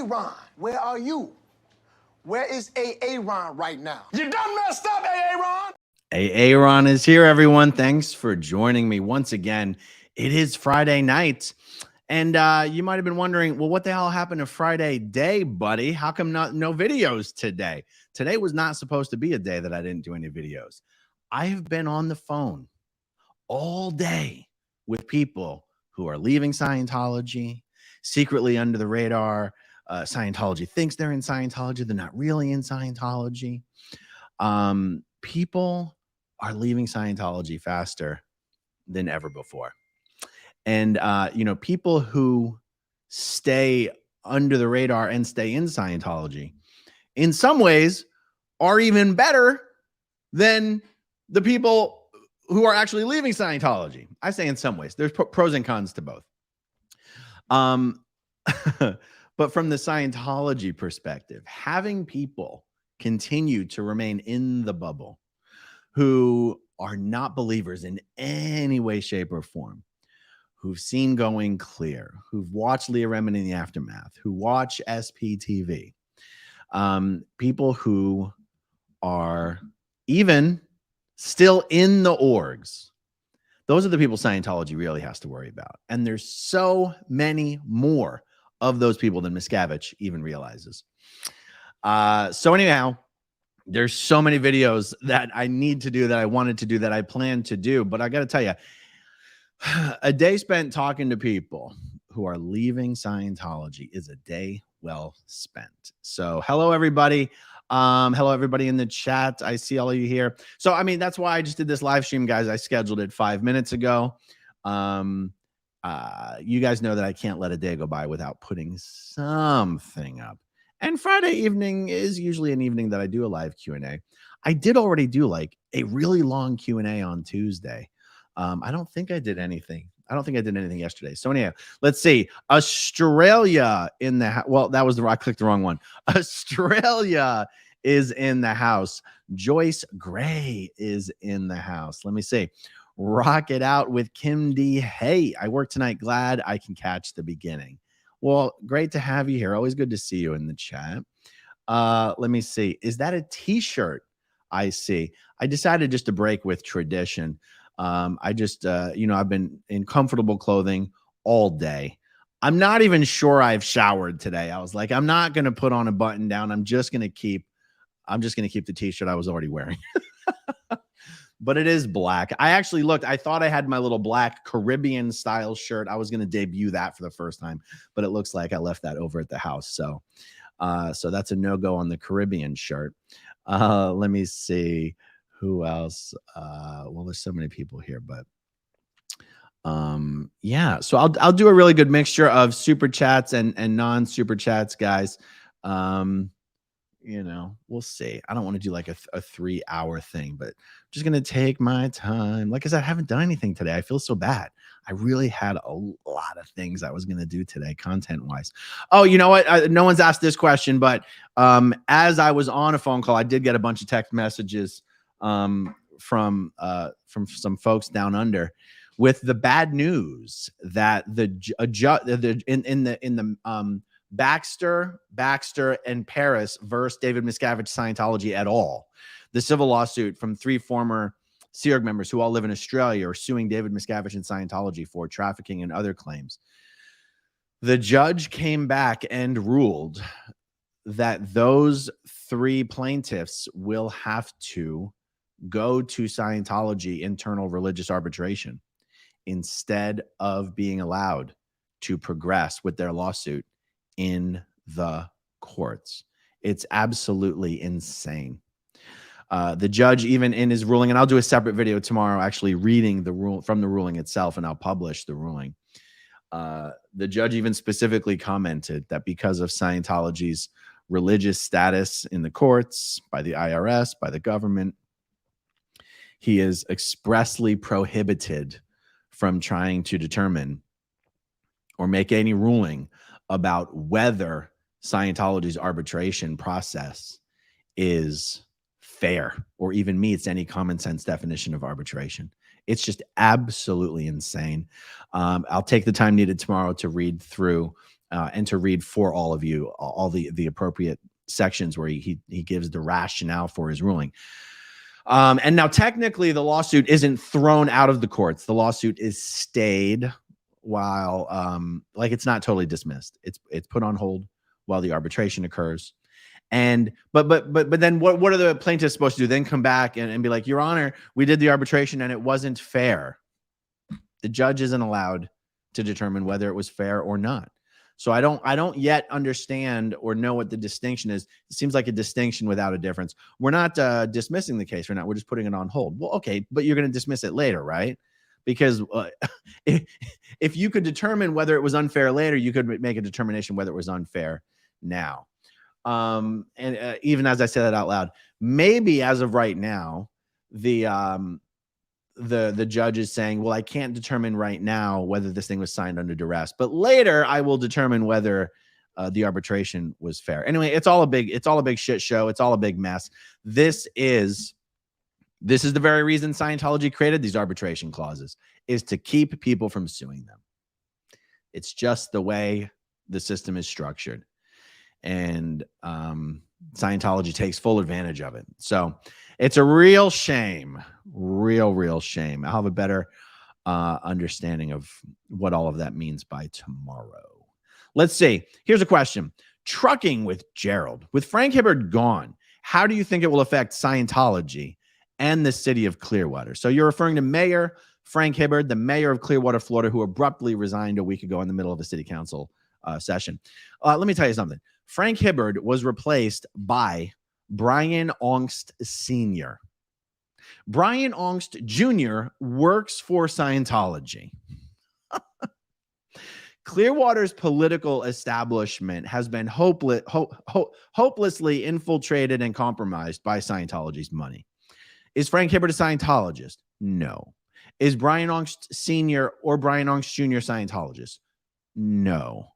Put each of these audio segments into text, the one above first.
Ron, where are you? Where is Ron right now? You done messed up, Ron! Ron is here, everyone. Thanks for joining me once again. It is Friday night, and you might have been wondering, well, what the hell happened to Friday day, buddy? How come no videos today? Today was not supposed to be a day that I didn't do any videos. I have been on the phone all day with people who are leaving Scientology, secretly under the radar. Scientology thinks they're in Scientology. They're not really in Scientology. People are leaving Scientology faster than ever before. And, people who stay under the radar and stay in Scientology, in some ways, are even better than the people who are actually leaving Scientology. I say in some ways. There's pros and cons to both. But from the Scientology perspective, having people continue to remain in the bubble who are not believers in any way, shape, or form, who've seen Going Clear, who've watched Leah Remini in the Aftermath, who watch SPTV, people who are even still in the orgs, those are the people Scientology really has to worry about. And there's so many more of those people than Miscavige even realizes. So anyhow, there's so many videos that I need to do, that I wanted to do, that I plan to do. But I got to tell you, a day spent talking to people who are leaving Scientology is a day well spent. So hello, everybody. Hello, everybody in the chat. I see all of you here. So, I mean, that's why I just did this live stream, guys. I scheduled it 5 minutes ago. You guys know that I can't let a day go by without putting something up. And Friday evening is usually an evening that I do a live Q&A. I did already do like a really long Q&A on Tuesday. I don't think I did anything. I don't think I did anything yesterday. So anyhow, let's see. Australia in the well, that was I clicked the wrong one. Australia is in the house. Joyce Gray is in the house. Let me see. Rock it out with Kim D. Hey, I work tonight. Glad I can catch the beginning. Well, great to have you here. Always good to see you in the chat. Let me see. Is that a t-shirt? I see. I decided just to break with tradition. I just, I've been in comfortable clothing all day. I'm not even sure I've showered today. I was like, I'm not going to put on a button down. I'm just going to keep the t-shirt I was already wearing. But it is black. I actually looked. I thought I had my little black Caribbean style shirt. I was going to debut that for the first time, but it looks like I left that over at the house. So that's a no-go on the Caribbean shirt. Let me see who else. Well, there's so many people here, but yeah. So I'll do a really good mixture of super chats and non-super chats, guys. We'll see. I don't want to do like a 3-hour thing, but I'm just going to take my time. Like I said, I haven't done anything today. I feel so bad. I really had a lot of things I was going to do today, content wise. Oh, you know what? No one's asked this question, but as I was on a phone call, I did get a bunch of text messages from some folks down under with the bad news that Baxter and Paris versus David Miscavige Scientology et al. The civil lawsuit from 3 former Sea Org members who all live in Australia are suing David Miscavige and Scientology for trafficking and other claims. The judge came back and ruled that those 3 plaintiffs will have to go to Scientology internal religious arbitration instead of being allowed to progress with their lawsuit in the courts. It's absolutely insane. The judge, even in his ruling, and I'll do a separate video tomorrow actually reading the rule from the ruling itself, and I'll publish the ruling. The judge even specifically commented that because of Scientology's religious status in the courts, by the IRS, by the government, he is expressly prohibited from trying to determine or make any ruling about whether Scientology's arbitration process is fair or even meets any common sense definition of arbitration. It's just absolutely insane. I'll take the time needed tomorrow to read through and to read for all of you all the appropriate sections where he gives the rationale for his ruling. And now technically the lawsuit isn't thrown out of the courts. The lawsuit is stayed while like it's not totally dismissed. It's put on hold while the arbitration occurs. And but then what are the plaintiffs supposed to do? Then come back and be like, Your Honor, we did the arbitration and it wasn't fair. The judge isn't allowed to determine whether it was fair or not. So I don't yet understand or know what the distinction is. It seems like a distinction without a difference. We're not dismissing the case right now. We're just putting it on hold. Well, okay, but you're going to dismiss it later, right? Because if you could determine whether it was unfair later, you could make a determination whether it was unfair now. And even as I say that out loud, maybe as of right now, the judge is saying, well, I can't determine right now whether this thing was signed under duress, but later I will determine whether the arbitration was fair. Anyway, it's all a big shit show. It's all a big mess. This is the very reason Scientology created these arbitration clauses, is to keep people from suing them. It's just the way the system is structured. And Scientology takes full advantage of it. So it's a real shame, real shame. I'll have a better understanding of what all of that means by tomorrow. Let's see. Here's a question. Trucking with Gerald. With Frank Hibbard gone, how do you think it will affect Scientology and the city of Clearwater? So you're referring to Mayor Frank Hibbard, the mayor of Clearwater, Florida, who abruptly resigned a week ago in the middle of a city council session. Let me tell you something. Frank Hibbard was replaced by Brian Aungst Sr. Brian Aungst Jr. works for Scientology. Clearwater's political establishment has been hopelessly infiltrated and compromised by Scientology's money. Is Frank Hibbard a Scientologist? No. Is Brian Aungst Sr. or Brian Aungst Jr. Scientologist? No.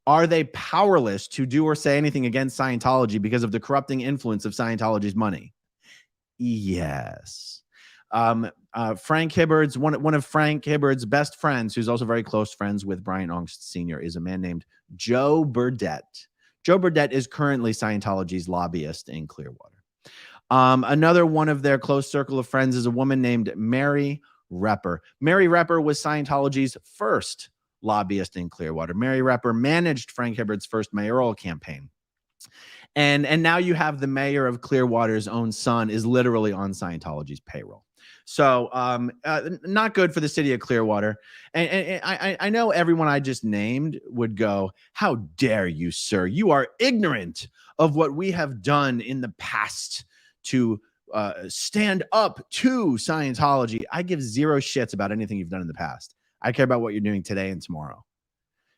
Are they powerless to do or say anything against Scientology because of the corrupting influence of Scientology's money? Yes. Frank Hibbard's one of Frank Hibbard's best friends, who's also very close friends with Brian Aungst Sr., is a man named Joe Burdett. Joe Burdett is currently Scientology's lobbyist in Clearwater. Another one of their close circle of friends is a woman named Mary Repper. Mary Repper was Scientology's first lobbyist in Clearwater. Mary Repper managed Frank Hibbard's first mayoral campaign. And now you have the mayor of Clearwater's own son is literally on Scientology's payroll. So not good for the city of Clearwater. And I know everyone I just named would go, how dare you, sir? You are ignorant of what we have done in the past to stand up to Scientology. I give zero shits about anything you've done in the past. I care about what you're doing today and tomorrow.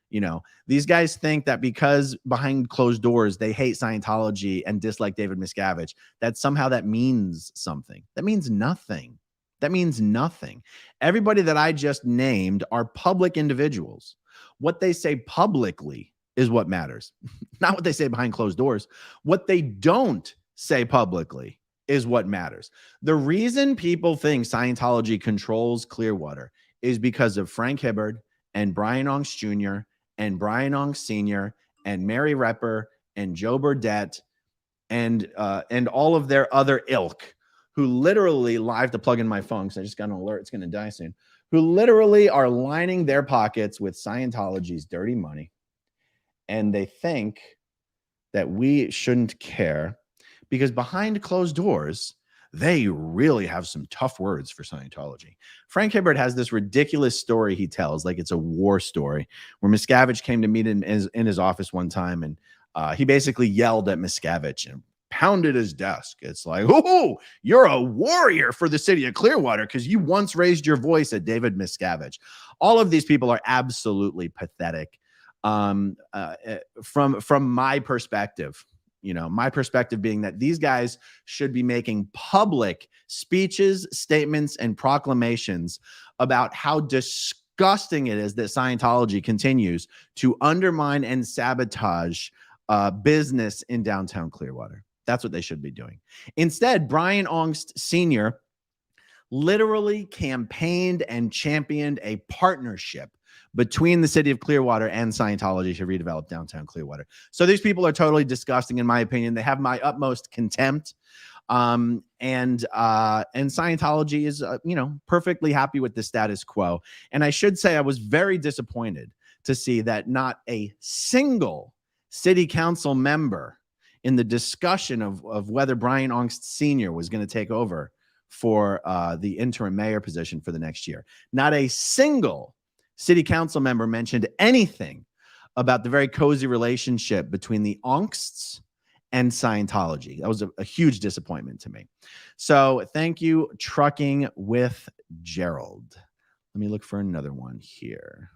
You know, these guys think that because behind closed doors, they hate Scientology and dislike David Miscavige, that somehow that means something. That means nothing. That means nothing. Everybody that I just named are public individuals. What they say publicly is what matters, not what they say behind closed doors. What they don't say publicly is what matters. The reason people think Scientology controls Clearwater is because of Frank Hibbard and Brian Aungst Jr. and Brian Aungst Sr. and Mary Repper and Joe Burdett and all of their other ilk, who literally live to plug in my phone because I just got an alert it's going to die soon, who literally are lining their pockets with Scientology's dirty money. And they think that we shouldn't care because behind closed doors, they really have some tough words for Scientology. Frank Hibbard has this ridiculous story he tells, like it's a war story, where Miscavige came to meet him in his office one time, and he basically yelled at Miscavige and pounded his desk. It's like, oh, you're a warrior for the city of Clearwater because you once raised your voice at David Miscavige. All of these people are absolutely pathetic. From my perspective, you know, my perspective being that these guys should be making public speeches, statements, and proclamations about how disgusting it is that Scientology continues to undermine and sabotage business in downtown Clearwater. That's what they should be doing. Instead, Brian Aungst Sr. literally campaigned and championed a partnership between the city of Clearwater and Scientology to redevelop downtown Clearwater. So these people are totally disgusting, in my opinion. They have my utmost contempt. And Scientology is, perfectly happy with the status quo. And I should say I was very disappointed to see that not a single city council member in the discussion of whether Brian Aungst Sr. was going to take over for the interim mayor position for the next year. Not a single city council member mentioned anything about the very cozy relationship between the Aungsts and Scientology. That was a huge disappointment to me. So thank you, Trucking with Gerald. Let me look for another one here.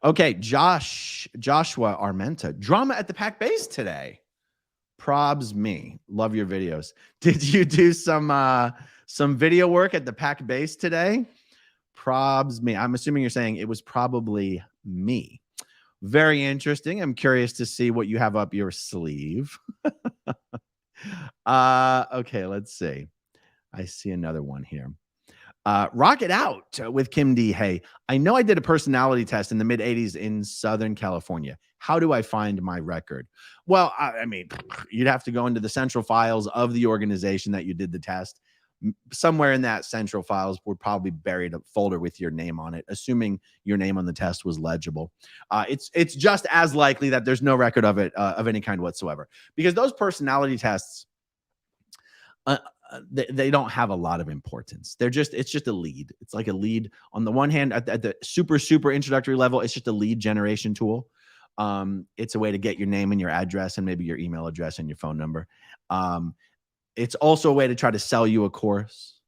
Okay, Joshua Armenta. Drama at the Pack Base today. Probs me. Love your videos. Did you do some video work at the Pack Base today? Probs me. I'm assuming you're saying it was probably me. Very interesting. I'm curious to see what you have up your sleeve. Okay, let's see. I see another one here. Rock It Out with Kim D. Hey, I know I did a personality test in the mid-'80s in Southern California. How do I find my record? Well, I mean, you'd have to go into the central files of the organization that you did the test. Somewhere in that central files would probably buried a folder with your name on it, assuming your name on the test was legible. It's just as likely that there's no record of it of any kind whatsoever, because those personality tests, they don't have a lot of importance. It's just a lead. It's like a lead on the one hand at the super introductory level. It's just a lead generation tool. It's a way to get your name and your address and maybe your email address and your phone number. It's also a way to try to sell you a course,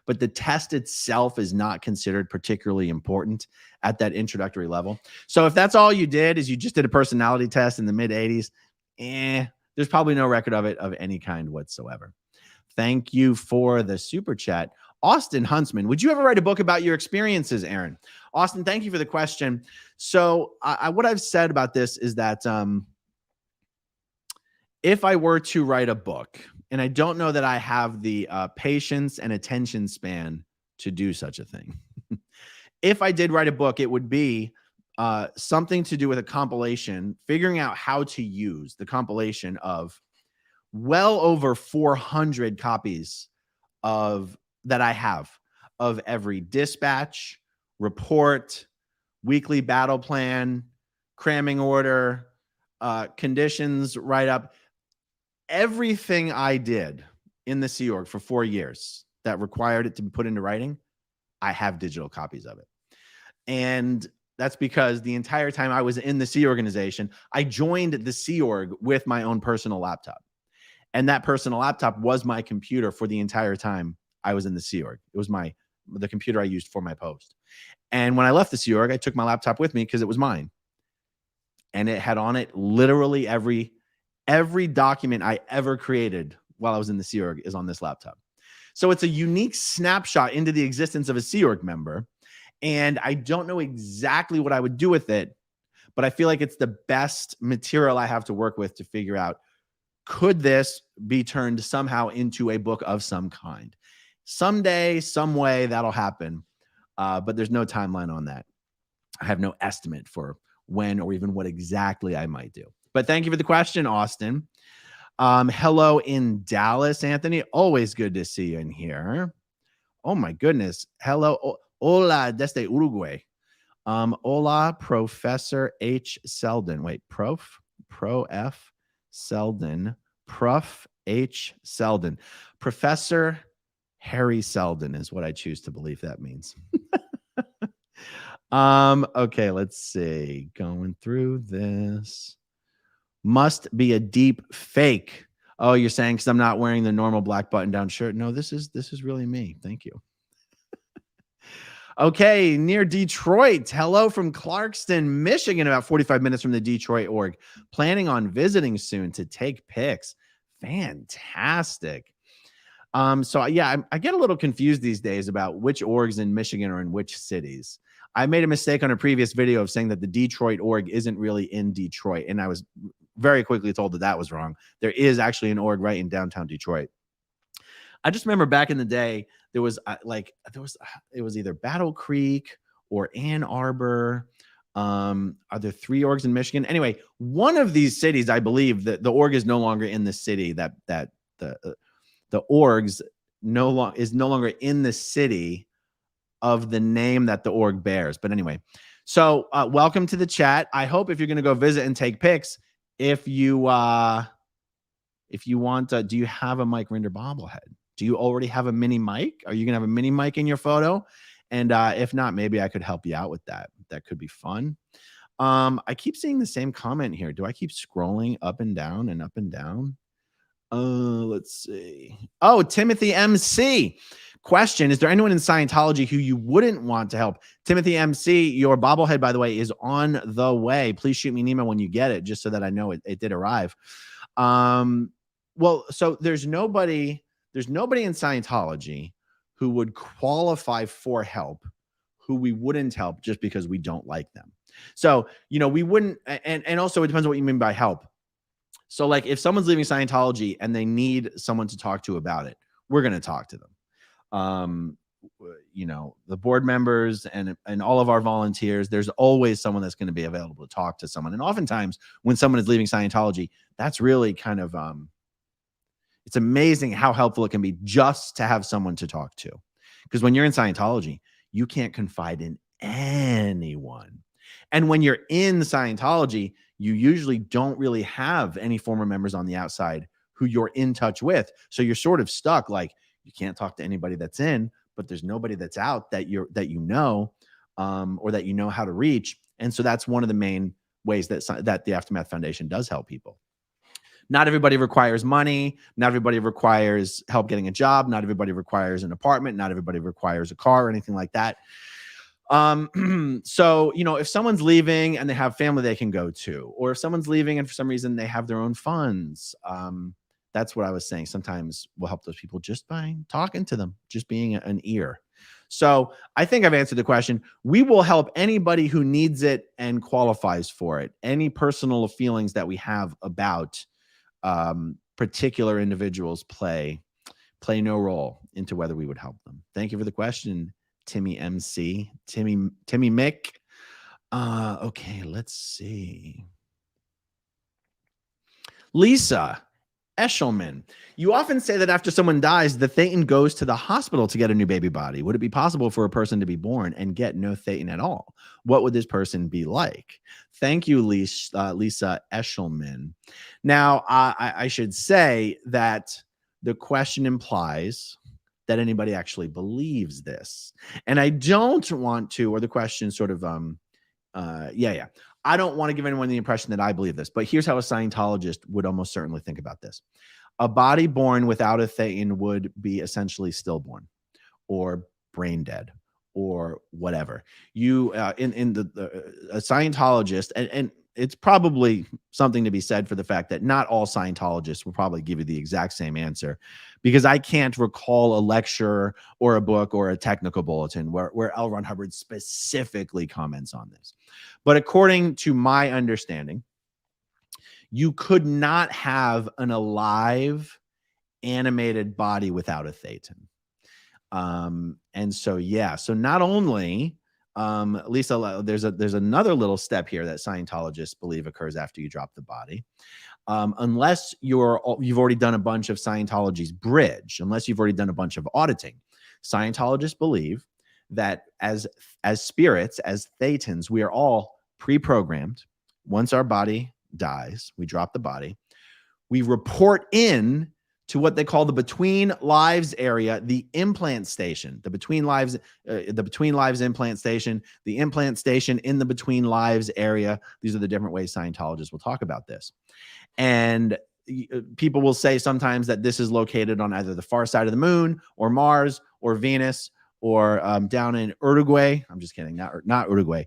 but the test itself is not considered particularly important at that introductory level. So if that's all you did is you just did a personality test in the mid-'80s, there's probably no record of it of any kind whatsoever. Thank you for the super chat. Austin Huntsman, would you ever write a book about your experiences, Aaron? Austin, thank you for the question. So what I've said about this is that if I were to write a book, and I don't know that I have the patience and attention span to do such a thing. If I did write a book, it would be something to do with a compilation, figuring out how to use the compilation of well over 400 copies that I have of every dispatch, report, weekly battle plan, cramming order, conditions write-up. Everything I did in the Sea Org for 4 years that required it to be put into writing, I have digital copies of it. And that's because the entire time I was in the Sea Organization, I joined the Sea Org with my own personal laptop. And that personal laptop was my computer for the entire time I was in the Sea Org. It was the computer I used for my post. And when I left the Sea Org, I took my laptop with me because it was mine. And it had on it literally every document I ever created while I was in the Sea Org is on this laptop. So it's a unique snapshot into the existence of a Sea Org member. And I don't know exactly what I would do with it, but I feel like it's the best material I have to work with to figure out, could this be turned somehow into a book of some kind? Someday, some way that'll happen. But there's no timeline on that. I have no estimate for when or even what exactly I might do. But thank you for the question, Austin. Hello in Dallas, Anthony. Always good to see you in here. Oh, my goodness. Hello. Hola desde Uruguay. Hola, Professor H. Selden. Wait, Pro F. Selden. Prof. H. Selden. Professor Harry Selden is what I choose to believe that means. Okay, let's see. Going through this. Must be a deep fake. Oh, you're saying because I'm not wearing the normal black button-down shirt? No, this is really me. Thank you. Okay, near Detroit. Hello from Clarkston, Michigan, about 45 minutes from the Detroit org. Planning on visiting soon to take pics. Fantastic. So yeah, I get a little confused these days about which orgs in Michigan are in which cities. I made a mistake on a previous video of saying that the Detroit org isn't really in Detroit, and I was very quickly told that was wrong. There is actually an org right in downtown Detroit. I just remember back in the day, there was it was either Battle Creek or Ann Arbor. Are there 3 orgs in Michigan? Anyway, one of these cities, I believe that the org is no longer in the city, that the orgs is no longer in the city of the name that the org bears. But anyway, so welcome to the chat. I hope if you're going to go visit and take pics, if you want, do you have a Mike Rinder bobblehead? Do you already have a mini mic? Are you going to have a mini mic in your photo? And if not, maybe I could help you out with that. That could be fun. I keep seeing the same comment here. Do I keep scrolling up and down and up and down? Let's see. Oh, Timothy MC. Question: is there anyone in Scientology who you wouldn't want to help? Timothy MC, your bobblehead, by the way, is on the way. Please shoot me an email when you get it, just so that I know it did arrive. Well, so there's nobody in Scientology who would qualify for help, who we wouldn't help just because we don't like them. So, we wouldn't, and also it depends on what you mean by help. So like if someone's leaving Scientology and they need someone to talk to about it, we're going to talk to them. The board members and all of our volunteers, there's always someone that's going to be available to talk to someone. And oftentimes when someone is leaving Scientology, that's really kind of, it's amazing how helpful it can be just to have someone to talk to. Because when you're in Scientology, you can't confide in anyone. And when you're in Scientology, you usually don't really have any former members on the outside who you're in touch with. So you're sort of stuck. Like, you can't talk to anybody that's in, but there's nobody that's out that or that you know how to reach. And so that's one of the main ways that the Aftermath Foundation does help people. Not everybody requires money. Not everybody requires help getting a job. Not everybody requires an apartment. Not everybody requires a car or anything like that. So, if someone's leaving and they have family they can go to, or if someone's leaving and for some reason they have their own funds, that's what I was saying. Sometimes we'll help those people just by talking to them, just being an ear. So I think I've answered the question. We will help anybody who needs it and qualifies for it. Any personal feelings that we have about particular individuals play no role into whether we would help them. Thank you for the question, Timmy MC, Timmy Mick. Okay, let's see. Lisa Eshelman, you often say that after someone dies, the Thetan goes to the hospital to get a new baby body. Would it be possible for a person to be born and get no Thetan at all? What would this person be like? Thank you, Lisa Eshelman. Now, I should say that the question implies that anybody actually believes this. And I don't want to, or the question sort of, I don't want to give anyone the impression that I believe this, but here's how a Scientologist would almost certainly think about this. A body born without a Thetan would be essentially stillborn or brain dead or whatever. You, a Scientologist, and it's probably something to be said for the fact that not all Scientologists will probably give you the exact same answer, because I can't recall a lecture or a book or a technical bulletin where L. Ron Hubbard specifically comments on this. But according to my understanding, you could not have an alive animated body without a Thetan. And so, so not only, Lisa, there's another little step here that Scientologists believe occurs after you drop the body. Unless you've already done a bunch of Scientology's bridge, unless you've already done a bunch of auditing, Scientologists believe that as spirits, as Thetans, we are all pre-programmed. Once our body dies, we drop the body, we report in to what they call the between lives area, the implant station, the between lives implant station, the implant station in the between lives area. These are the different ways Scientologists will talk about this. And people will say sometimes that this is located on either the far side of the moon or Mars or Venus or down in Uruguay. I'm just kidding, not Uruguay.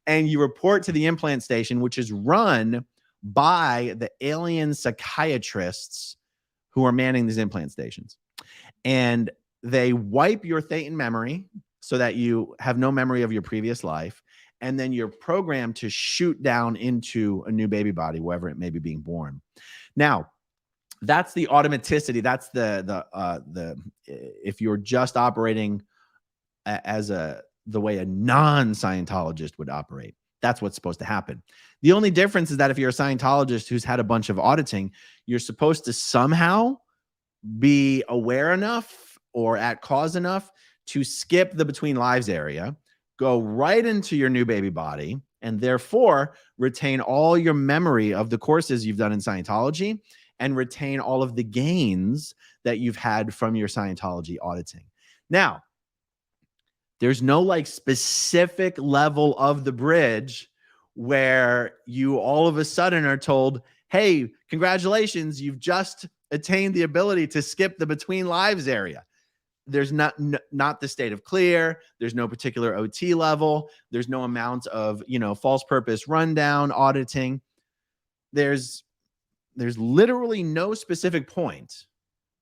And you report to the implant station, which is run by the alien psychiatrists who are manning these implant stations. And they wipe your Thetan memory so that you have no memory of your previous life. And then you're programmed to shoot down into a new baby body, wherever it may be being born. Now, That's the automaticity. That's the if you're just operating as the way a non-Scientologist would operate, that's what's supposed to happen. The only difference is that if you're a Scientologist who's had a bunch of auditing, you're supposed to somehow be aware enough or at cause enough to skip the between lives area, go right into your new baby body, and therefore retain all your memory of the courses you've done in Scientology and retain all of the gains that you've had from your Scientology auditing. Now, there's no like specific level of the bridge where you all of a sudden are told, hey, congratulations, you've just attained the ability to skip the between lives area. There's not the state of clear. There's no particular OT level. There's no amount of, false purpose rundown auditing. There's literally no specific point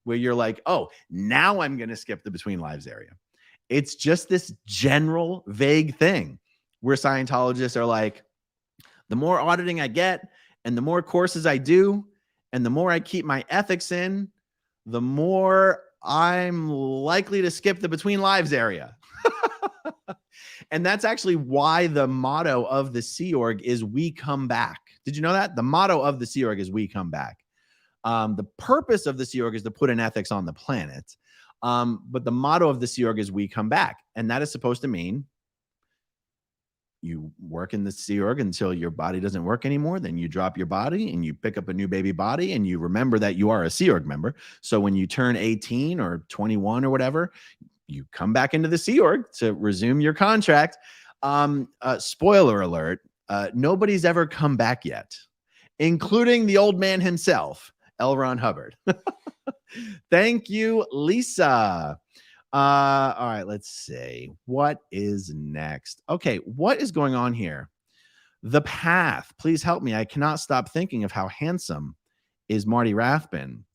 where you're like, oh, now I'm going to skip the between lives area. It's just this general vague thing where Scientologists are like, the more auditing I get and the more courses I do and the more I keep my ethics in, the more I'm likely to skip the between lives area. And that's actually why the motto of the Sea Org is we come back. Did you know that? The motto of the Sea Org is we come back. The purpose of the Sea Org is to put an ethics on the planet. But the motto of the Sea Org is we come back. And that is supposed to mean you work in the Sea Org until your body doesn't work anymore. Then you drop your body and you pick up a new baby body and you remember that you are a Sea Org member. So when you turn 18 or 21 or whatever, you come back into the Sea Org to resume your contract. Spoiler alert, nobody's ever come back yet, including the old man himself, L. Ron Hubbard. Thank you, Lisa. All right, let's see. What is next? Okay, what is going on here? The Path. Please help me. I cannot stop thinking of how handsome is Marty Rathbun.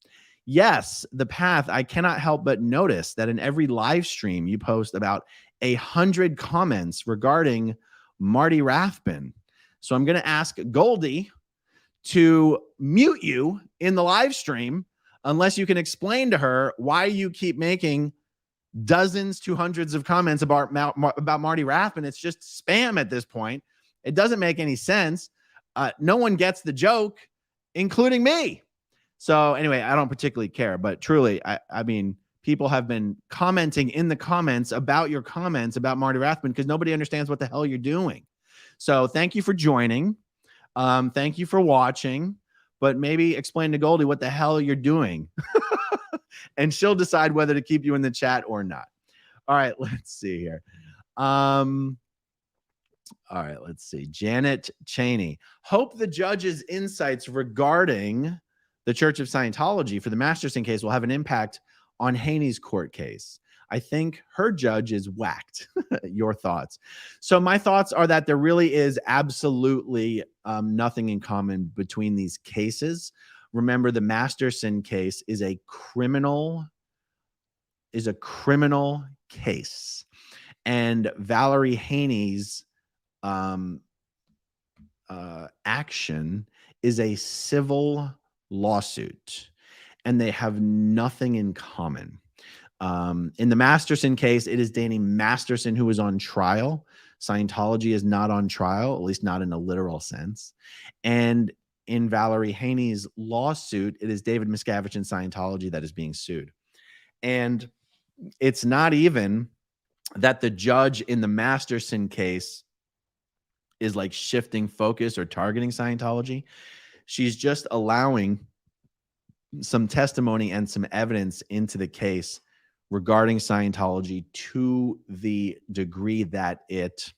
Yes, The Path. I cannot help but notice that in every live stream you post about 100 comments regarding Marty Rathbun. So I'm going to ask Goldie to mute you in the live stream unless you can explain to her why you keep making dozens to hundreds of comments about Marty Rathbun. It's just spam at this point. It doesn't make any sense. No one gets the joke, including me. So anyway, I don't particularly care, but truly, I mean, people have been commenting in the comments about your comments about Marty Rathbun because nobody understands what the hell you're doing. So thank you for joining. Thank you for watching, but maybe explain to Goldie what the hell you're doing. And she'll decide whether to keep you in the chat or not. All right, let's see here. All right, let's see. Janet Cheney. Hope the judge's insights regarding the Church of Scientology for the Masterson case will have an impact on Haney's court case. I think her judge is whacked. Your thoughts? So my thoughts are that there really is absolutely nothing in common between these cases. Remember, the Masterson case is a criminal case, and Valerie Haney's action is a civil lawsuit, and they have nothing in common. In the Masterson case, it is Danny Masterson who is on trial. Scientology is not on trial, at least not in a literal sense. And in Valerie Haney's lawsuit, it is David Miscavige and Scientology that is being sued. And it's not even that the judge in the Masterson case is like shifting focus or targeting Scientology. She's just allowing some testimony and some evidence into the case regarding Scientology to the degree that it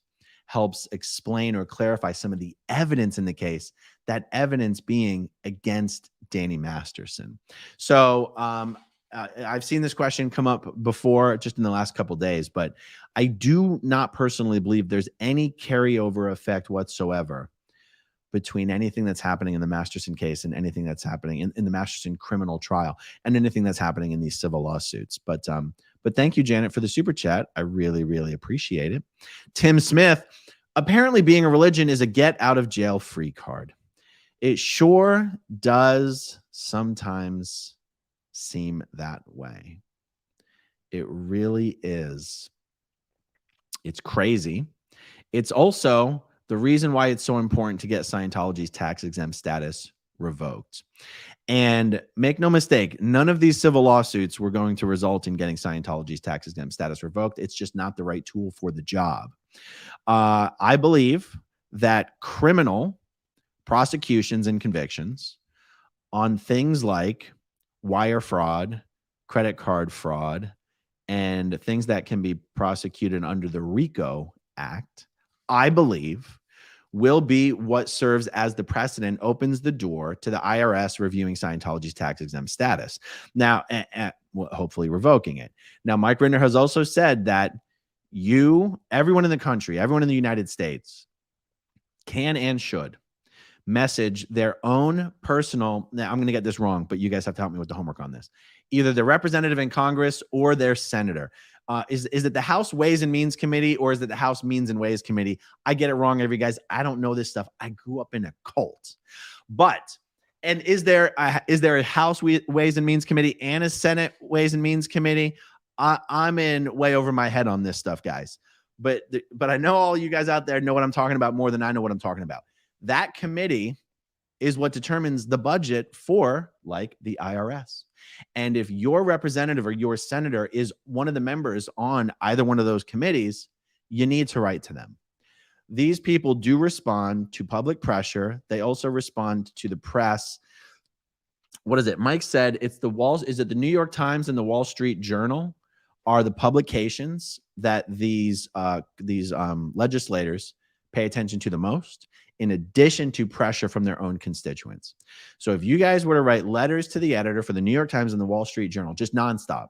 helps explain or clarify some of the evidence in the case, that evidence being against Danny Masterson. So I've seen this question come up before just in the last couple of days, but I do not personally believe there's any carryover effect whatsoever between anything that's happening in the Masterson case and anything that's happening in the Masterson criminal trial and anything that's happening in these civil lawsuits. But thank you, Janet, for the super chat. I really, really appreciate it. Tim Smith, apparently being a religion is a get out of jail free card. It sure does sometimes seem that way. It really is. It's crazy. It's also the reason why it's so important to get Scientology's tax-exempt status revoked. And make no mistake, none of these civil lawsuits were going to result in getting Scientology's tax-exempt status revoked. It's just not the right tool for the job. I believe that criminal prosecutions and convictions on things like wire fraud, credit card fraud, and things that can be prosecuted under the RICO Act, I believe, will be what serves as the precedent, opens the door to the IRS reviewing Scientology's tax-exempt status. Now, hopefully revoking it. Now, Mike Rinder has also said that everyone in the country, everyone in the United States can and should message their own personal, now I'm going to get this wrong, but you guys have to help me with the homework on this. Either their representative in Congress or their senator. Is it the House Ways and Means Committee or is it the House Means and Ways Committee? I get it wrong, every guys. I don't know this stuff. I grew up in a cult. And is there a House Ways and Means Committee and a Senate Ways and Means Committee? I'm in way over my head on this stuff, guys. But I know all you guys out there know what I'm talking about more than I know what I'm talking about. That committee is what determines the budget for, like, the IRS. And if your representative or your senator is one of the members on either one of those committees, you need to write to them. These people do respond to public pressure. They also respond to the press. What is it? Mike said is it the New York Times and the Wall Street Journal are the publications that these legislators pay attention to the most, in addition to pressure from their own constituents. So if you guys were to write letters to the editor for the New York Times and the Wall Street Journal, just nonstop,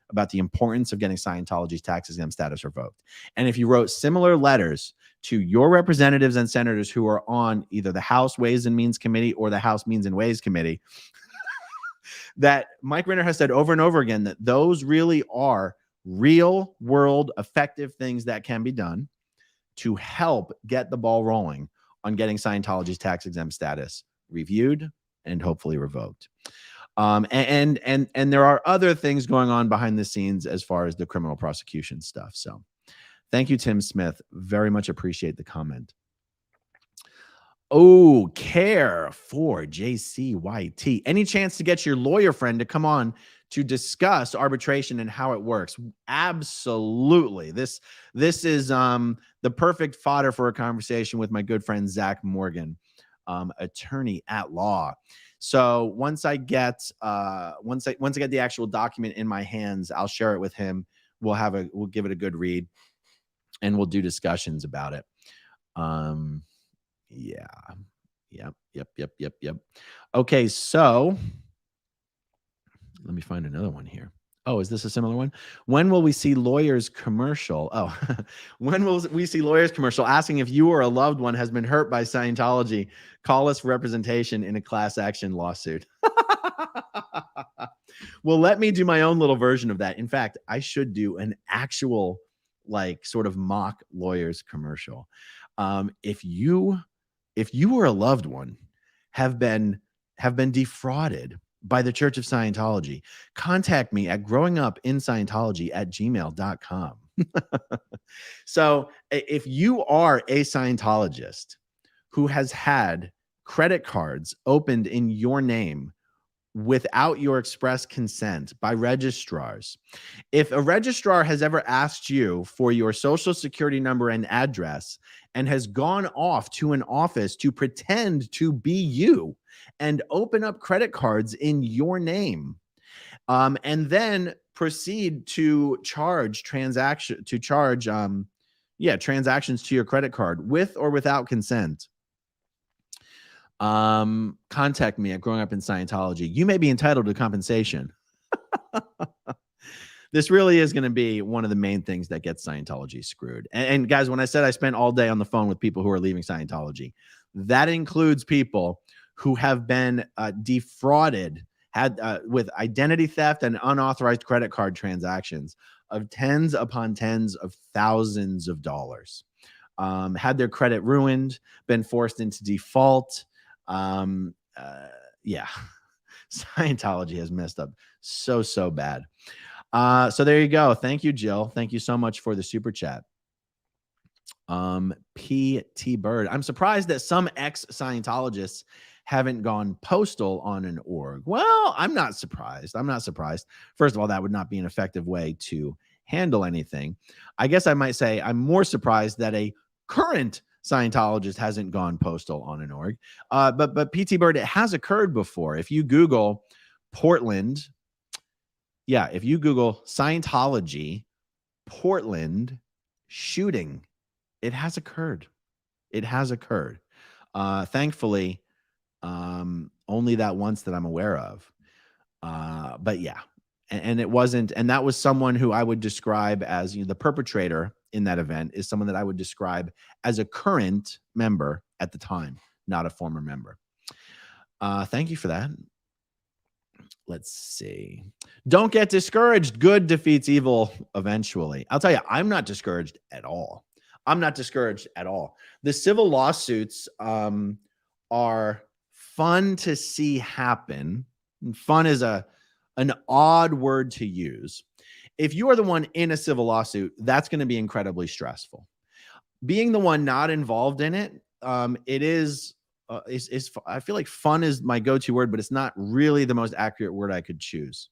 about the importance of getting Scientology's tax-exempt status revoked, and if you wrote similar letters to your representatives and senators who are on either the House Ways and Means Committee or the House Means and Ways Committee, that Mike Rinder has said over and over again that those really are real world effective things that can be done to help get the ball rolling on getting Scientology's tax-exempt status reviewed and hopefully revoked. And there are other things going on behind the scenes as far as the criminal prosecution stuff. So thank you, Tim Smith. Very much appreciate the comment. Oh, care for JCYT. Any chance to get your lawyer friend to come on to discuss arbitration and how it works? Absolutely. This is the perfect fodder for a conversation with my good friend Zach Morgan, attorney at law. So once I get the actual document in my hands, I'll share it with him. We'll give it a good read, and we'll do discussions about it. Yeah. Yep. Okay, so let me find another one here. Oh, is this a similar one? When will we see lawyers commercial? Oh, when will we see lawyers commercial asking if you or a loved one has been hurt by Scientology? Call us for representation in a class action lawsuit. Well, let me do my own little version of that. In fact, I should do an actual, like, sort of mock lawyers commercial. If you or a loved one have been defrauded by the Church of Scientology, contact me at growingupinscientology@gmail.com. So if you are a Scientologist who has had credit cards opened in your name without your express consent by registrars, if a registrar has ever asked you for your social security number and address and has gone off to an office to pretend to be you and open up credit cards in your name, and then proceed to charge transactions to your credit card with or without consent, contact me at Growing Up in Scientology. You may be entitled to compensation. This really is going to be one of the main things that gets Scientology screwed. And guys, when I said I spent all day on the phone with people who are leaving Scientology, that includes people who have been defrauded, with identity theft and unauthorized credit card transactions of tens upon tens of thousands of dollars, had their credit ruined, been forced into default. Yeah. Scientology has messed up so bad. So there you go. Thank you, Jill. Thank you so much for the super chat. PT Bird. I'm surprised that some ex-Scientologists haven't gone postal on an org. Well, I'm not surprised. First of all, that would not be an effective way to handle anything. I guess I might say I'm more surprised that a current Scientologist hasn't gone postal on an org. But PT Bird, it has occurred before. If you Google Portland, if you Google Scientology Portland shooting, it has occurred. Thankfully, only that once that I'm aware of. But yeah, and it wasn't, and that was someone who I would describe as, the perpetrator in that event is someone that I would describe as a current member at the time, not a former member. Thank you for that. Let's see. Don't get discouraged. Good defeats evil eventually. I'll tell you, I'm not discouraged at all. The civil lawsuits are fun to see happen. Fun is an odd word to use. If you are the one in a civil lawsuit, that's going to be incredibly stressful. Being the one not involved in it, it is. I feel like fun is my go-to word, but it's not really the most accurate word I could choose.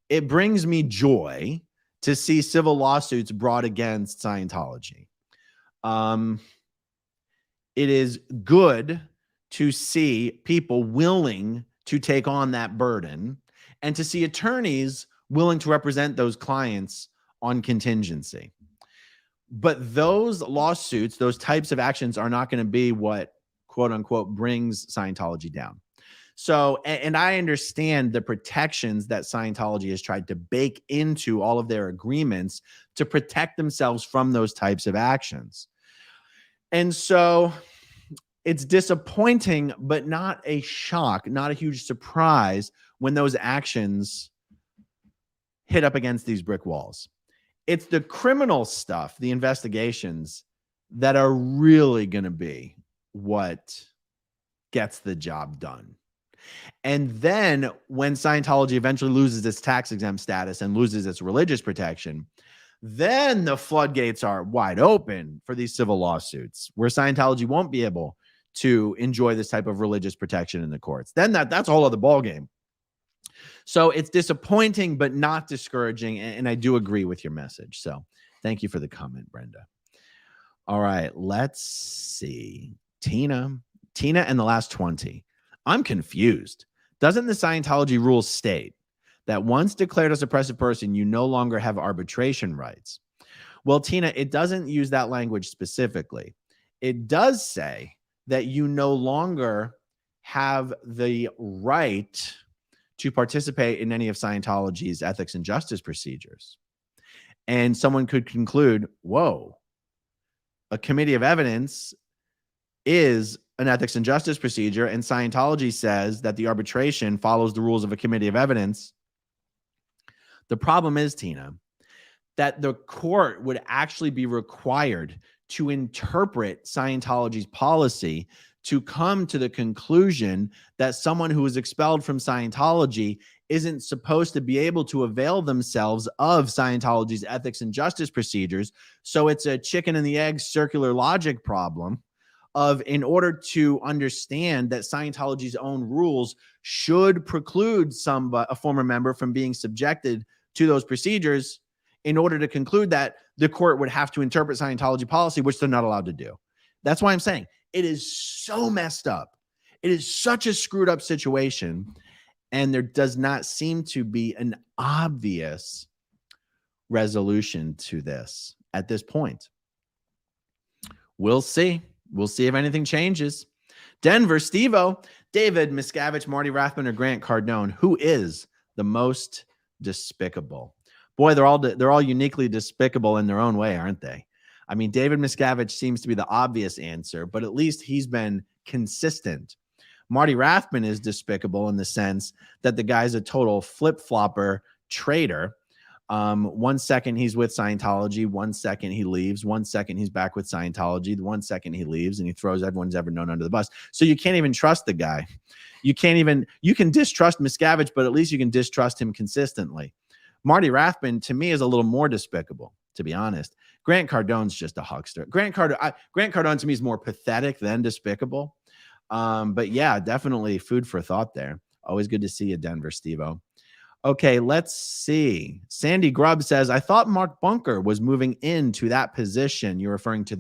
It brings me joy to see civil lawsuits brought against Scientology. It is good to see people willing to take on that burden and to see attorneys willing to represent those clients on contingency. But those lawsuits, those types of actions are not going to be what, quote unquote, brings Scientology down. So, and I understand the protections that Scientology has tried to bake into all of their agreements to protect themselves from those types of actions. And so it's disappointing, but not a shock, not a huge surprise when those actions hit up against these brick walls. It's the criminal stuff, the investigations, that are really going to be what gets the job done. And then when Scientology eventually loses its tax exempt status and loses its religious protection, then the floodgates are wide open for these civil lawsuits where Scientology won't be able to enjoy this type of religious protection in the courts. Then that's a whole other ballgame. So it's disappointing, but not discouraging. And I do agree with your message. So thank you for the comment, Brenda. All right, let's see. Tina and the last 20. I'm confused. Doesn't the Scientology rules state that once declared a suppressive person, you no longer have arbitration rights? Well, Tina, it doesn't use that language specifically. It does say that you no longer have the right to participate in any of Scientology's ethics and justice procedures. And someone could conclude, whoa, a committee of evidence is an ethics and justice procedure, and Scientology says that the arbitration follows the rules of a committee of evidence. The problem is, Tina, that the court would actually be required to interpret Scientology's policy to come to the conclusion that someone who is expelled from Scientology isn't supposed to be able to avail themselves of Scientology's ethics and justice procedures. So it's a chicken and the egg circular logic problem of, in order to understand that Scientology's own rules should preclude a former member from being subjected to those procedures, in order to conclude that, the court would have to interpret Scientology policy, which they're not allowed to do. That's why I'm saying it is so messed up. It is such a screwed up situation. And there does not seem to be an obvious resolution to this at this point. We'll see. We'll see if anything changes. Denver, Steve-O, David Miscavige, Marty Rathman, or Grant Cardone. Who is the most despicable? Boy, they're all uniquely despicable in their own way, aren't they? I mean, David Miscavige seems to be the obvious answer, but at least he's been consistent. Marty Rathman is despicable in the sense that the guy's a total flip-flopper traitor. 1 second he's with Scientology, 1 second he leaves, 1 second he's back with Scientology, the 1 second he leaves, and he throws everyone's ever known under the bus. So you can't even trust the guy. You can distrust Miscavige, but at least you can distrust him consistently. Marty Rathbun, to me, is a little more despicable, to be honest. Grant Cardone's just a huckster. Grant Cardone to me is more pathetic than despicable. But yeah, definitely food for thought there. Always good to see you, Denver Steve-O. Okay, let's see. Sandy Grubb says, I thought Mark Bunker was moving into that position. You're referring to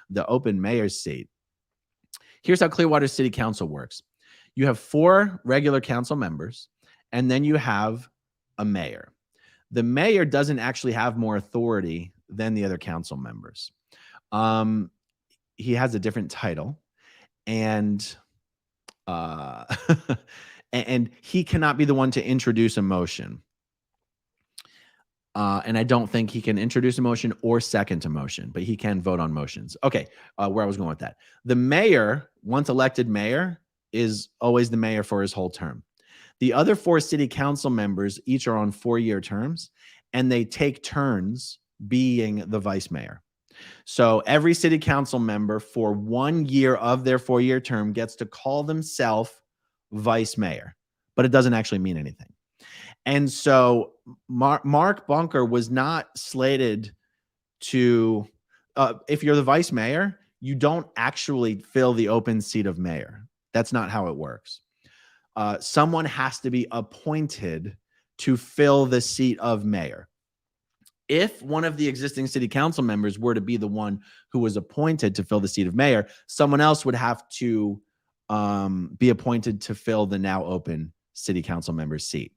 the open mayor's seat. Here's how Clearwater City Council works. You have 4 regular council members, and then you have a mayor. The mayor doesn't actually have more authority than the other council members. He has a different title, and and he cannot be the one to introduce a motion. And I don't think he can introduce a motion or second a motion, but he can vote on motions. Okay, where I was going with that. The mayor, once elected mayor, is always the mayor for his whole term. The other 4 city council members each are on 4-year terms, and they take turns being the vice mayor. So every city council member for 1 year of their 4-year term gets to call themselves vice mayor, but it doesn't actually mean anything. And so Mark Bunker was not slated to, if you're the vice mayor, you don't actually fill the open seat of mayor. That's not how it works. Someone has to be appointed to fill the seat of mayor. If one of the existing city council members were to be the one who was appointed to fill the seat of mayor, someone else would have to be appointed to fill the now open city council member's seat.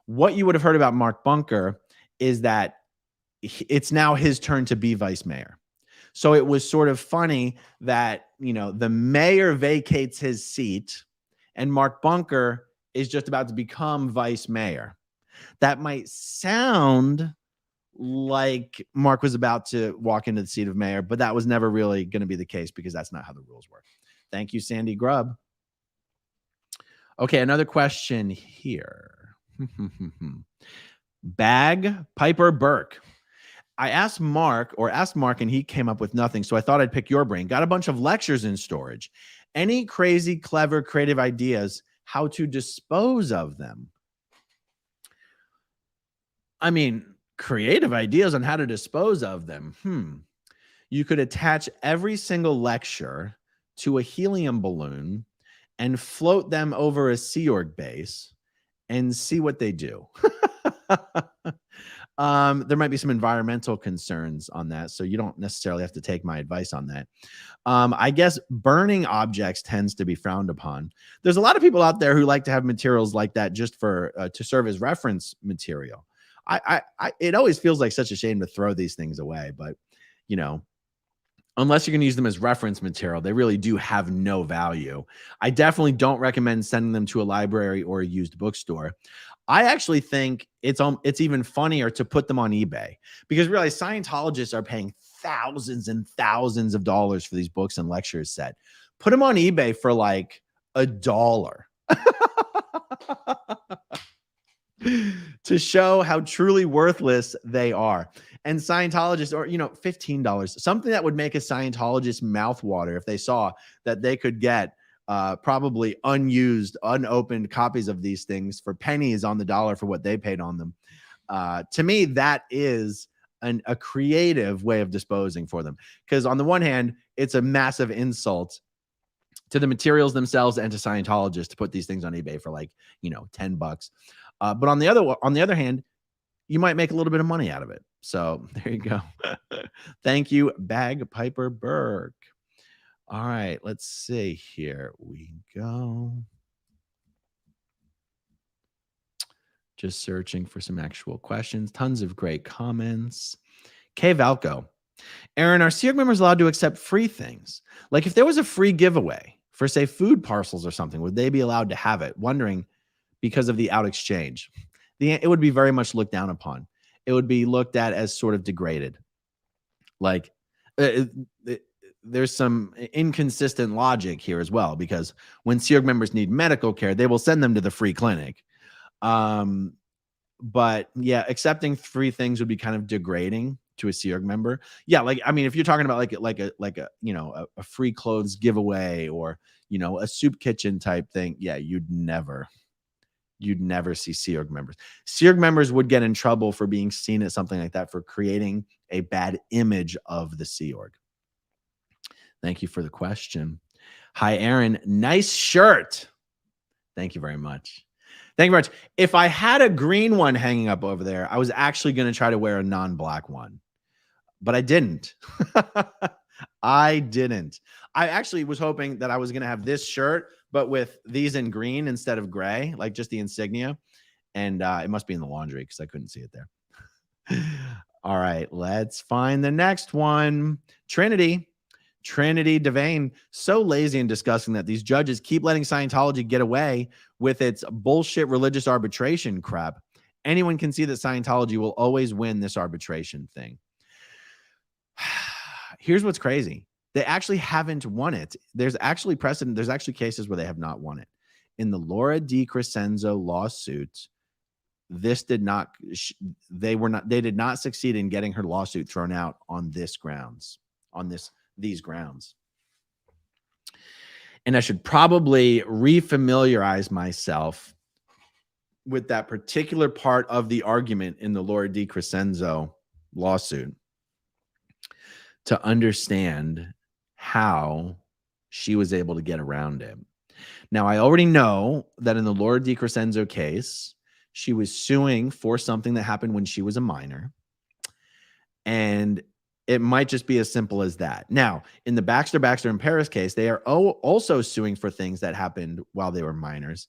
What you would have heard about Mark Bunker is that it's now his turn to be vice mayor. So it was sort of funny that, the mayor vacates his seat and Mark Bunker is just about to become vice mayor. That might sound like Mark was about to walk into the seat of mayor, but that was never really going to be the case because that's not how the rules work. Thank you, Sandy Grubb. Okay, another question here. Bag Piper Burke. I asked Mark, and he came up with nothing, so I thought I'd pick your brain. Got a bunch of lectures in storage. Any crazy, clever, creative ideas how to dispose of them? I mean, creative ideas on how to dispose of them. You could attach every single lecture to a helium balloon and float them over a Sea Org base and see what they do. There might be some environmental concerns on that, so you don't necessarily have to take my advice on that. I guess burning objects tends to be frowned upon. There's a lot of people out there who like to have materials like that just for to serve as reference material. It always feels like such a shame to throw these things away, but unless you're going to use them as reference material, they really do have no value. I definitely don't recommend sending them to a library or a used bookstore. I actually think it's even funnier to put them on eBay, because really Scientologists are paying thousands and thousands of dollars for these books and lectures set. Put them on eBay for like $1 to show how truly worthless they are. And Scientologists, or $15, something that would make a Scientologist mouth water if they saw that they could get probably unused, unopened copies of these things for pennies on the dollar for what they paid on them. To me, that is a creative way of disposing for them. Because on the one hand, it's a massive insult to the materials themselves and to Scientologists to put these things on eBay for like, $10. But on the other hand, you might make a little bit of money out of it. So there you go. Thank you, Bagpiper Burke. All right, let's see. Here we go. Just searching for some actual questions. Tons of great comments. Kay Valco. Aaron, are Sea Org members allowed to accept free things? Like if there was a free giveaway for, say, food parcels or something, would they be allowed to have it? Wondering because of the out exchange. It would be very much looked down upon. It would be looked at as sort of degraded. Like there's some inconsistent logic here as well, because when Sea Org members need medical care, they will send them to the free clinic. But yeah, accepting 3 things would be kind of degrading to a Sea Org member. Yeah, like I mean, if you're talking about like a you know a free clothes giveaway or you know a soup kitchen type thing, yeah, you'd never see Sea Org members. Sea Org members would get in trouble for being seen as something like that, for creating a bad image of the Sea Org. Thank you for the question. Hi, Aaron. Nice shirt. Thank you very much. Thank you very much. If I had a green one hanging up over there, I was actually going to try to wear a non-black one, but I didn't. I didn't. I actually was hoping that I was going to have this shirt, but with these in green instead of gray, like just the insignia. And it must be in the laundry because I couldn't see it there. All right, let's find the next one. Trinity Devane, so lazy and disgusting that these judges keep letting Scientology get away with its bullshit religious arbitration crap. Anyone can see that Scientology will always win this arbitration thing. Here's what's crazy. They actually haven't won it. There's actually precedent. There's actually cases where they have not won it. In the Laura D. Crescenzo lawsuit, this did not, they did not succeed in getting her lawsuit thrown out on this grounds, on these grounds. And I should probably refamiliarize myself with that particular part of the argument in the Laura D. Crescenzo lawsuit to understand how she was able to get around it. Now, I already know that in the Laura D. Crescenzo case, she was suing for something that happened when she was a minor. And it might just be as simple as that. Now, in the Baxter and Paris case, they are also suing for things that happened while they were minors.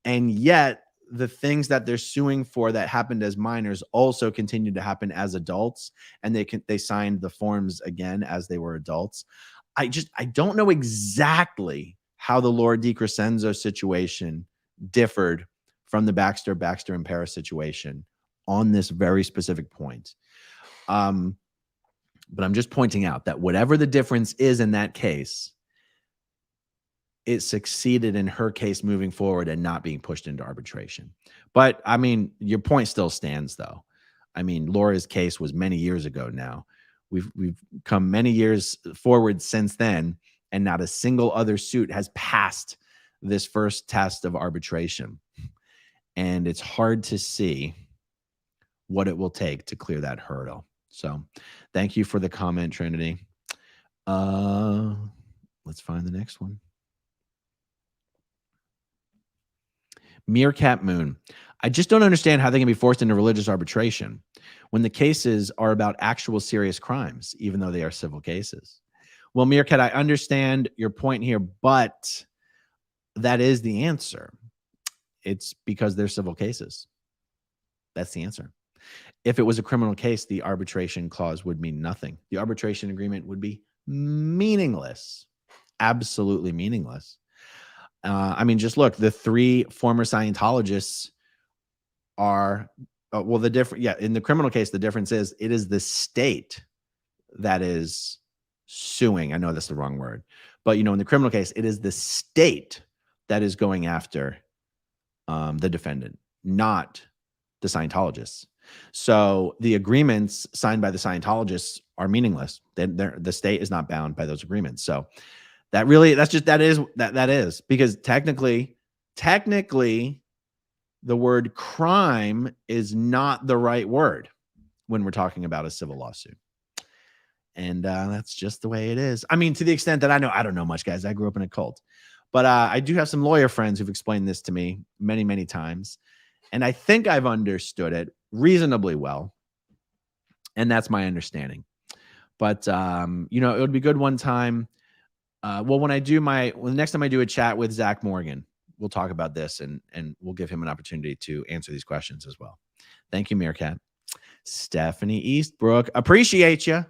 And yet, the things that they're suing for that happened as minors also continued to happen as adults. And they signed the forms again as they were adults. I don't know exactly how the Laura D. Crescenzo situation differed from the Baxter and Paris situation on this very specific point. But I'm just pointing out that whatever the difference is in that case, it succeeded in her case moving forward and not being pushed into arbitration. But I mean, your point still stands though. I mean, Laura's case was many years ago now. We've come many years forward since then, and not a single other suit has passed this first test of arbitration. And it's hard to see what it will take to clear that hurdle. So thank you for the comment, Trinity. Let's find the next one. Meerkat Moon. I just don't understand how they can be forced into religious arbitration when the cases are about actual serious crimes, even though they are civil cases. Well, Meerkat, I understand your point here, but that is the answer. It's because they're civil cases. That's the answer. If it was a criminal case, the arbitration clause would mean nothing. The arbitration agreement would be meaningless, absolutely meaningless. I mean, just look, the 3 former Scientologists are, well, the different, yeah, in the criminal case, the difference is it is the state that is suing. I know that's the wrong word, but in the criminal case, it is the state that is going after the defendant, not the Scientologists. So the agreements signed by the Scientologists are meaningless. The state is not bound by those agreements. So that is because technically the word crime is not the right word when we're talking about a civil lawsuit. And that's just the way it is. I mean, to the extent that I don't know much, guys. I grew up in a cult, but I do have some lawyer friends who've explained this to me many, many times. And I think I've understood it reasonably well. And that's my understanding. But, it would be good one time. When the next time I do a chat with Zach Morgan, we'll talk about this and we'll give him an opportunity to answer these questions as well. Thank you, Meerkat. Stephanie Eastbrook, appreciate you.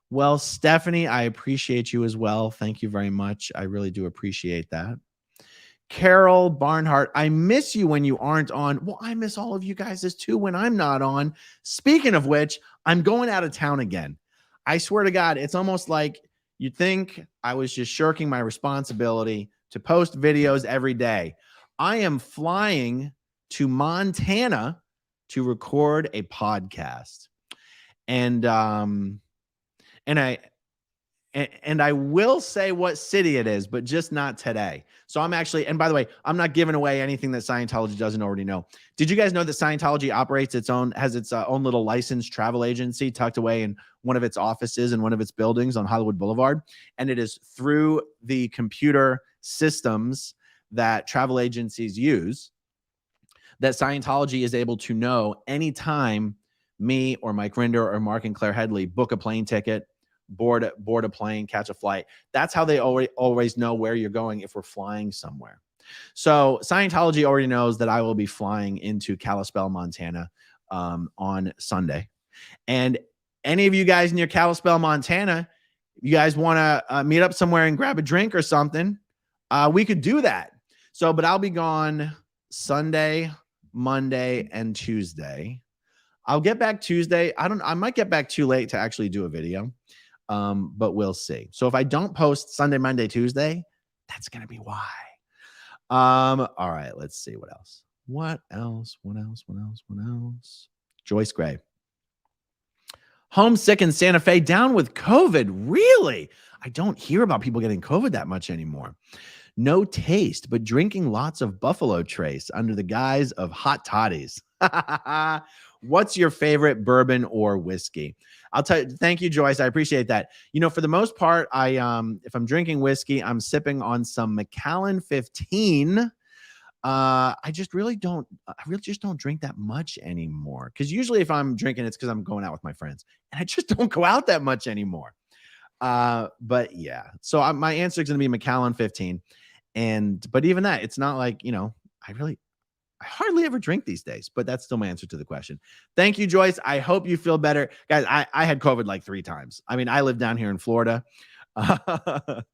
Well, Stephanie, I appreciate you as well. Thank you very much. I really do appreciate that. Carol Barnhart, I miss you when you aren't on. Well, I miss all of you guys too when I'm not on. Speaking of which, I'm going out of town again. I swear to God, it's almost like you'd think I was just shirking my responsibility to post videos every day. I am flying to Montana to record a podcast. And I will say what city it is, but just not today. So I'm actually, and by the way, I'm not giving away anything that Scientology doesn't already know. Did you guys know that Scientology operates has its own little licensed travel agency tucked away in one of its offices in one of its buildings on Hollywood Boulevard? And it is through the computer systems that travel agencies use that Scientology is able to know anytime me or Mike Rinder or Mark and Claire Headley book a plane ticket, board a plane, catch a flight. That's how they always know where you're going if we're flying somewhere. So Scientology already knows that I will be flying into Kalispell, Montana on Sunday. And any of you guys near Kalispell, Montana, you guys want to meet up somewhere and grab a drink or something, we could do that. So, but I'll be gone Sunday, Monday, and Tuesday. I'll get back Tuesday. I might get back too late to actually do a video. But we'll see. So if I don't post Sunday, Monday, Tuesday, that's going to be why. All right, let's see what else. What else? Joyce Gray. Homesick in Santa Fe, down with COVID. Really? I don't hear about people getting COVID that much anymore. No taste, but drinking lots of Buffalo Trace under the guise of hot toddies. What's your favorite bourbon or whiskey? I'll tell you. Thank you, Joyce. I appreciate that. You know, for the most part, if I'm drinking whiskey, I'm sipping on some Macallan 15. I really just don't drink that much anymore. Because usually if I'm drinking, it's because I'm going out with my friends. And I just don't go out that much anymore. But yeah. So my answer is going to be Macallan 15. But even that, it's not like, you know, I hardly ever drink these days, but that's still my answer to the question. Thank you, Joyce. I hope you feel better. Guys, I had COVID like 3 times. I mean, I live down here in Florida. It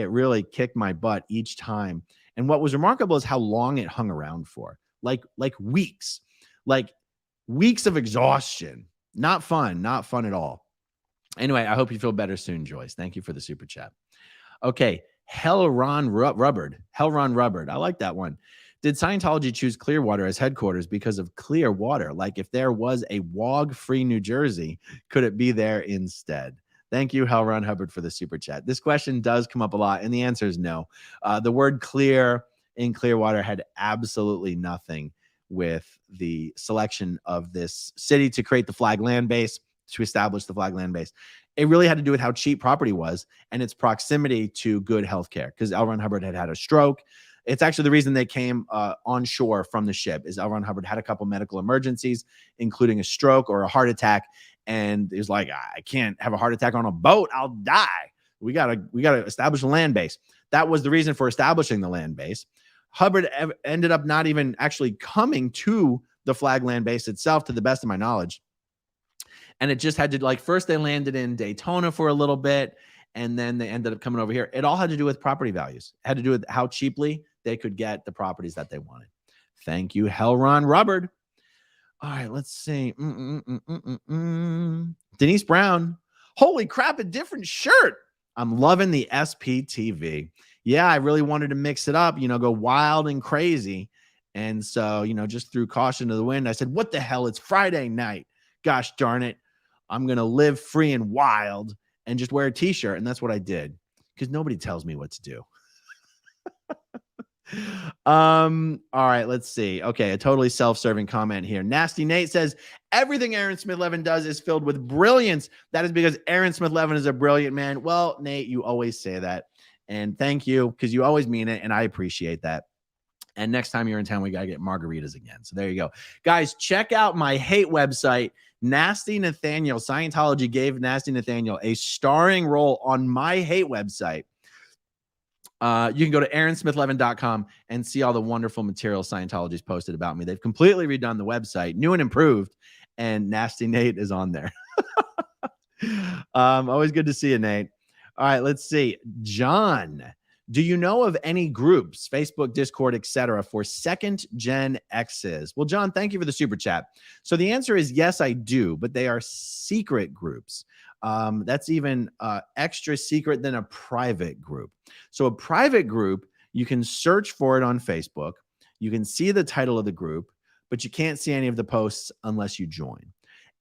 really kicked my butt each time. And what was remarkable is how long it hung around for. Like weeks. Like weeks of exhaustion. Not fun at all. Anyway, I hope you feel better soon, Joyce. Thank you for the super chat. Okay. Hellron Rubbard. I like that one. Did Scientology choose Clearwater as headquarters because of Clearwater? Like if there was a WOG-free New Jersey, could it be there instead? Thank you, Hellron Hubbard, for the super chat. This question does come up a lot, and the answer is no. The word clear in Clearwater had absolutely nothing with the selection of this city to create the flag land base, to establish the flag land base. It really had to do with how cheap property was and its proximity to good healthcare, because L. Ron Hubbard had a stroke. It's actually the reason they came on shore from the ship is L. Ron Hubbard had a couple medical emergencies, including a stroke or a heart attack. And he was like, I can't have a heart attack on a boat. I'll die. We gotta establish a land base. That was the reason for establishing the land base. Hubbard ended up not even actually coming to the flag land base itself, to the best of my knowledge. And it just had to, like, first they landed in Daytona for a little bit, and then they ended up coming over here. It all had to do with property values. It had to do with how cheaply they could get the properties that they wanted. Thank you, Hellron Rubbard. All right, let's see. Denise Brown. Holy crap, a different shirt. I'm loving the SPTV. Yeah, I really wanted to mix it up, go wild and crazy. And so, just threw caution to the wind. I said, what the hell? It's Friday night. Gosh darn it. I'm going to live free and wild and just wear a t-shirt. And that's what I did, because nobody tells me what to do. All right, let's see. Okay, a totally self-serving comment here. Nasty Nate says, everything Aaron Smith-Levin does is filled with brilliance. That is because Aaron Smith-Levin is a brilliant man. Well, Nate, you always say that. And thank you, because you always mean it, and I appreciate that. And next time you're in town, we got to get margaritas again. So there you go. Guys, check out my hate website, Nasty Nathaniel. Scientology gave Nasty Nathaniel a starring role on my hate website. You can go to aaronsmithlevin.com and see all the wonderful material Scientology's posted about me. They've completely redone the website, new and improved, and Nasty Nate is on there. Always good to see you, Nate. All right, let's see. John, do you know of any groups, Facebook, Discord, etc., for second Gen X's? Well, John, thank you for the super chat. So the answer is yes, I do, but they are secret groups. That's even extra secret than a private group. So a private group, you can search for it on Facebook. You can see the title of the group, but you can't see any of the posts unless you join.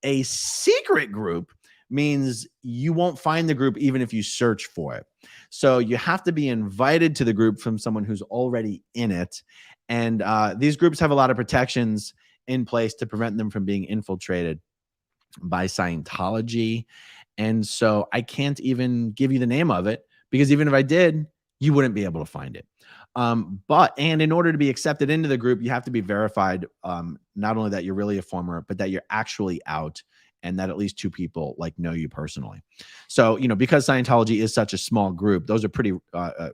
A secret group means you won't find the group even if you search for it. So you have to be invited to the group from someone who's already in it. And these groups have a lot of protections in place to prevent them from being infiltrated by Scientology. And so I can't even give you the name of it, because even if I did, you wouldn't be able to find it. And in order to be accepted into the group, you have to be verified, not only that you're really a former, but that you're actually out, and that at least 2 people like know you personally. So, because Scientology is such a small group, those are pretty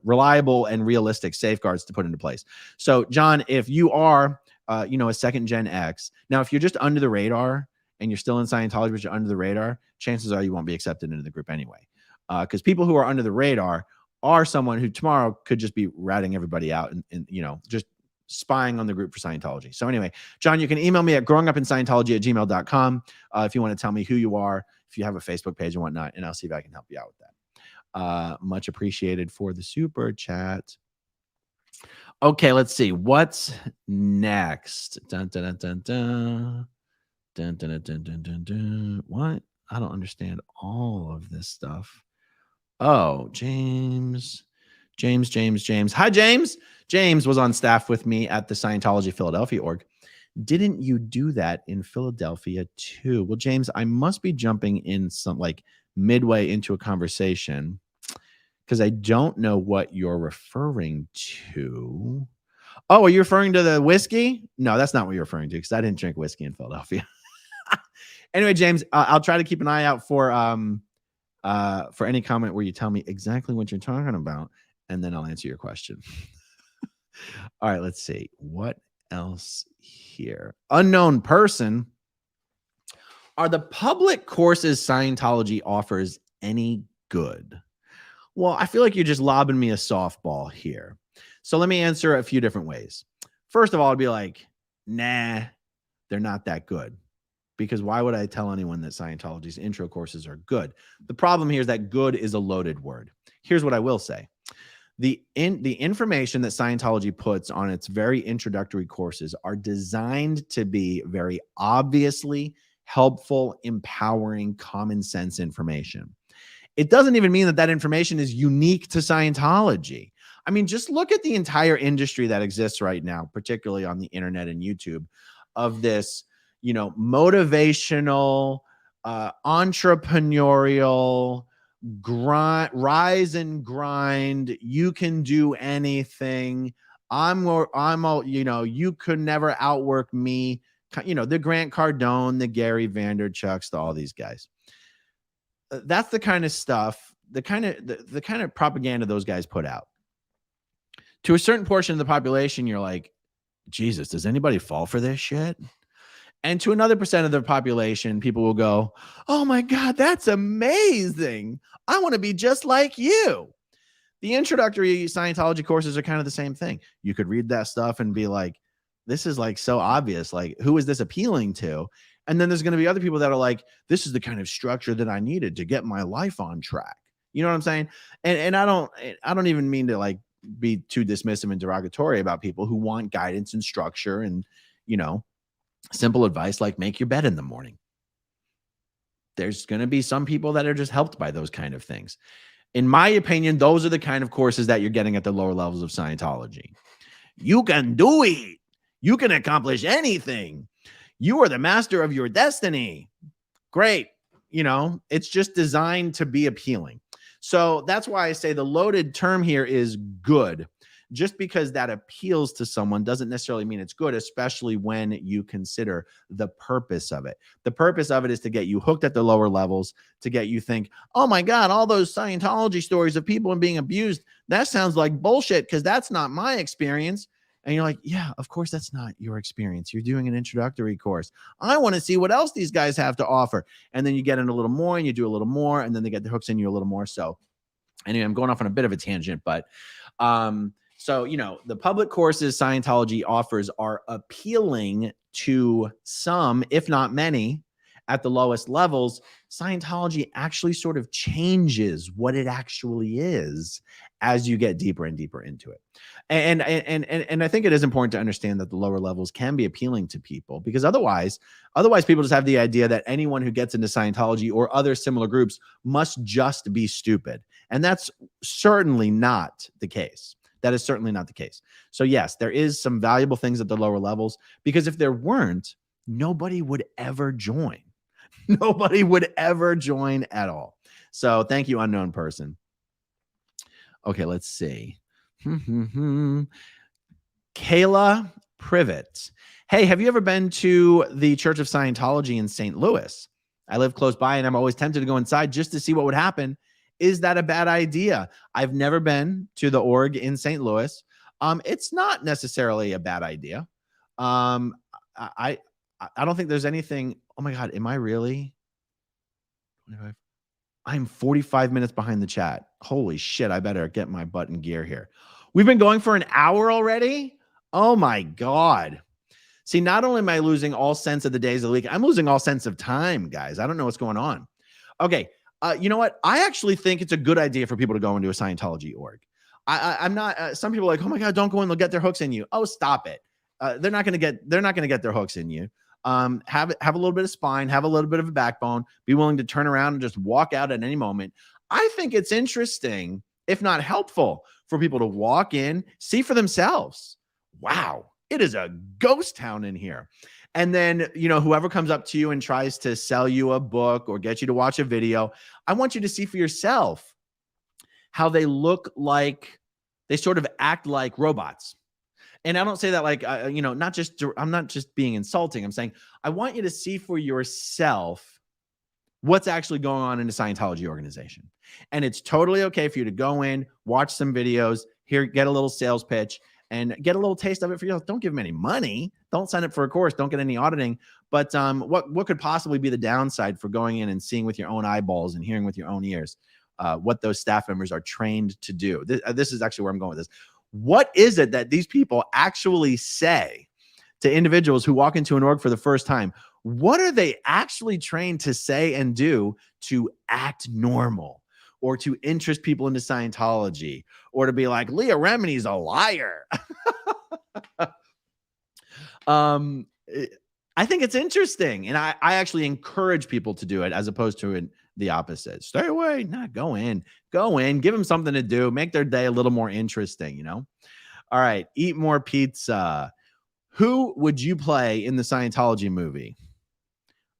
reliable and realistic safeguards to put into place. So, John, if you are, a 2nd Gen X, now, if you're just under the radar and you're still in Scientology, but you're under the radar, chances are you won't be accepted into the group anyway. Because people who are under the radar are someone who tomorrow could just be ratting everybody out and just spying on the group for Scientology. So anyway, John, you can email me at growingupinscientology@gmail.com if you want to tell me who you are, if you have a Facebook page and whatnot, and I'll see if I can help you out with that. Much appreciated for the super chat. Okay, let's see. What's next? Dun, dun, dun, dun, dun. Dun, dun, dun, dun, dun, dun, dun. What? I don't understand all of this stuff. Oh, James. Hi, James. James was on staff with me at the Scientology Philadelphia org. Didn't you do that in Philadelphia too? Well, James, I must be jumping in some midway into a conversation, because I don't know what you're referring to. Oh, are you referring to the whiskey? No, that's not what you're referring to, because I didn't drink whiskey in Philadelphia. Anyway, James, I'll try to keep an eye out for any comment where you tell me exactly what you're talking about, and then I'll answer your question. All right, let's see. What else here? Unknown person. Are the public courses Scientology offers any good? Well, I feel like you're just lobbing me a softball here. So let me answer a few different ways. First of all, I'd be like, nah, they're not that good. Because why would I tell anyone that Scientology's intro courses are good? The problem here is that good is a loaded word. Here's what I will say. The information that Scientology puts on its very introductory courses are designed to be very obviously helpful, empowering, common sense information. It doesn't even mean that that information is unique to Scientology. I mean, just look at the entire industry that exists right now, particularly on the internet and YouTube, of this, motivational, entrepreneurial, rise and grind. You can do anything. You could never outwork me. The Grant Cardone, the Gary Vaynerchuks, all these guys. That's the kind of stuff, the kind of propaganda those guys put out. To a certain portion of the population, you're like, Jesus, does anybody fall for this shit? And to another percent of the population, people will go, oh my God, that's amazing. I want to be just like you. The introductory Scientology courses are kind of the same thing. You could read that stuff and be like, this is so obvious. Who is this appealing to? And then there's going to be other people that are like, this is the kind of structure that I needed to get my life on track. You know what I'm saying? And I don't even mean to be too dismissive and derogatory about people who want guidance and structure and, simple advice like make your bed in the morning. There's going to be some people that are just helped by those kind of things. In my opinion, those are the kind of courses that you're getting at the lower levels of Scientology. You can do it. You can accomplish anything. You are the master of your destiny. Great. It's just designed to be appealing. So that's why I say the loaded term here is good. Just because that appeals to someone doesn't necessarily mean it's good, especially when you consider the purpose of it. The purpose of it is to get you hooked at the lower levels, to get you think, oh my God, all those Scientology stories of people being abused, that sounds like bullshit because that's not my experience. And you're like, yeah, of course that's not your experience. You're doing an introductory course. I want to see what else these guys have to offer. And then you get in a little more and you do a little more, and then they get the hooks in you a little more. So anyway, I'm going off on a bit of a tangent, but so, the public courses Scientology offers are appealing to some, if not many, at the lowest levels, Scientology actually sort of changes what it actually is as you get deeper and deeper into it. And I think it is important to understand that the lower levels can be appealing to people, because otherwise people just have the idea that anyone who gets into Scientology or other similar groups must just be stupid. And that's certainly not the case. That is certainly not the case. So yes, there is some valuable things at the lower levels, because if there weren't, nobody would ever join. Nobody would ever join at all. So thank you, unknown person. Okay, let's see. Kayla Privet. Hey, have you ever been to the Church of Scientology in St. Louis? I live close by and I'm always tempted to go inside just to see what would happen. Is that a bad idea? I've never been to the org in St. Louis. It's not necessarily a bad idea. I don't think there's anything. Oh my God, am I really? I'm 45 minutes behind the chat. Holy shit, I better get my butt in gear here. We've been going for an hour already? Oh my God. See, not only am I losing all sense of the days of the week, I'm losing all sense of time, guys. I don't know what's going on. Okay, you know what? I actually think it's a good idea for people to go into a Scientology org. I'm not. Some people are like, oh my God, don't go in; they'll get their hooks in you. Oh, stop it! They're not going to get their hooks in you. Have a little bit of spine, have a little bit of a backbone. Be willing to turn around and just walk out at any moment. I think it's interesting, if not helpful, for people to walk in, see for themselves. Wow, it is a ghost town in here. And then, you know, whoever comes up to you and tries to sell you a book or get you to watch a video, I want you to see for yourself how they look like, they sort of act like robots. And I don't say that like, you know, I'm not just being insulting. I'm saying, I want you to see for yourself what's actually going on in a Scientology organization. And it's totally okay for you to go in, watch some videos, get a little sales pitch, and get a little taste of it for yourself. Don't give them any money. Don't sign up for a course. Don't get any auditing. But what could possibly be the downside for going in and seeing with your own eyeballs and hearing with your own ears what those staff members are trained to do? This is actually where I'm going with this. What is it that these people actually say to individuals who walk into an org for the first time? What are they actually trained to say and do to act normal, or to interest people into Scientology, or to be like, Leah Remini's a liar? I think it's interesting. And I actually encourage people to do it, as opposed to the opposite. Stay away. Nah, go in, give them something to do, make their day a little more interesting, you know? All right. Eat more pizza. Who would you play in the Scientology movie?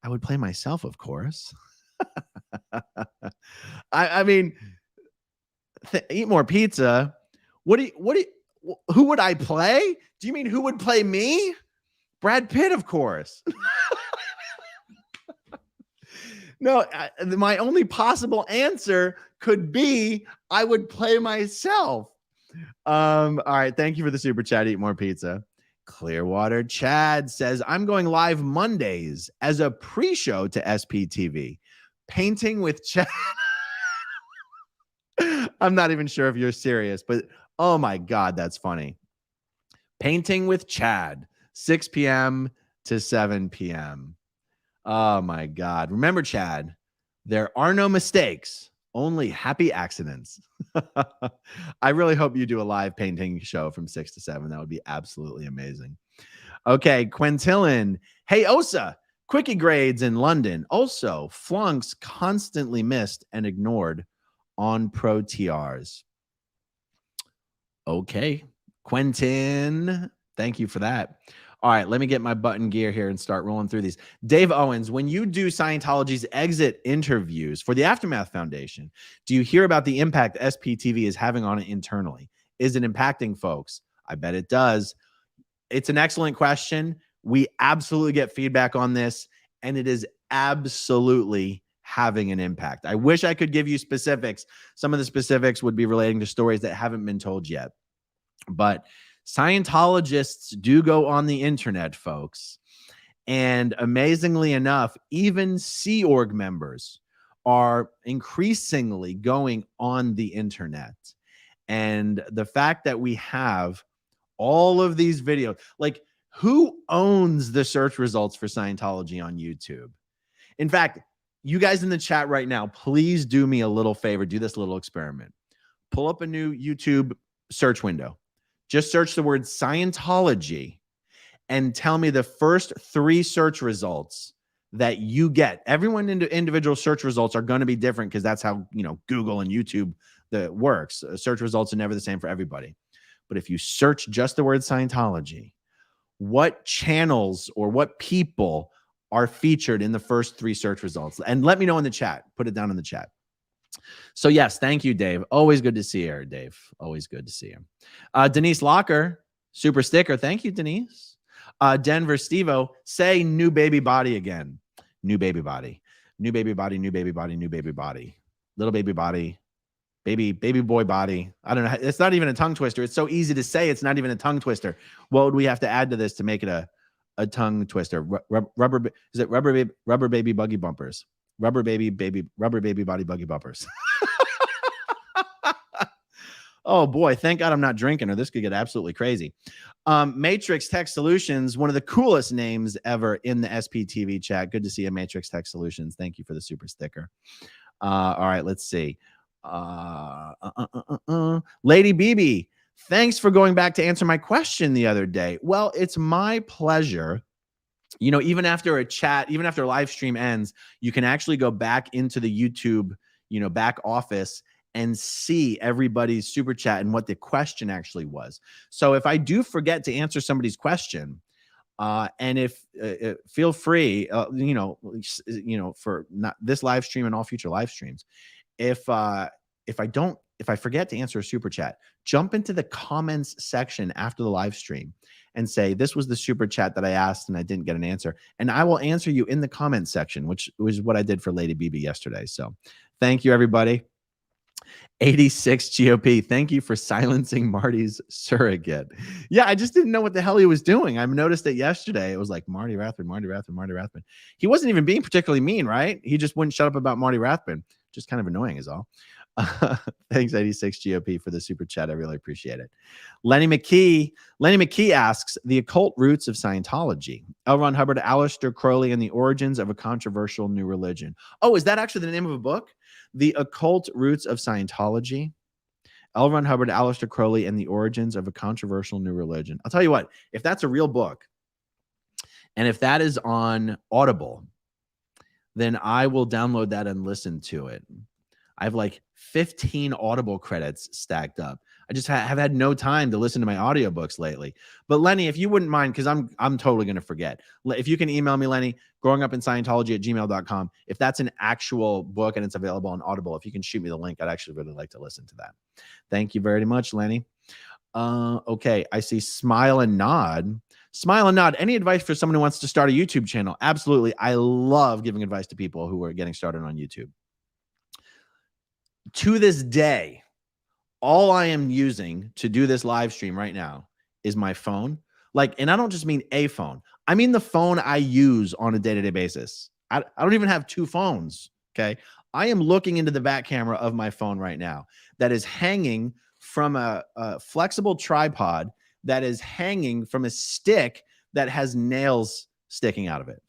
I would play myself, of course. I mean, eat more pizza. Who would I play? Do you mean who would play me? Brad Pitt, of course. No, my only possible answer could be I would play myself. All right. Thank you for the super chat. Eat more pizza. Clearwater Chad says, I'm going live Mondays as a pre-show to SPTV. Painting with Chad. I'm not even sure if you're serious, but oh my God, that's funny. Painting with Chad, 6 p.m. to 7 p.m. Oh my God. Remember, Chad, there are no mistakes, only happy accidents. I really hope you do a live painting show from 6 to 7. That would be absolutely amazing. Okay, Quintillan. Hey, Osa, quickie grades in London. Also, flunks constantly missed and ignored on pro TRs. Okay, Quentin, thank you for that. All right, let me get my button gear here and start rolling through these. Dave Owens, when you do Scientology's exit interviews for the Aftermath Foundation, do you hear about the impact SPTV is having on it internally? Is it impacting folks? I bet it does. It's an excellent question. We absolutely get feedback on this, and it is absolutely having an impact. I wish I could give you specifics. Some of the specifics would be relating to stories that haven't been told yet. But Scientologists do go on the internet, folks. And amazingly enough, even Sea Org members are increasingly going on the internet. And the fact that we have all of these videos, like, who owns the search results for Scientology on YouTube? In fact, you guys in the chat right now, please do me a little favor. Do this little experiment. Pull up a new YouTube search window. Just search the word Scientology and tell me the first 3 search results that you get. Everyone individual search results are going to be different because that's how, Google and YouTube works. Search results are never the same for everybody. But if you search just the word Scientology, what channels or what people are featured in the first 3 search results? And let me know in the chat. Put it down in the chat. So yes, thank you, Dave. Always good to see her, Dave. Always good to see you. Denise Locker, super sticker. Thank you, Denise. Denver Stevo, say new baby body again. New baby body. New baby body, new baby body, new baby body. Little baby body. Baby boy body. I don't know. It's not even a tongue twister. It's so easy to say. It's not even a tongue twister. What would we have to add to this to make it a tongue twister? Is it rubber baby buggy bumpers? Rubber baby body buggy bumpers. Oh boy, thank God I'm not drinking or this could get absolutely crazy. Matrix Tech Solutions, one of the coolest names ever in the SPTV chat. Good to see you, Matrix Tech Solutions. Thank you for the super sticker. All right, let's see. Lady BB, thanks for going back to answer my question the other day. Well, it's my pleasure. Even after a chat, even after a live stream ends, you can actually go back into the YouTube, back office and see everybody's super chat and what the question actually was. So if I do forget to answer somebody's question, and if feel free, for not this live stream and all future live streams, if I forget to answer a super chat, jump into the comments section after the live stream and say, this was the super chat that I asked and I didn't get an answer. And I will answer you in the comments section, which was what I did for Lady BB yesterday. So thank you, everybody. 86 GOP, thank you for silencing Marty's surrogate. Yeah, I just didn't know what the hell he was doing. I noticed it yesterday. It was like Marty Rathbun. He wasn't even being particularly mean, right? He just wouldn't shut up about Marty Rathbun. Just kind of annoying is all. Thanks, 86 GOP, for the super chat. I really appreciate it. Lenny McKee asks, the occult roots of Scientology. L. Ron Hubbard, Aleister Crowley, and the origins of a controversial new religion. Oh, is that actually the name of a book? The Occult Roots of Scientology. L. Ron Hubbard, Aleister Crowley, and the origins of a controversial new religion. I'll tell you what, if that's a real book, and if that is on Audible, then I will download that and listen to it. I have like 15 Audible credits stacked up. I just have had no time to listen to my audiobooks lately. But Lenny, if you wouldn't mind, because I'm totally going to forget. If you can email me, Lenny, growingupinscientology@gmail.com. If that's an actual book and it's available on Audible, if you can shoot me the link, I'd actually really like to listen to that. Thank you very much, Lenny. Okay, I see Smile and Nod. Smile and Nod. Any advice for someone who wants to start a YouTube channel? Absolutely. I love giving advice to people who are getting started on YouTube. To this day, all I am using to do this live stream right now is my phone. And I don't just mean a phone. I mean the phone I use on a day-to-day basis. I don't even have 2 phones, okay? I am looking into the back camera of my phone right now that is hanging from a flexible tripod that is hanging from a stick that has nails sticking out of it.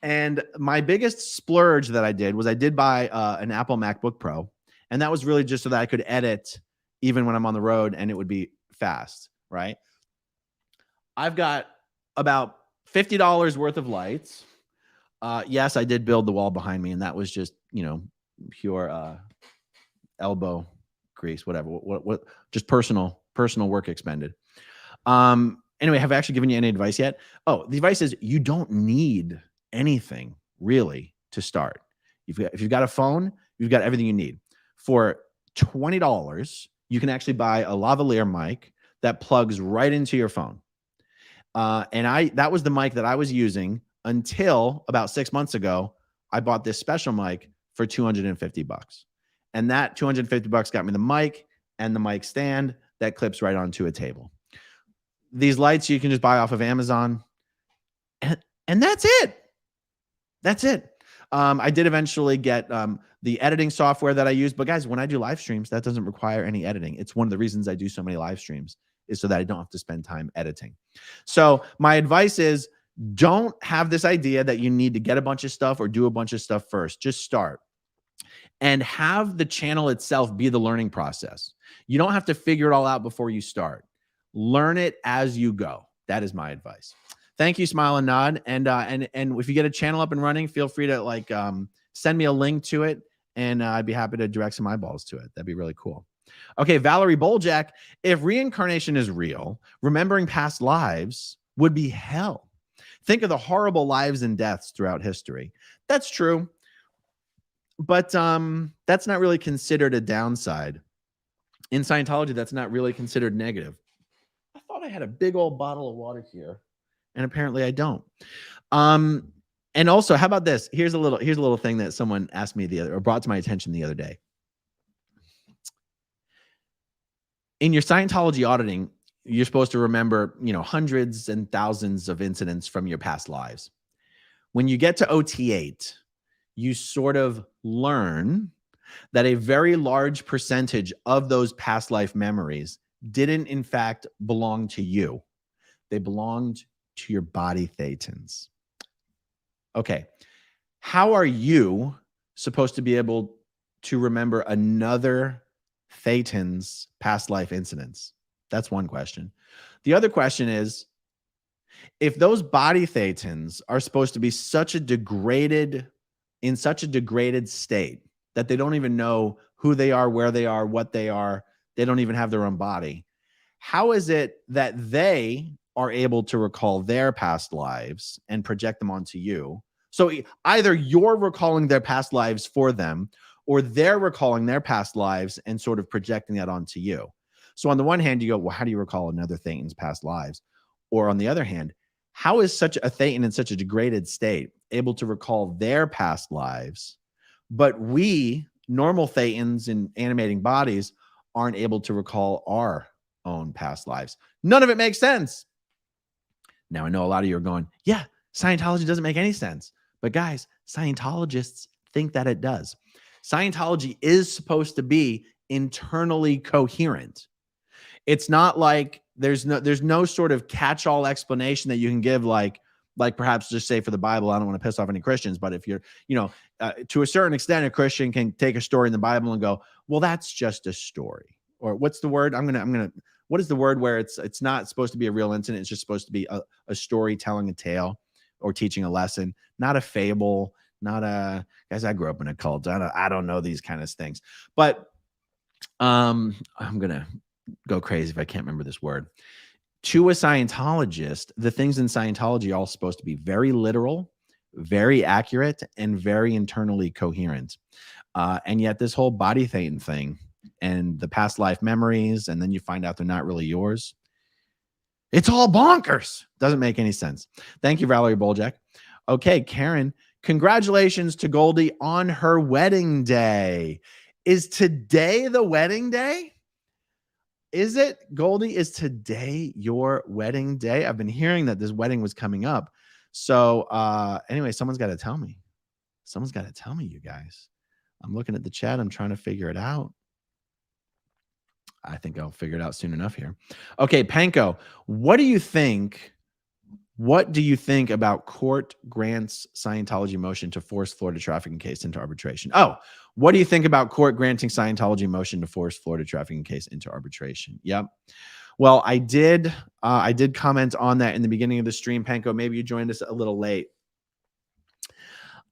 And my biggest splurge that I did was I did buy an Apple MacBook Pro. And that was really just so that I could edit even when I'm on the road and it would be fast, right? I've got about $50 worth of lights. Yes, I did build the wall behind me, and that was just, pure elbow grease, whatever. What just personal work expended. Anyway, have I actually given you any advice yet? Oh, the advice is you don't need anything really to start. If you've got a phone, you've got everything you need. For $20, you can actually buy a lavalier mic that plugs right into your phone. And that was the mic that I was using until about 6 months ago. I bought this special mic for $250. And that $250 got me the mic and the mic stand that clips right onto a table. These lights you can just buy off of Amazon. And that's it. That's it. I did eventually get the editing software that I use. But guys, when I do live streams, that doesn't require any editing. It's one of the reasons I do so many live streams is so that I don't have to spend time editing. So my advice is Don't have this idea that you need to get a bunch of stuff or do a bunch of stuff first. Just start and have the channel itself be the learning process. You don't have to figure it all out before you start. Learn it as you go. That is my advice. Thank you, Smile and Nod. And if you get a channel up and running, feel free to like send me a link to it, and I'd be happy to direct some eyeballs to it. That'd be really cool. Okay, Valerie Boljack, if reincarnation is real, remembering past lives would be hell. Think of the horrible lives and deaths throughout history. That's true. But that's not really considered a downside. In Scientology, that's not really considered negative. I thought I had a big old bottle of water here, and apparently I don't. And also, how about this? Here's a little thing that someone asked me brought to my attention the other day. In your Scientology auditing, you're supposed to remember, hundreds and thousands of incidents from your past lives. When you get to OT8, you sort of learn that a very large percentage of those past life memories didn't, in fact, belong to you. They belonged to your body thetans. Okay, how are you supposed to be able to remember another thetan's past life incidents? That's one question. The other question is, if those body thetans are supposed to be in such a degraded state that they don't even know who they are, where they are, what they are, they don't even have their own body, how is it that they are able to recall their past lives and project them onto you? So either you're recalling their past lives for them, or they're recalling their past lives and sort of projecting that onto you. So on the one hand, you go, well, how do you recall another thetan's past lives? Or on the other hand, how is such a thetan in such a degraded state able to recall their past lives, but we, normal thetans in animating bodies, aren't able to recall our own past lives? None of it makes sense. Now, I know a lot of you are going, yeah, Scientology doesn't make any sense. But guys, Scientologists think that it does. Scientology is supposed to be internally coherent. It's not like there's no sort of catch-all explanation that you can give, like perhaps just say for the Bible. I don't want to piss off any Christians, but if you're, to a certain extent, a Christian can take a story in the Bible and go, well, that's just a story. Or what's the word? What is the word where it's not supposed to be a real incident? It's just supposed to be a story telling a tale or teaching a lesson, not a fable, guys, I grew up in a cult. I don't know these kind of things, but I'm going to go crazy if I can't remember this word. To a Scientologist, the things in Scientology are all supposed to be very literal, very accurate, and very internally coherent. And yet this whole body thetan thing and the past life memories, and then you find out they're not really yours. It's all bonkers. Doesn't make any sense. Thank you, Valerie Boljack. Okay, Karen, congratulations to Goldie on her wedding day. Is today the wedding day? Is it, Goldie? Is today your wedding day? I've been hearing that this wedding was coming up. So anyway, someone's got to tell me. Someone's got to tell me, you guys. I'm looking at the chat. I'm trying to figure it out. I think I'll figure it out soon enough here. Okay, Panko, what do you think? What do you think about court grants Scientology motion to force Florida trafficking case into arbitration? Oh, what do you think about court granting Scientology motion to force Florida trafficking case into arbitration? Yep. Well, I did comment on that in the beginning of the stream, Panko. Maybe you joined us a little late.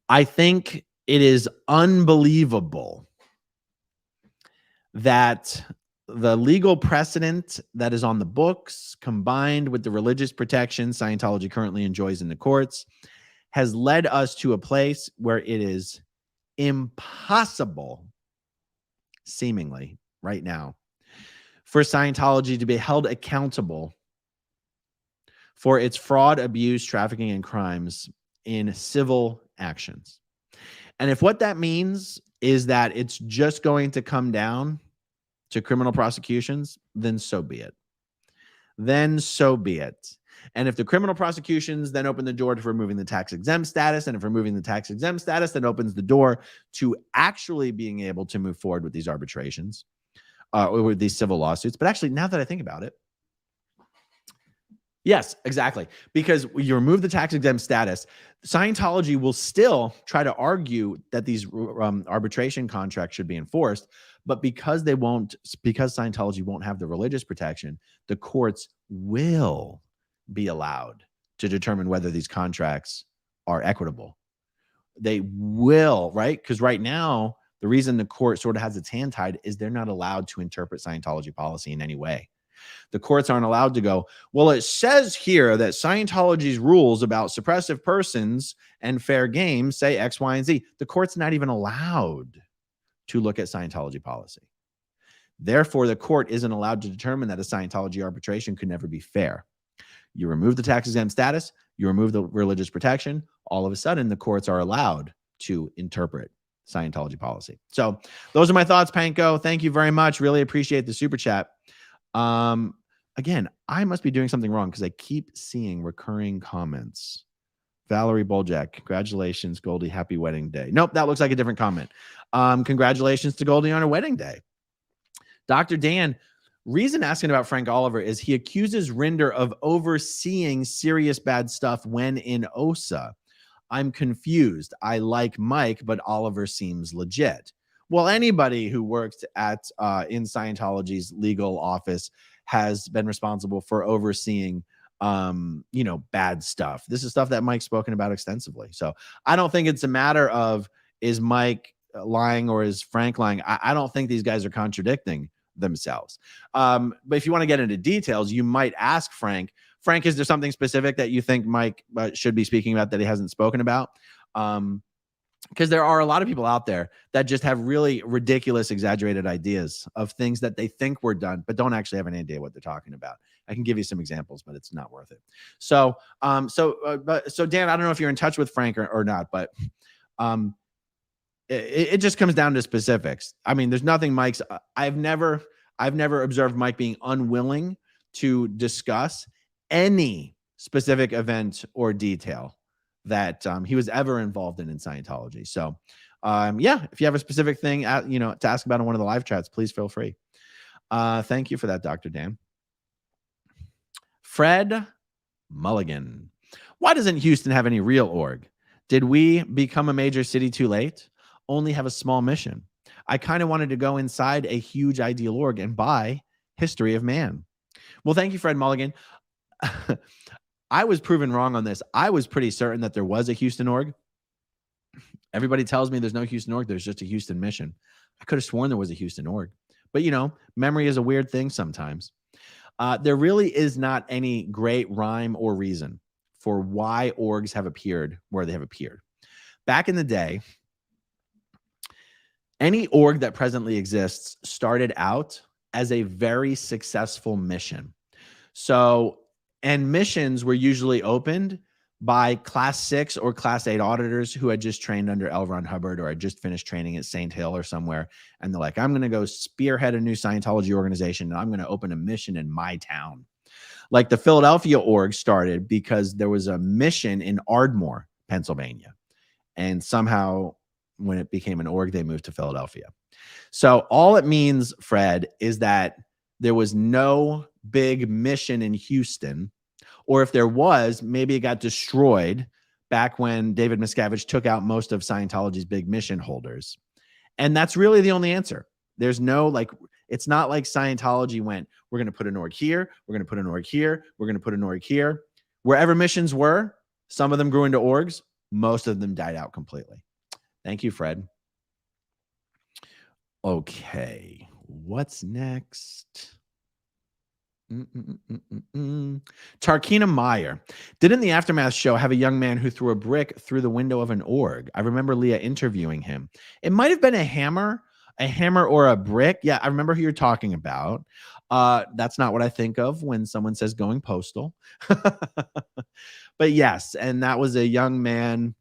I think it is unbelievable that the legal precedent that is on the books, combined with the religious protection Scientology currently enjoys in the courts, has led us to a place where it is impossible, seemingly right now, for Scientology to be held accountable for its fraud, abuse, trafficking, and crimes in civil actions. And if what that means is that it's just going to come down to criminal prosecutions, then so be it. Then so be it. And if the criminal prosecutions then open the door to removing the tax exempt status, and if removing the tax exempt status then opens the door to actually being able to move forward with these arbitrations, or with these civil lawsuits. But actually, now that I think about it, Yes, exactly. Because you remove the tax exempt status, Scientology will still try to argue that these arbitration contracts should be enforced. But because because Scientology won't have the religious protection, the courts will be allowed to determine whether these contracts are equitable. They will, right? Because right now, the reason the court sort of has its hand tied is they're not allowed to interpret Scientology policy in any way. The courts aren't allowed to go, well, it says here that Scientology's rules about suppressive persons and fair game say X, Y, and Z. The court's not even allowed to look at Scientology policy. Therefore, the court isn't allowed to determine that a Scientology arbitration could never be fair. You remove the tax exempt status, you remove the religious protection, all of a sudden the courts are allowed to interpret Scientology policy. So those are my thoughts, Panko. Thank you very much. Really appreciate the super chat. Again, I must be doing something wrong because I keep seeing recurring comments. Valerie Boljak, congratulations, Goldie. Happy wedding day. Nope, that looks like a different comment. Congratulations to Goldie on her wedding day. Dr. Dan, reason asking about Frank Oliver is he accuses Rinder of overseeing serious bad stuff when in OSA. I'm confused. I like Mike, but Oliver seems legit. Well, anybody who worked at in Scientology's legal office has been responsible for overseeing bad stuff. This is stuff that Mike's spoken about extensively. So I don't think it's a matter of is Mike lying or is Frank lying. I don't think these guys are contradicting themselves. But if you want to get into details, you might ask Frank, is there something specific that you think Mike should be speaking about that he hasn't spoken about? Because there are a lot of people out there that just have really ridiculous, exaggerated ideas of things that they think were done, but don't actually have any idea what they're talking about. I can give you some examples, but it's not worth it. So Dan, I don't know if you're in touch with Frank or not, but it just comes down to specifics. I mean, there's nothing Mike's. I've never observed Mike being unwilling to discuss any specific event or detail that he was ever involved in Scientology. So, if you have a specific thing, to ask about in one of the live chats, please feel free. Thank you for that, Dr. Dan. Fred Mulligan. Why doesn't Houston have any real org? Did we become a major city too late? Only have a small mission. I kind of wanted to go inside a huge ideal org and buy History of Man. Well, thank you, Fred Mulligan. I was proven wrong on this. I was pretty certain that there was a Houston org. Everybody tells me there's no Houston org. There's just a Houston mission. I could have sworn there was a Houston org. But, memory is a weird thing sometimes. There really is not any great rhyme or reason for why orgs have appeared where they have appeared. Back in the day, any org that presently exists started out as a very successful mission. And missions were usually opened by class 6 or class 8 auditors who had just trained under L. Ron Hubbard or had just finished training at St. Hill or somewhere. And they're like, I'm going to go spearhead a new Scientology organization and I'm going to open a mission in my town. Like the Philadelphia org started because there was a mission in Ardmore, Pennsylvania. And somehow when it became an org, they moved to Philadelphia. So all it means, Fred, is that there was no big mission in Houston, or if there was, maybe it got destroyed back when David Miscavige took out most of Scientology's big mission holders. And that's really the only answer. There's no, it's not like Scientology went, we're going to put an org here, we're going to put an org here, we're going to put an org here. Wherever missions were, some of them grew into orgs, most of them died out completely. Thank you, Fred. Okay, what's next? Tarkina Meyer. Didn't the Aftermath show have a young man who threw a brick through the window of an org? I remember Leah interviewing him. It might have been a hammer or a brick. Yeah, I remember who you're talking about. That's not what I think of when someone says going postal. But yes, and that was a young man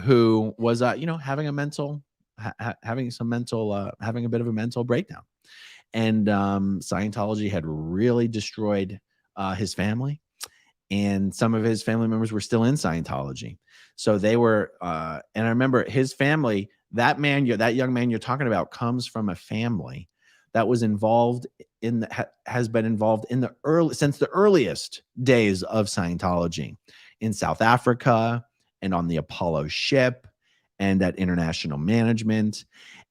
who was, having a mental, having a bit of a mental breakdown. And Scientology had really destroyed his family. And some of his family members were still in Scientology. So they were, and I remember his family, that young man you're talking about comes from a family that was involved has been involved in since the earliest days of Scientology in South Africa and on the Apollo ship and at international management.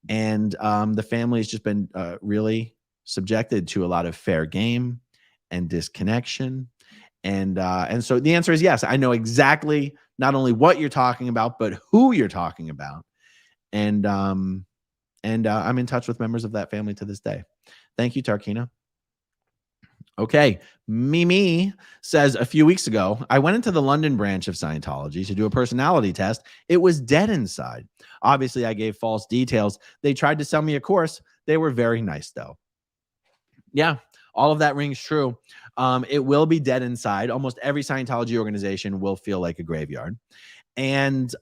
And the family has just been really subjected to a lot of fair game and disconnection. And so the answer is yes. I know exactly not only what you're talking about, but who you're talking about. And I'm in touch with members of that family to this day. Thank you, Tarkina. Okay. Mimi says, a few weeks ago, I went into the London branch of Scientology to do a personality test. It was dead inside. Obviously, I gave false details. They tried to sell me a course. They were very nice, though. Yeah, all of that rings true. It will be dead inside. Almost every Scientology organization will feel like a graveyard. And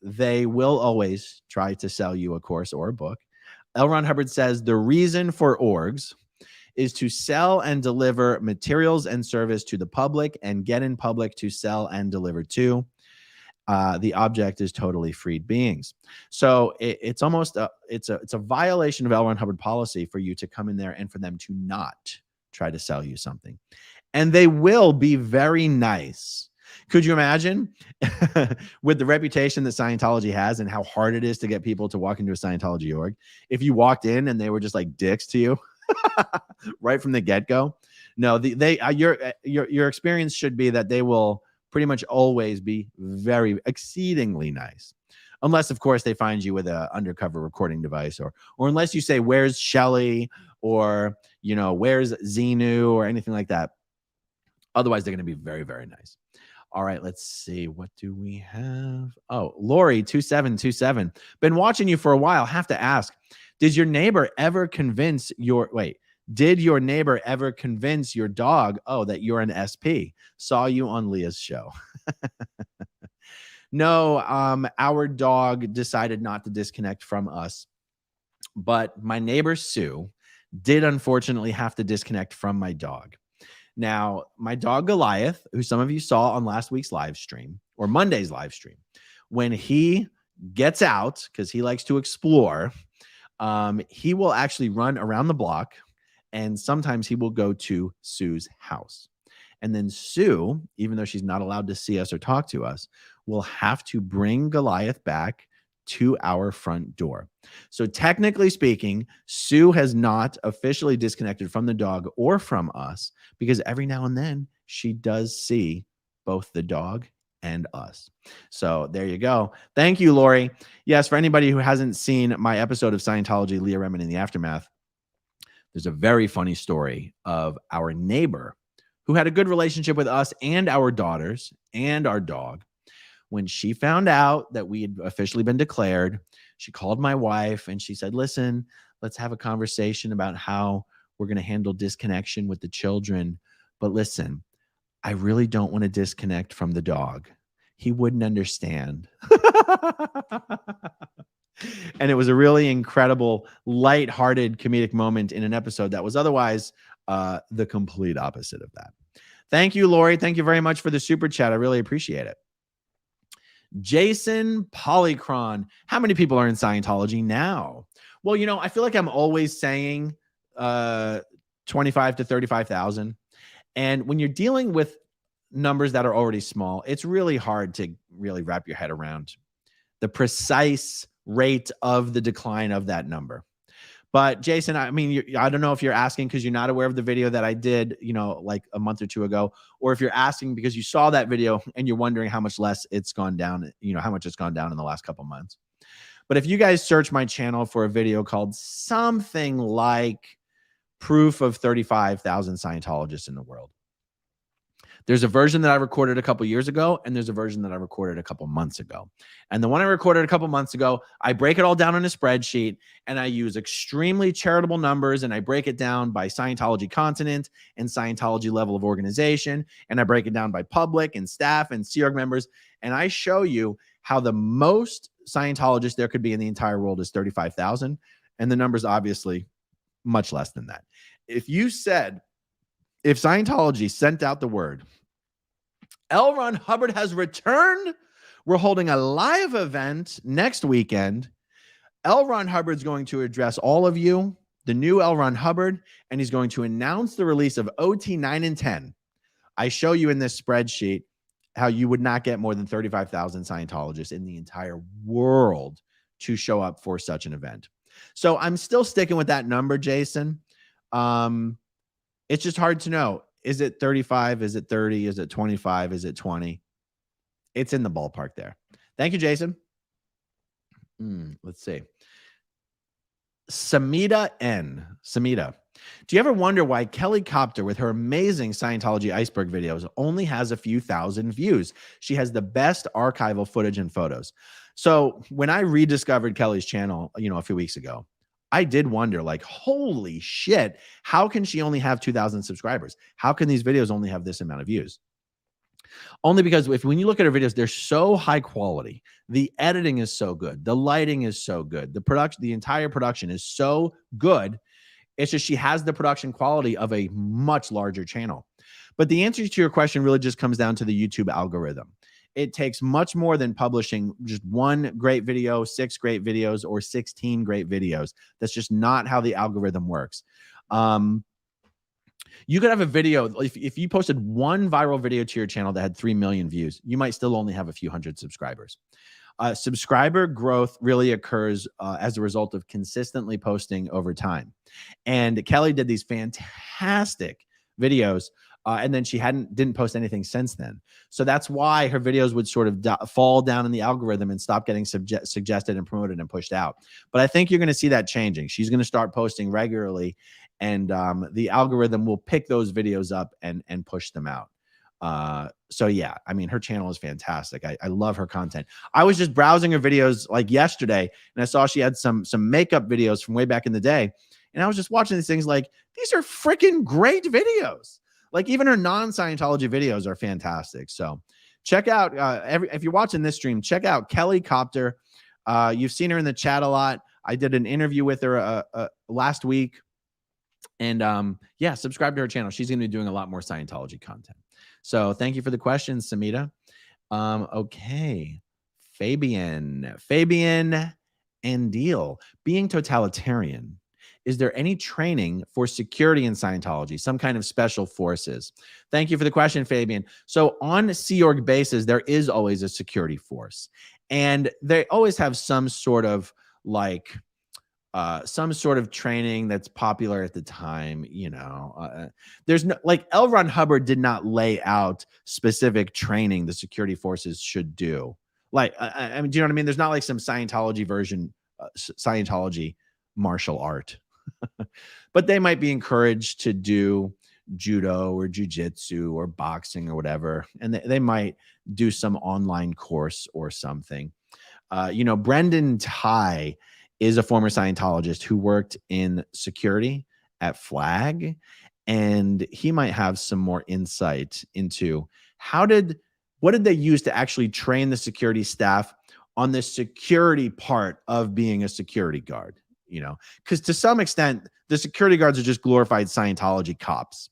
they will always try to sell you a course or a book. L. Ron Hubbard says the reason for orgs is to sell and deliver materials and service to the public and get in public to sell and deliver to. The object is totally freed beings. So it's almost it's a violation of L. Ron Hubbard policy for you to come in there and for them to not try to sell you something. And they will be very nice. Could you imagine with the reputation that Scientology has and how hard it is to get people to walk into a Scientology org, if you walked in and they were just like dicks to you right from the get-go? No, your experience should be that they will pretty much always be very exceedingly nice. Unless, of course, they find you with an undercover recording device, or unless you say, where's Shelly, or, where's Xenu, or anything like that. Otherwise, they're going to be very, very nice. All right, let's see. What do we have? Oh, Lori 2727. Been watching you for a while. Have to ask, did your neighbor ever convince your dog, that you're an SP? Saw you on Leah's show. No, our dog decided not to disconnect from us. But my neighbor Sue did unfortunately have to disconnect from my dog. Now, my dog Goliath, who some of you saw on last week's live stream or Monday's live stream, when he gets out, because he likes to explore, he will actually run around the block, and sometimes he will go to Sue's house. And then Sue, even though she's not allowed to see us or talk to us, will have to bring Goliath back to our front door. So technically speaking, Sue has not officially disconnected from the dog or from us, because every now and then she does see both the dog and us. So there you go. Thank you, Lori. Yes, for anybody who hasn't seen my episode of Scientology, Leah Remini in the Aftermath, there's a very funny story of our neighbor who had a good relationship with us and our daughters and our dog. When she found out that we had officially been declared, she called my wife and she said, listen, let's have a conversation about how we're going to handle disconnection with the children. But listen, I really don't want to disconnect from the dog. He wouldn't understand. And it was a really incredible, lighthearted, comedic moment in an episode that was otherwise the complete opposite of that. Thank you, Lori. Thank you very much for the super chat. I really appreciate it. Jason Polychron. How many people are in Scientology now? Well, I feel like I'm always saying 25 to 35,000. And when you're dealing with numbers that are already small, it's really hard to really wrap your head around the precise rate of the decline of that number. But Jason, I mean, I don't know if you're asking because you're not aware of the video that I did, like a month or two ago, or if you're asking because you saw that video and you're wondering how much less it's gone down, how much it's gone down in the last couple months. But if you guys search my channel for a video called something like Proof of 35,000 Scientologists in the World, there's a version that I recorded a couple years ago, and there's a version that I recorded a couple months ago. And the one I recorded a couple months ago, I break it all down on a spreadsheet, and I use extremely charitable numbers, and I break it down by Scientology continent and Scientology level of organization, and I break it down by public and staff and Sea Org members, and I show you how the most Scientologists there could be in the entire world is 35,000, and the number's obviously much less than that. If Scientology sent out the word, L. Ron Hubbard has returned, we're holding a live event next weekend. L. Ron Hubbard's going to address all of you the new L. Ron Hubbard, and he's going to announce the release of OT 9 and 10. I show you in this spreadsheet how you would not get more than 35,000 Scientologists in the entire world to show up for such an event. So I'm still sticking with that number, Jason. It's just hard to know. Is it 35? Is it 30? Is it 25? Is it 20? It's in the ballpark there. Thank you, Jason. Let's see. Samita N. Samita. Do you ever wonder why Kelly Copter, with her amazing Scientology iceberg videos, only has a few thousand views? She has the best archival footage and photos. So when I rediscovered Kelly's channel, a few weeks ago, I did wonder, like, holy shit, how can she only have 2,000 subscribers? How can these videos only have this amount of views? Only because when you look at her videos, they're so high quality. The editing is so good. The lighting is so good. The entire production is so good. It's just she has the production quality of a much larger channel. But the answer to your question really just comes down to the YouTube algorithm. It takes much more than publishing just one great video, 6 great videos, or 16 great videos. That's just not how the algorithm works. You could have a video, if you posted one viral video to your channel that had 3 million views, you might still only have a few hundred subscribers. Subscriber growth really occurs as a result of consistently posting over time. And Kelly did these fantastic videos, and then she didn't post anything since then. So that's why her videos would sort of fall down in the algorithm and stop getting suggested and promoted and pushed out. But I think you're going to see that changing. She's going to start posting regularly, and the algorithm will pick those videos up and push them out. So yeah, I mean, her channel is fantastic. I love her content. I was just browsing her videos like yesterday, and I saw she had some makeup videos from way back in the day. And I was just watching these things like, these are freaking great videos. Like, even her non-Scientology videos are fantastic. So check out, if you're watching this stream, check out Kelly Copter. You've seen her in the chat a lot. I did an interview with her last week. And yeah, subscribe to her channel. She's going to be doing a lot more Scientology content. So thank you for the question, Samita. Okay. Fabian and Deal. Being totalitarian, is there any training for security in Scientology, some kind of special forces? Thank you for the question, Fabian. So on Sea Org bases, there is always a security force, and they always have some sort of training that's popular at the time. There's no, like, L. Ron Hubbard did not lay out specific training the security forces should do. Like, I mean, do you know what I mean? There's not like some Scientology version, Scientology martial art. But they might be encouraged to do judo or jujitsu or boxing or whatever, and they might do some online course or something. Brendan Ty is a former Scientologist who worked in security at Flag, and he might have some more insight into what did they use to actually train the security staff on the security part of being a security guard. Because to some extent, the security guards are just glorified Scientology cops.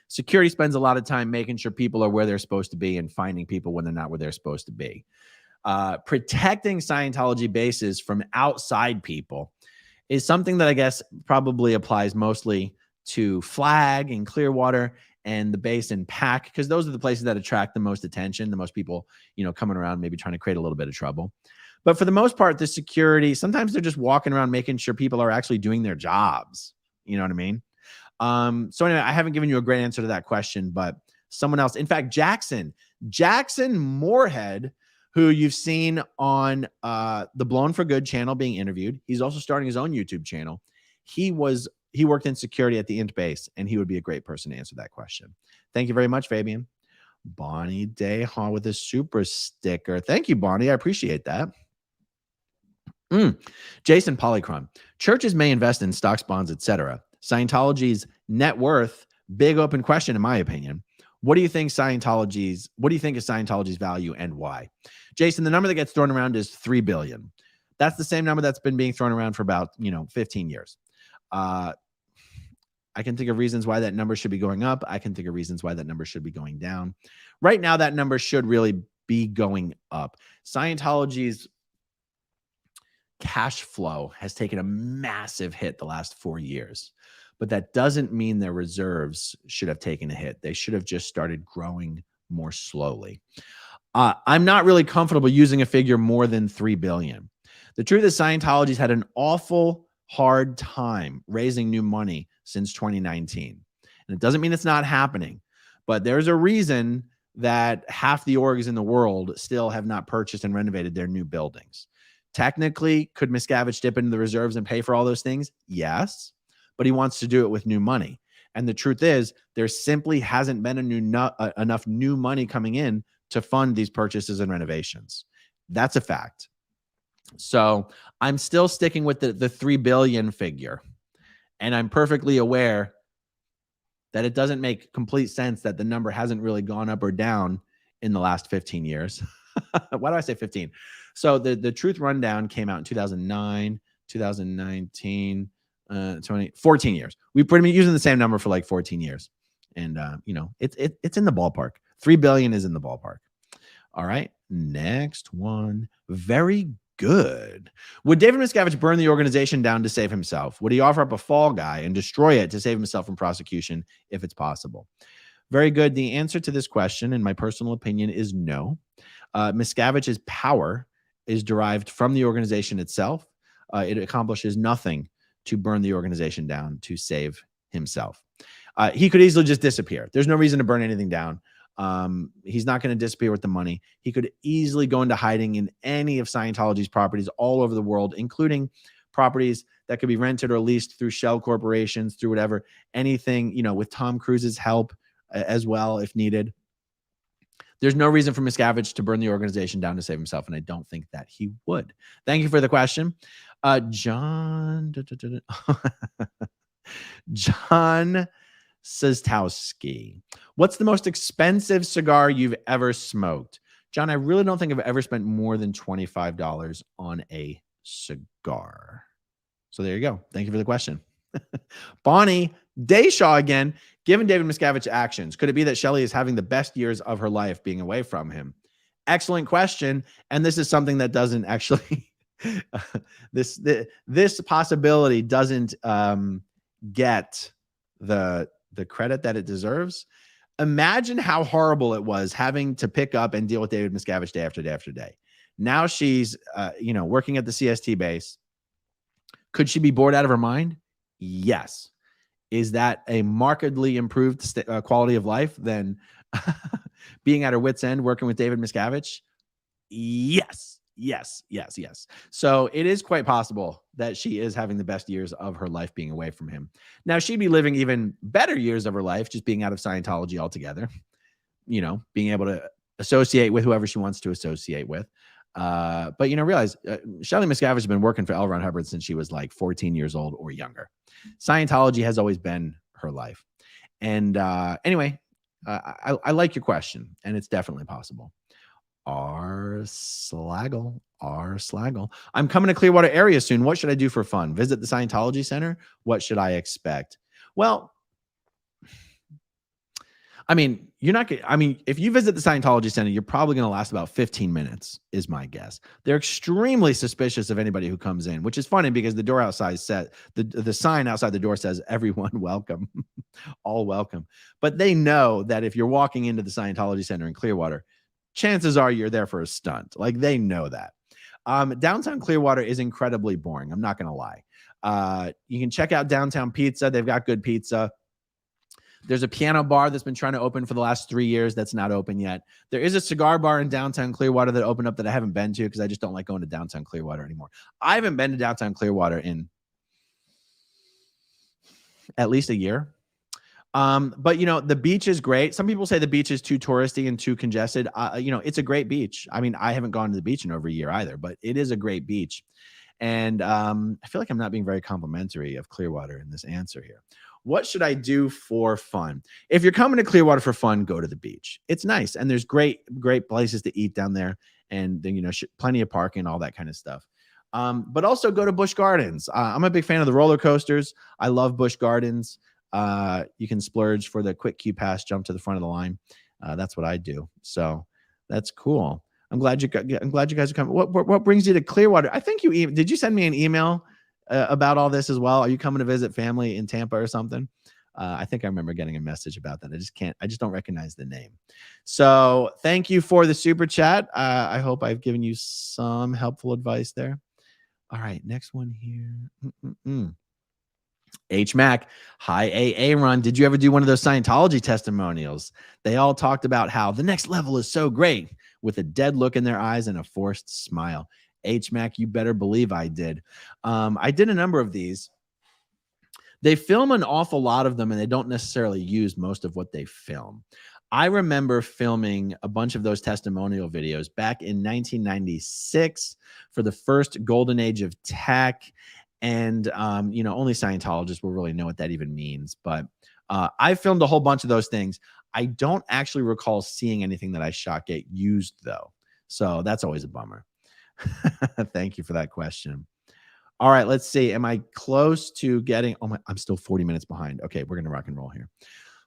Security spends a lot of time making sure people are where they're supposed to be and finding people when they're not where they're supposed to be. Protecting Scientology bases from outside people is something that I guess probably applies mostly to Flag and Clearwater and the base in Pack, because those are the places that attract the most attention, the most people, coming around, maybe trying to create a little bit of trouble. But for the most part, the security, sometimes they're just walking around making sure people are actually doing their jobs. You know what I mean? So anyway, I haven't given you a great answer to that question, but someone else, in fact, Jackson Moorhead, who you've seen on the Blown for Good channel being interviewed. He's also starting his own YouTube channel. He worked in security at the Int base, and he would be a great person to answer that question. Thank you very much, Fabian. Bonnie Deha with a super sticker. Thank you, Bonnie. I appreciate that. Jason Polychron. Churches may invest in stocks, bonds, etc. Scientology's net worth, big open question, in my opinion. What do you think is Scientology's value and why? Jason, the number that gets thrown around is 3 billion. That's the same number that's been being thrown around for about 15 years. I can think of reasons why that number should be going up. I can think of reasons why that number should be going down. Right now, that number should really be going up. Scientology's cash flow has taken a massive hit the last 4 years, but that doesn't mean their reserves should have taken a hit. They should have just started growing more slowly. I'm not really comfortable using a figure more than 3 billion. The truth is Scientology's had an awful hard time raising new money since 2019. And it doesn't mean it's not happening, but there's a reason that half the orgs in the world still have not purchased and renovated their new buildings. Technically, could Miscavige dip into the reserves and pay for all those things? Yes, but he wants to do it with new money. And the truth is, there simply hasn't been enough new money coming in to fund these purchases and renovations. That's a fact. So I'm still sticking with the 3 billion figure. And I'm perfectly aware that it doesn't make complete sense that the number hasn't really gone up or down in the last 15 years. Why do I say 15? So the Truth Rundown came out in 2009, 2019, 14 years. We've been using the same number for like 14 years. And, it's in the ballpark. 3 billion is in the ballpark. All right. Next one. Very good. Would David Miscavige burn the organization down to save himself? Would he offer up a fall guy and destroy it to save himself from prosecution if it's possible? Very good. The answer to this question, in my personal opinion, is no. Miscavige's power is derived from the organization itself. It accomplishes nothing to burn the organization down to save himself. He could easily just disappear. There's no reason to burn anything down. He's not going to disappear with the money. He could easily go into hiding in any of Scientology's properties all over the world, including properties that could be rented or leased through shell corporations, through whatever, anything, with Tom Cruise's help as well, if needed. There's no reason for Miscavige to burn the organization down to save himself, and I don't think that he would. Thank you for the question. John Sostowski. What's the most expensive cigar you've ever smoked? John, I really don't think I've ever spent more than $25 on a cigar. So there you go. Thank you for the question. Bonnie Dayshaw again. Given David Miscavige's actions, could it be that Shelley is having the best years of her life being away from him? Excellent question. And this is something that doesn't actually, this possibility doesn't get the credit that it deserves. Imagine how horrible it was having to pick up and deal with David Miscavige day after day after day. Now she's, working at the CST base. Could she be bored out of her mind? Yes. Is that a markedly improved quality of life than being at her wit's end working with David Miscavige? Yes. So it is quite possible that she is having the best years of her life being away from him. Now, she'd be living even better years of her life just being out of Scientology altogether, being able to associate with whoever she wants to associate with. But, realize Shelley Miscavige has been working for L. Ron Hubbard since she was like 14 years old or younger. Scientology has always been her life. And anyway, I like your question, and it's definitely possible. R. Slaggle. I'm coming to Clearwater area soon. What should I do for fun? Visit the Scientology Center? What should I expect? Well, if you visit the Scientology Center, you're probably going to last about 15 minutes, is my guess. They're extremely suspicious of anybody who comes in, which is funny because the door outside said, the sign outside the door says, everyone welcome, all welcome. But they know that if you're walking into the Scientology Center in Clearwater, chances are you're there for a stunt. Like, they know that. Downtown Clearwater is incredibly boring. I'm not going to lie. You can check out Downtown Pizza. They've got good pizza. There's a piano bar that's been trying to open for the last 3 years that's not open yet. There is a cigar bar in downtown Clearwater that opened up that I haven't been to because I just don't like going to downtown Clearwater anymore. I haven't been to downtown Clearwater in at least a year. But the beach is great. Some people say the beach is too touristy and too congested. It's a great beach. I haven't gone to the beach in over a year either, but it is a great beach. And I feel like I'm not being very complimentary of Clearwater in this answer here. What should I do for fun? If you're coming to Clearwater for fun, go to the beach. It's nice. And there's great places to eat down there. And then, plenty of parking, all that kind of stuff. But also go to Busch Gardens. I'm a big fan of the roller coasters. I love Busch Gardens. You can splurge for the quick Q pass, jump to the front of the line. That's what I do. So that's cool. I'm glad you guys are coming. What brings you to Clearwater? I think did you send me an email about all this as well? Are you coming to visit family in Tampa or something? I think I remember getting a message about that. I just don't recognize the name. So thank you for the super chat. I hope I've given you some helpful advice there. All right, next one here. H Mac, hi Aaron. Did you ever do one of those Scientology testimonials? They all talked about how the next level is so great with a dead look in their eyes and a forced smile. H Mac, you better believe I did. I did a number of these. They film an awful lot of them and they don't necessarily use most of what they film. I remember filming a bunch of those testimonial videos back in 1996 for the first golden age of tech. And, only Scientologists will really know what that even means. But I filmed a whole bunch of those things. I don't actually recall seeing anything that I shot get used, though. So that's always a bummer. Thank you for that question. All right, let's see. Am I close to getting... Oh, I'm still 40 minutes behind. Okay, we're going to rock and roll here.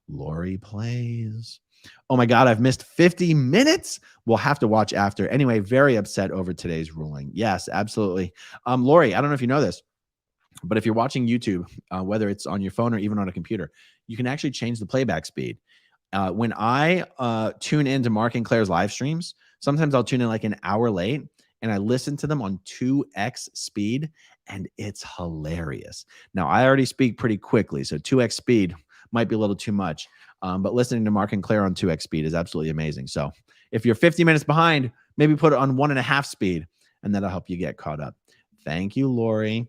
Lori plays. Oh, my God, I've missed 50 minutes. We'll have to watch after. Anyway, very upset over today's ruling. Yes, absolutely. Lori, I don't know if you know this, but if you're watching YouTube, whether it's on your phone or even on a computer, you can actually change the playback speed. When I tune into Mark and Claire's live streams, sometimes I'll tune in like an hour late and I listen to them on 2x speed, and it's hilarious. Now, I already speak pretty quickly, so 2x speed might be a little too much, but listening to Mark and Claire on 2x speed is absolutely amazing. So if you're 50 minutes behind, maybe put it on 1.5 speed, and that'll help you get caught up. Thank you, Lori.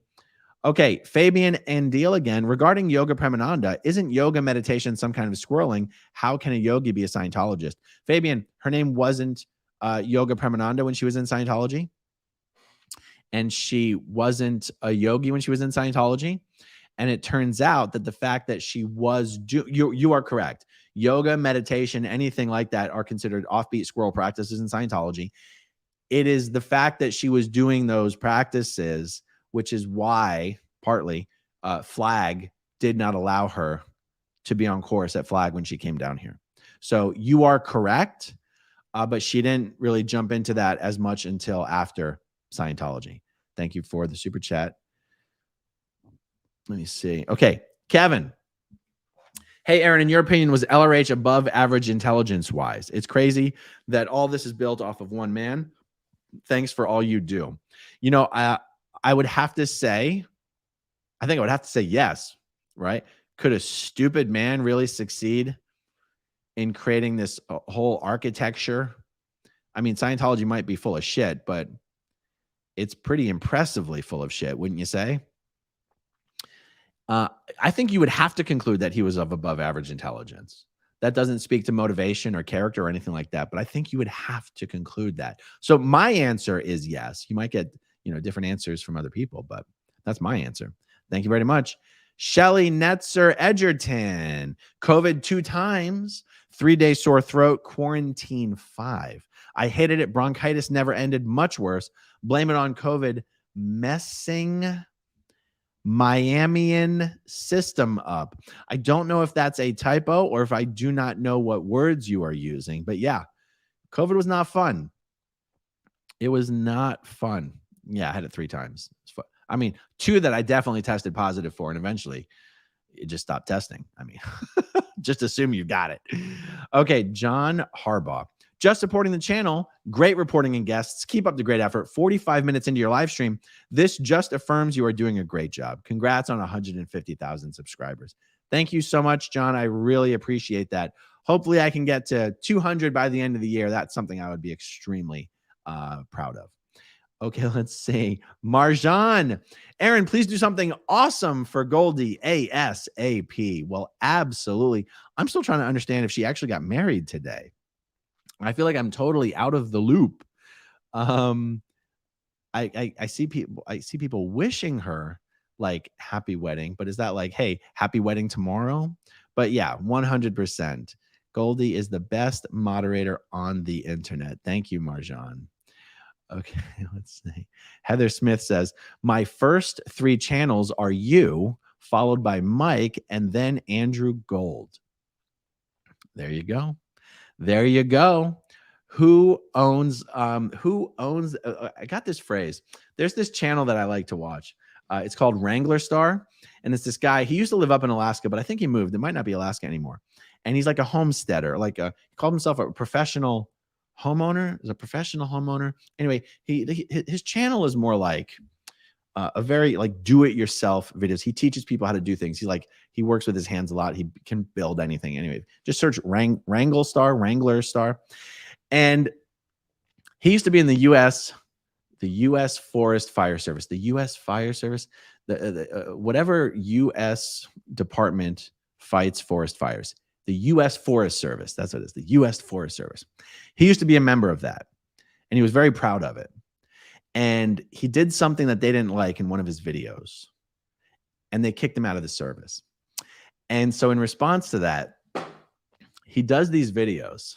Okay, Fabian and Deal again. Regarding Yoga Premananda, isn't yoga meditation some kind of swirling? How can a yogi be a Scientologist? Fabian, her name wasn't Yoga Premananda when she was in Scientology. And she wasn't a yogi when she was in Scientology. And it turns out that the fact that she was, you are correct. Yoga, meditation, anything like that are considered offbeat squirrel practices in Scientology. It is the fact that she was doing those practices, which is why partly Flag did not allow her to be on course at Flag when she came down here. So you are correct, but she didn't really jump into that as much until after Scientology. Thank you for the super chat. Let me see. Okay, Kevin. Hey, Aaron, in your opinion, was LRH above average intelligence-wise? It's crazy that all this is built off of one man. Thanks for all you do. I would have to say, I think I would have to say yes, right? Could a stupid man really succeed in creating this whole architecture? I mean, Scientology might be full of shit, but it's pretty impressively full of shit, wouldn't you say? I think you would have to conclude that he was of above average intelligence. That doesn't speak to motivation or character or anything like that, but I think you would have to conclude that. So my answer is yes. You might get, different answers from other people, but that's my answer. Thank you very much. Shelly Netzer Edgerton, COVID 2 times, 3-day sore throat, quarantine 5. I hated it. Bronchitis never ended. Much worse. Blame it on COVID messing Miamian system up. I don't know if that's a typo or if I do not know what words you are using, but yeah, COVID was not fun. It was not fun. Yeah, I had it 3 times. It's fun. I mean, 2 that I definitely tested positive for, and eventually it just stopped testing. I mean, just assume you got it. Okay, John Harbaugh. Just supporting the channel. Great reporting and guests. Keep up the great effort. 45 minutes into your live stream. This just affirms you are doing a great job. Congrats on 150,000 subscribers. Thank you so much, John. I really appreciate that. Hopefully I can get to 200 by the end of the year. That's something I would be extremely proud of. Okay, let's see. Marjan. Aaron, please do something awesome for Goldie ASAP. Well, absolutely. I'm still trying to understand if she actually got married today. I feel like I'm totally out of the loop. I see people wishing her like happy wedding, but is that like, hey, happy wedding tomorrow? But yeah, 100%. Goldie is the best moderator on the internet. Thank you, Marjan. Okay, let's see. Heather Smith says, my first 3 channels are you, followed by Mike, and then Andrew Gold. There you go. There you go. who owns I got this phrase. There's this channel that I like to watch. It's called Wrangler Star. And it's this guy. He used to live up in Alaska, but I think he moved. It might not be Alaska anymore. And he's like a homesteader, he called himself a professional homeowner. Is a professional homeowner. Anyway, his channel is more like a very like do-it-yourself videos. He teaches people how to do things. He works with his hands a lot. He can build anything. Anyway, just search Wrangler Star. And he used to be in the U.S. Forest Fire Service, the U.S. Fire Service, whatever U.S. department fights forest fires, the U.S. Forest Service. That's what it is, the U.S. Forest Service. He used to be a member of that, and he was very proud of it. And he did something that they didn't like in one of his videos, and they kicked him out of the service. And so in response to that, he does these videos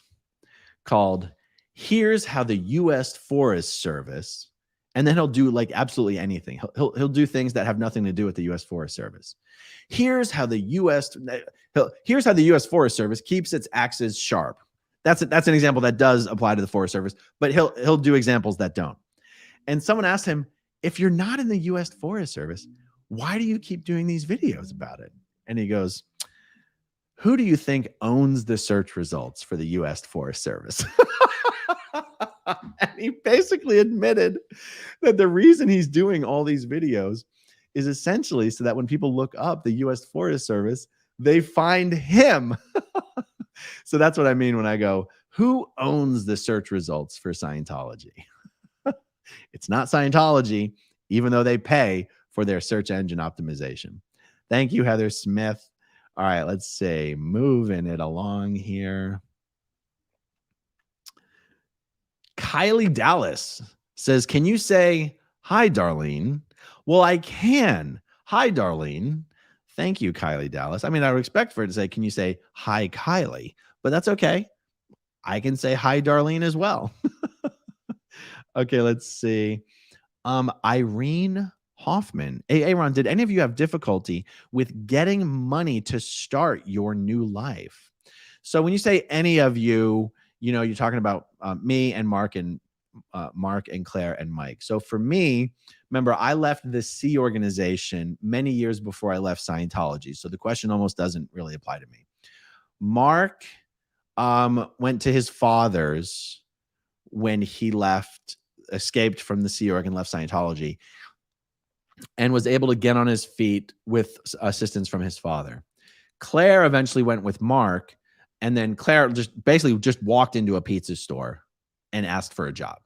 called "Here's How the U.S. Forest Service," and then he'll do like absolutely anything. He'll do things that have nothing to do with the U.S. Forest Service. Here's how the U.S. Forest Service keeps its axes sharp. That's an example that does apply to the Forest Service, but he'll do examples that don't. And someone asked him, if you're not in the U.S. Forest Service, why do you keep doing these videos about it? And he goes, who do you think owns the search results for the U.S. Forest Service? And he basically admitted that the reason he's doing all these videos is essentially so that when people look up the U.S. Forest Service, they find him. So that's what I mean when I go, who owns the search results for Scientology? It's not Scientology, even though they pay for their search engine optimization. Thank you, Heather Smith. All right, let's see. Moving it along here. Kylie Dallas says, can you say, hi, Darlene? Well, I can. Hi, Darlene. Thank you, Kylie Dallas. I mean, I would expect for it to say, can you say, hi, Kylie? But that's okay. I can say, hi, Darlene as well. Okay, let's see. Irene Hoffman. Hey, Aaron, did any of you have difficulty with getting money to start your new life? So when you say any of you, you're talking about me and Mark and Claire and Mike. So for me, remember, I left the C organization many years before I left Scientology. So the question almost doesn't really apply to me. Mark went to his father's when he escaped from the Sea Org and left Scientology, and was able to get on his feet with assistance from his father. Claire eventually went with Mark, and then Claire just walked into a pizza store and asked for a job,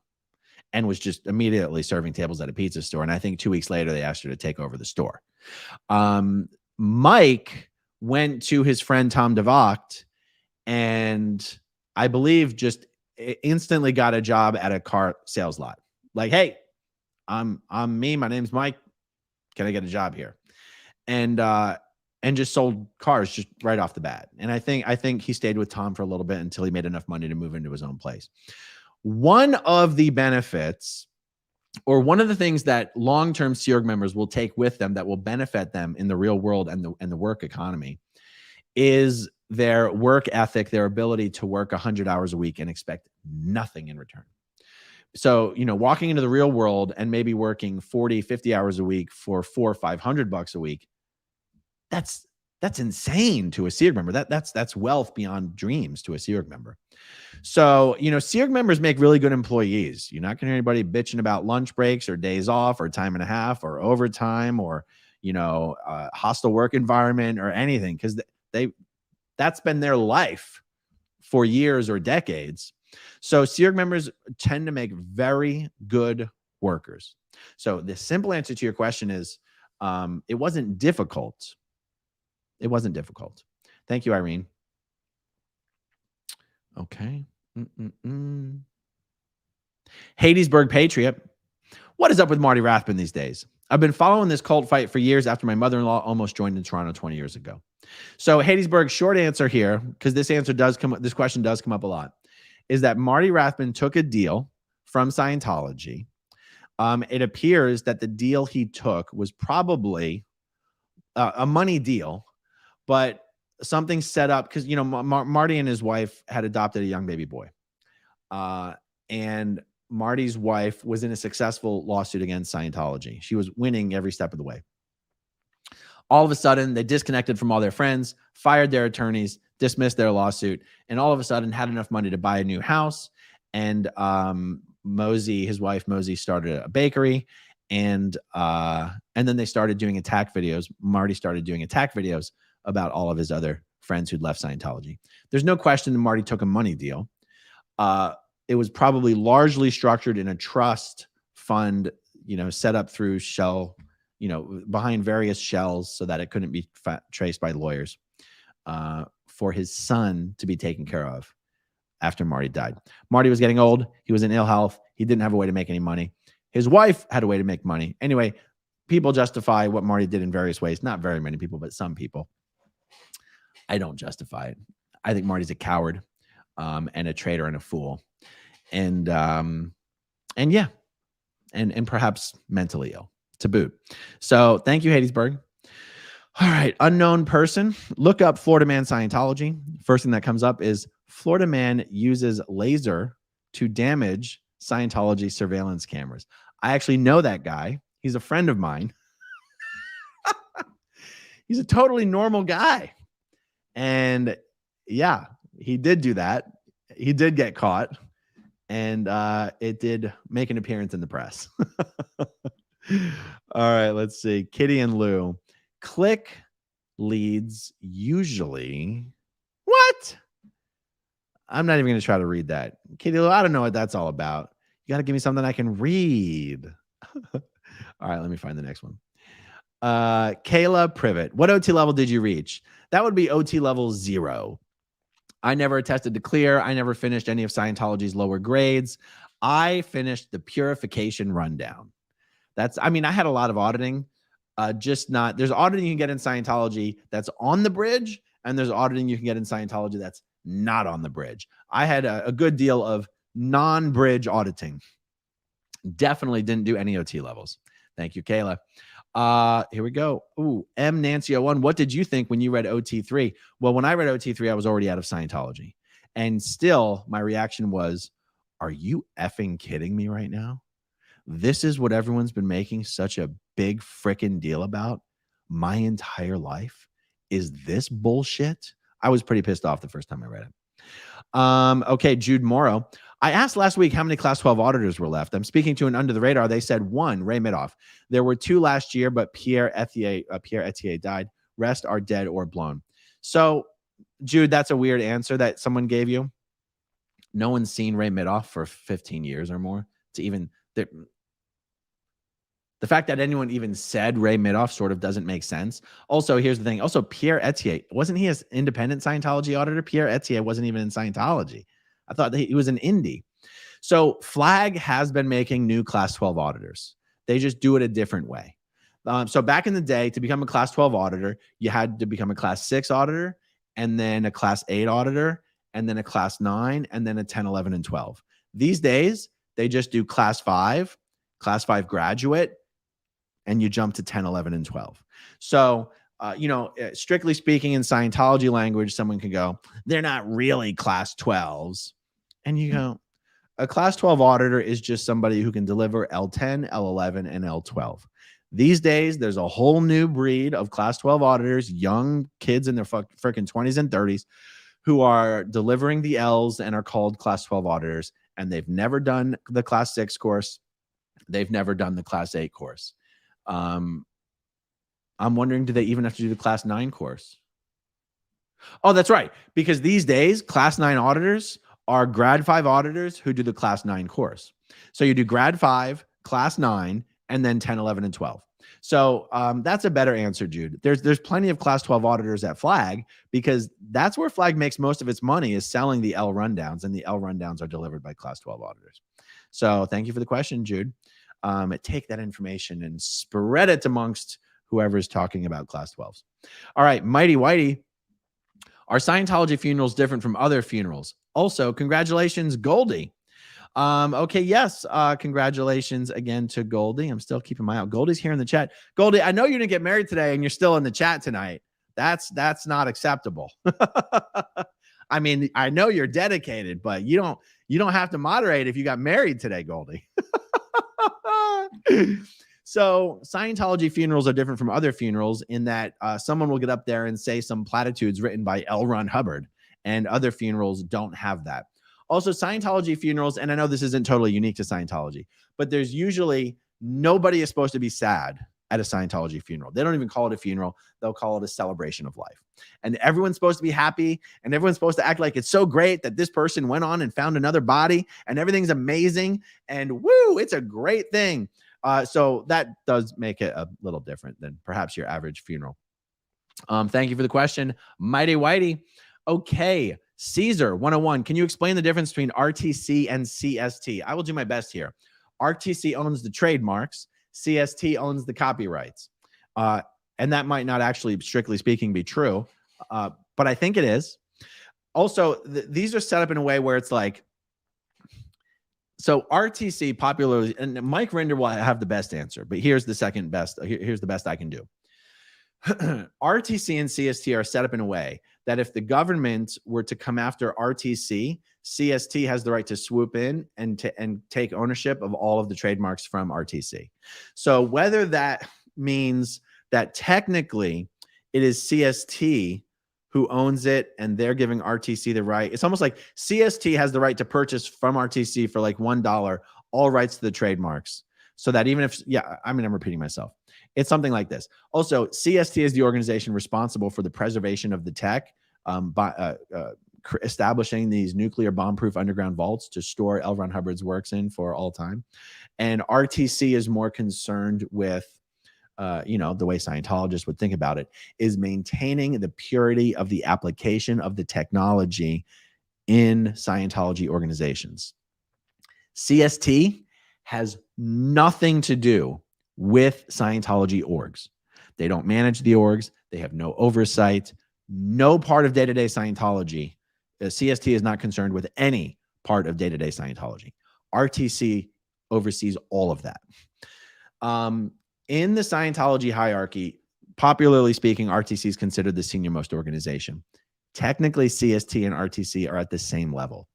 and was just immediately serving tables at a pizza store. And I think 2 weeks later, they asked her to take over the store. Mike went to his friend Tom DeVocht, and I believe just instantly got a job at a car sales lot. Like, hey, I'm me. My name's Mike. Can I get a job here? And just sold cars just right off the bat. And I think he stayed with Tom for a little bit until he made enough money to move into his own place. One of the benefits, or one of the things that long-term Sea Org members will take with them that will benefit them in the real world and the work economy, is their work ethic, their ability to work 100 hours a week and expect nothing in return. So, walking into the real world and maybe working 40, 50 hours a week for $400 or $500 a week, that's insane to a Sea Org member. That's wealth beyond dreams to a Sea Org member. So, Sea Org members make really good employees. You're not going to hear anybody bitching about lunch breaks or days off or time and a half or overtime or, hostile work environment or anything, because that's been their life for years or decades. So Sea Org members tend to make very good workers. So the simple answer to your question is, it wasn't difficult. It wasn't difficult. Thank you, Irene. Okay. Hadesburg Patriot. What is up with Marty Rathbun these days? I've been following this cult fight for years after my mother-in-law almost joined in Toronto 20 years ago. So Hadesburg, short answer here, because this question does come up a lot, is that Marty Rathbun took a deal from Scientology. It appears that the deal he took was probably a money deal, but something set up because, Marty and his wife had adopted a young baby boy. And Marty's wife was in a successful lawsuit against Scientology. She was winning every step of the way. All of a sudden, they disconnected from all their friends, fired their attorneys, dismissed their lawsuit, and all of a sudden had enough money to buy a new house. And Mosey, his wife Mosey, started a bakery, and then they started doing attack videos. Marty started doing attack videos about all of his other friends who'd left Scientology. There's no question that Marty took a money deal. It was probably largely structured in a trust fund, set up through shell, behind various shells so that it couldn't be traced by lawyers, for his son to be taken care of after Marty died. Marty was getting old. He was in ill health. He didn't have a way to make any money. His wife had a way to make money. Anyway, people justify what Marty did in various ways. Not very many people, but some people. I don't justify it. I think Marty's a coward, and a traitor and a fool. And yeah, and perhaps mentally ill to boot. So thank you, Hadesburg. All right, unknown person. Look up Florida Man Scientology. First thing that comes up is Florida man uses laser to damage Scientology surveillance cameras. I actually know that guy. He's a friend of mine. He's a totally normal guy. And yeah, he did do that. He did get caught. And it did make an appearance in the press. All right, let's see. Kitty and Lou. Click leads usually. What? I'm not even going to try to read that. Kitty Lou, I don't know what that's all about. You got to give me something I can read. All right, let me find the next one. Kayla Privet. What OT level did you reach? That would be OT level 0. I never attested to clear. I never finished any of Scientology's lower grades. I finished the purification rundown. I had a lot of auditing, just not, there's auditing you can get in Scientology that's on the bridge, and there's auditing you can get in Scientology that's not on the bridge. I had a good deal of non-bridge auditing. Definitely didn't do any OT levels. Thank you, Kayla. Here we go. Ooh, M Nancy 01. What did you think when you read OT3? Well, when I read OT3, I was already out of Scientology. And still, my reaction was, are you effing kidding me right now? This is what everyone's been making such a big freaking deal about my entire life. Is this bullshit? I was pretty pissed off the first time I read it. Okay, Jude Morrow. I asked last week how many class 12 auditors were left. I'm speaking to an under the radar. They said 1, Ray Midoff. There were 2 last year, but Pierre Etier died. Rest are dead or blown. So, Jude, that's a weird answer that someone gave you. No one's seen Ray Midoff for 15 years or more to even... The fact that anyone even said Ray Midoff sort of doesn't make sense. Also, here's the thing. Also, Pierre Etier, wasn't he an independent Scientology auditor? Pierre Etier wasn't even in Scientology. I thought that he was an indie. So Flag has been making new class 12 auditors. They just do it a different way. So back in the day, to become a class 12 auditor, you had to become a class 6 auditor, and then a class 8 auditor, and then a class 9, and then a 10, 11, and 12. These days, they just do class 5 graduate, and you jump to 10, 11, and 12. So, strictly speaking, in Scientology language, someone can go, they're not really class 12s. And you go, a class 12 auditor is just somebody who can deliver L10, L11, and L12. These days, there's a whole new breed of class 12 auditors, young kids in their freaking 20s and 30s, who are delivering the L's and are called class 12 auditors. And they've never done the class 6 course. They've never done the class 8 course. I'm wondering, do they even have to do the class 9 course? Oh, that's right. Because these days, class 9 auditors are grad 5 auditors who do the class 9 course. So you do grad 5, class 9, and then 10, 11, and 12. So that's a better answer, Jude. There's plenty of class 12 auditors at Flag, because that's where Flag makes most of its money, is selling the L rundowns, and the L rundowns are delivered by class 12 auditors. So thank you for the question, Jude. Take that information and spread it amongst whoever's talking about class 12s. All right, Mighty Whitey. Are Scientology funerals different from other funerals? Also, congratulations, Goldie. Okay, yes, congratulations again to Goldie. I'm still keeping my eye out. Goldie's here in the chat. Goldie, I know you didn't get married today and you're still in the chat tonight. That's not acceptable. I mean, I know you're dedicated, but you don't have to moderate if you got married today, Goldie. So Scientology funerals are different from other funerals in that someone will get up there and say some platitudes written by L. Ron Hubbard, and other funerals don't have that. Also, Scientology funerals, and I know this isn't totally unique to Scientology, but there's usually nobody is supposed to be sad at a Scientology funeral. They don't even call it a funeral. They'll call it a celebration of life. And everyone's supposed to be happy, and everyone's supposed to act like it's so great that this person went on and found another body, and everything's amazing, and woo, it's a great thing. So that does make it a little different than perhaps your average funeral. Thank you for the question, Mighty Whitey. Okay, Caesar 101. Can you explain the difference between RTC and CST? I will do my best here. RTC owns the trademarks. CST owns the copyrights. And that might not actually, strictly speaking, be true, but I think it is. Also, these are set up in a way where it's like, so RTC popularly, and Mike Rinder will have the best answer, but here's the second best. Here's the best I can do. RTC and CST are set up in a way that if the government were to come after RTC, CST has the right to swoop in and take ownership of all of the trademarks from RTC. So whether that means that technically it is CST who owns it and they're giving RTC the right, it's almost like CST has the right to purchase from RTC for like $1 all rights to the trademarks. So that even if, yeah, I mean, I'm repeating myself. It's something like this. Also, CST is the organization responsible for the preservation of the tech by establishing these nuclear bomb-proof underground vaults to store L. Ron Hubbard's works in for all time. And RTC is more concerned with, the way Scientologists would think about it, is maintaining the purity of the application of the technology in Scientology organizations. CST has nothing to do with Scientology orgs. They don't manage the orgs. They have no oversight, no part of day-to-day Scientology. CST is not concerned with any part of day-to-day Scientology. RTC oversees all of that. In the Scientology hierarchy, popularly speaking, RTC is considered the senior most organization. Technically, CST and RTC are at the same level.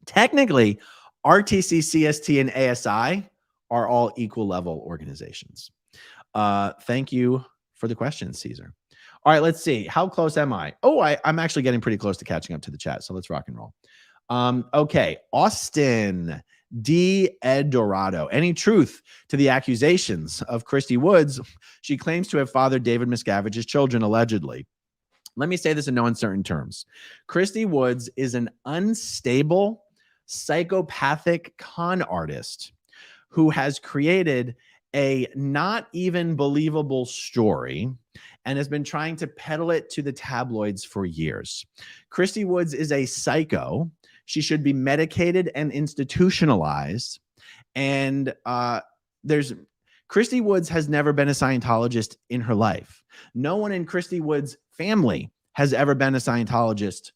Technically, RTC, CST, and ASI are all equal level organizations. Thank you for the question, Caesar. All right, let's see. How close am I? Oh, I'm actually getting pretty close to catching up to the chat, so let's rock and roll. Okay, Austin D. Ed Dorado. Any truth to the accusations of Christy Woods? She claims to have fathered David Miscavige's children, allegedly. Let me say this in no uncertain terms. Christy Woods is an unstable, psychopathic con artist who has created a not even believable story and has been trying to peddle it to the tabloids for years. Christy Woods is a psycho. She should be medicated and institutionalized. And Christy Woods has never been a Scientologist in her life. No one in Christy Woods' family has ever been a Scientologist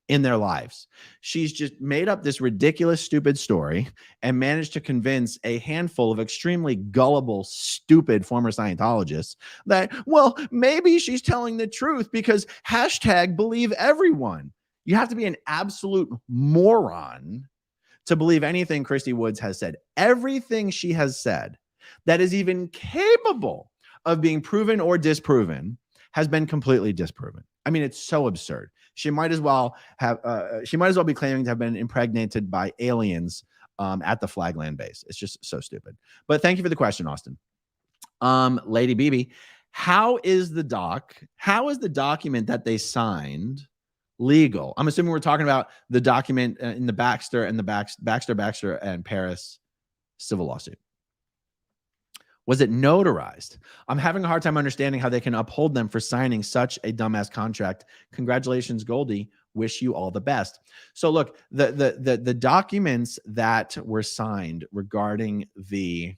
in their lives. She's just made up this ridiculous, stupid story and managed to convince a handful of extremely gullible, stupid former Scientologists that, well, maybe she's telling the truth because #believe everyone. You have to be an absolute moron to believe anything Christy Woods has said. Everything she has said that is even capable of being proven or disproven has been completely disproven. I mean, it's so absurd. She might as well be claiming to have been impregnated by aliens at the Flagland base. It's just so stupid. But thank you for the question, Austin. Lady BB, how is the document that they signed legal? I'm assuming we're talking about the document in the Baxter and Paris civil lawsuit. Was it notarized? I'm having a hard time understanding how they can uphold them for signing such a dumbass contract. Congratulations, Goldie. Wish you all the best. So look, the documents that were signed regarding the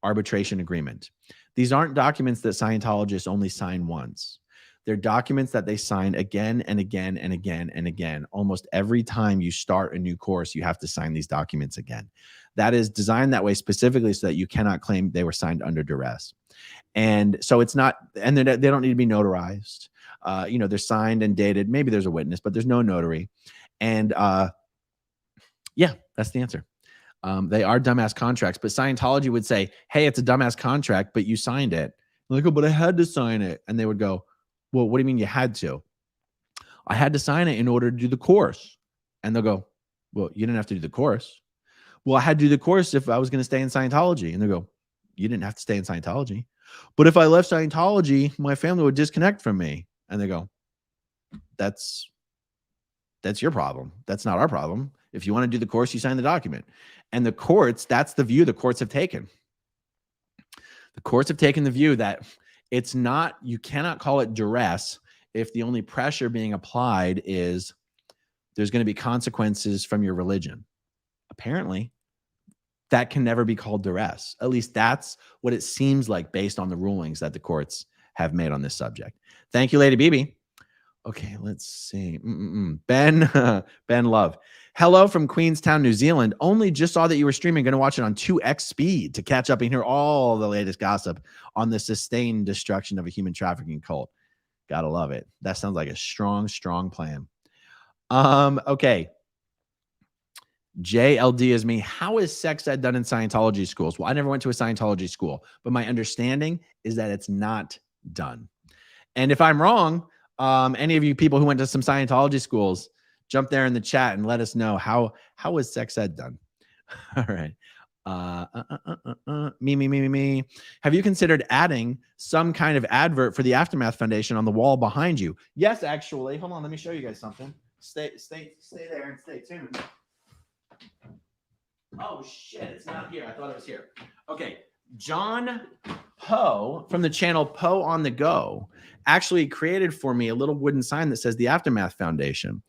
arbitration agreement, these aren't documents that Scientologists only sign once. They're documents that they sign again and again and again and again. Almost every time you start a new course, you have to sign these documents again. That is designed that way specifically so that you cannot claim they were signed under duress. And so it's not, and they don't need to be notarized. They're signed and dated. Maybe there's a witness, but there's no notary. And yeah, that's the answer. They are dumbass contracts, but Scientology would say, hey, it's a dumbass contract, but you signed it. Like, oh, but I had to sign it. And they would go, well, what do you mean you had to? I had to sign it in order to do the course. And they'll go, well, you didn't have to do the course. Well, I had to do the course if I was going to stay in Scientology. And they go, you didn't have to stay in Scientology. But if I left Scientology, my family would disconnect from me. And they go, that's your problem. That's not our problem. If you want to do the course, you sign the document. And the courts, that's the view the courts have taken. The courts have taken the view that it's not, you cannot call it duress if the only pressure being applied is there's going to be consequences from your religion. Apparently, that can never be called duress. At least that's what it seems like based on the rulings that the courts have made on this subject. Thank you, Lady BB. Okay, let's see. Ben Love. Hello from Queenstown, New Zealand. Only just saw that you were streaming. Going to watch it on 2x speed to catch up and hear all the latest gossip on the sustained destruction of a human trafficking cult. Gotta love it. That sounds like a strong, strong plan. Okay. JLD is me. How is sex ed done in Scientology schools? Well, I never went to a Scientology school, but my understanding is that it's not done. And if I'm wrong, any of you people who went to some Scientology schools, jump there in the chat and let us know how is sex ed done. All right. Me. Have you considered adding some kind of advert for the Aftermath Foundation on the wall behind you? Yes, actually. Hold on. Let me show you guys something. Stay there and stay tuned. Oh shit, it's not here. I thought it was here. Okay. John Poe from the channel Poe on the Go actually created for me a little wooden sign that says the Aftermath Foundation.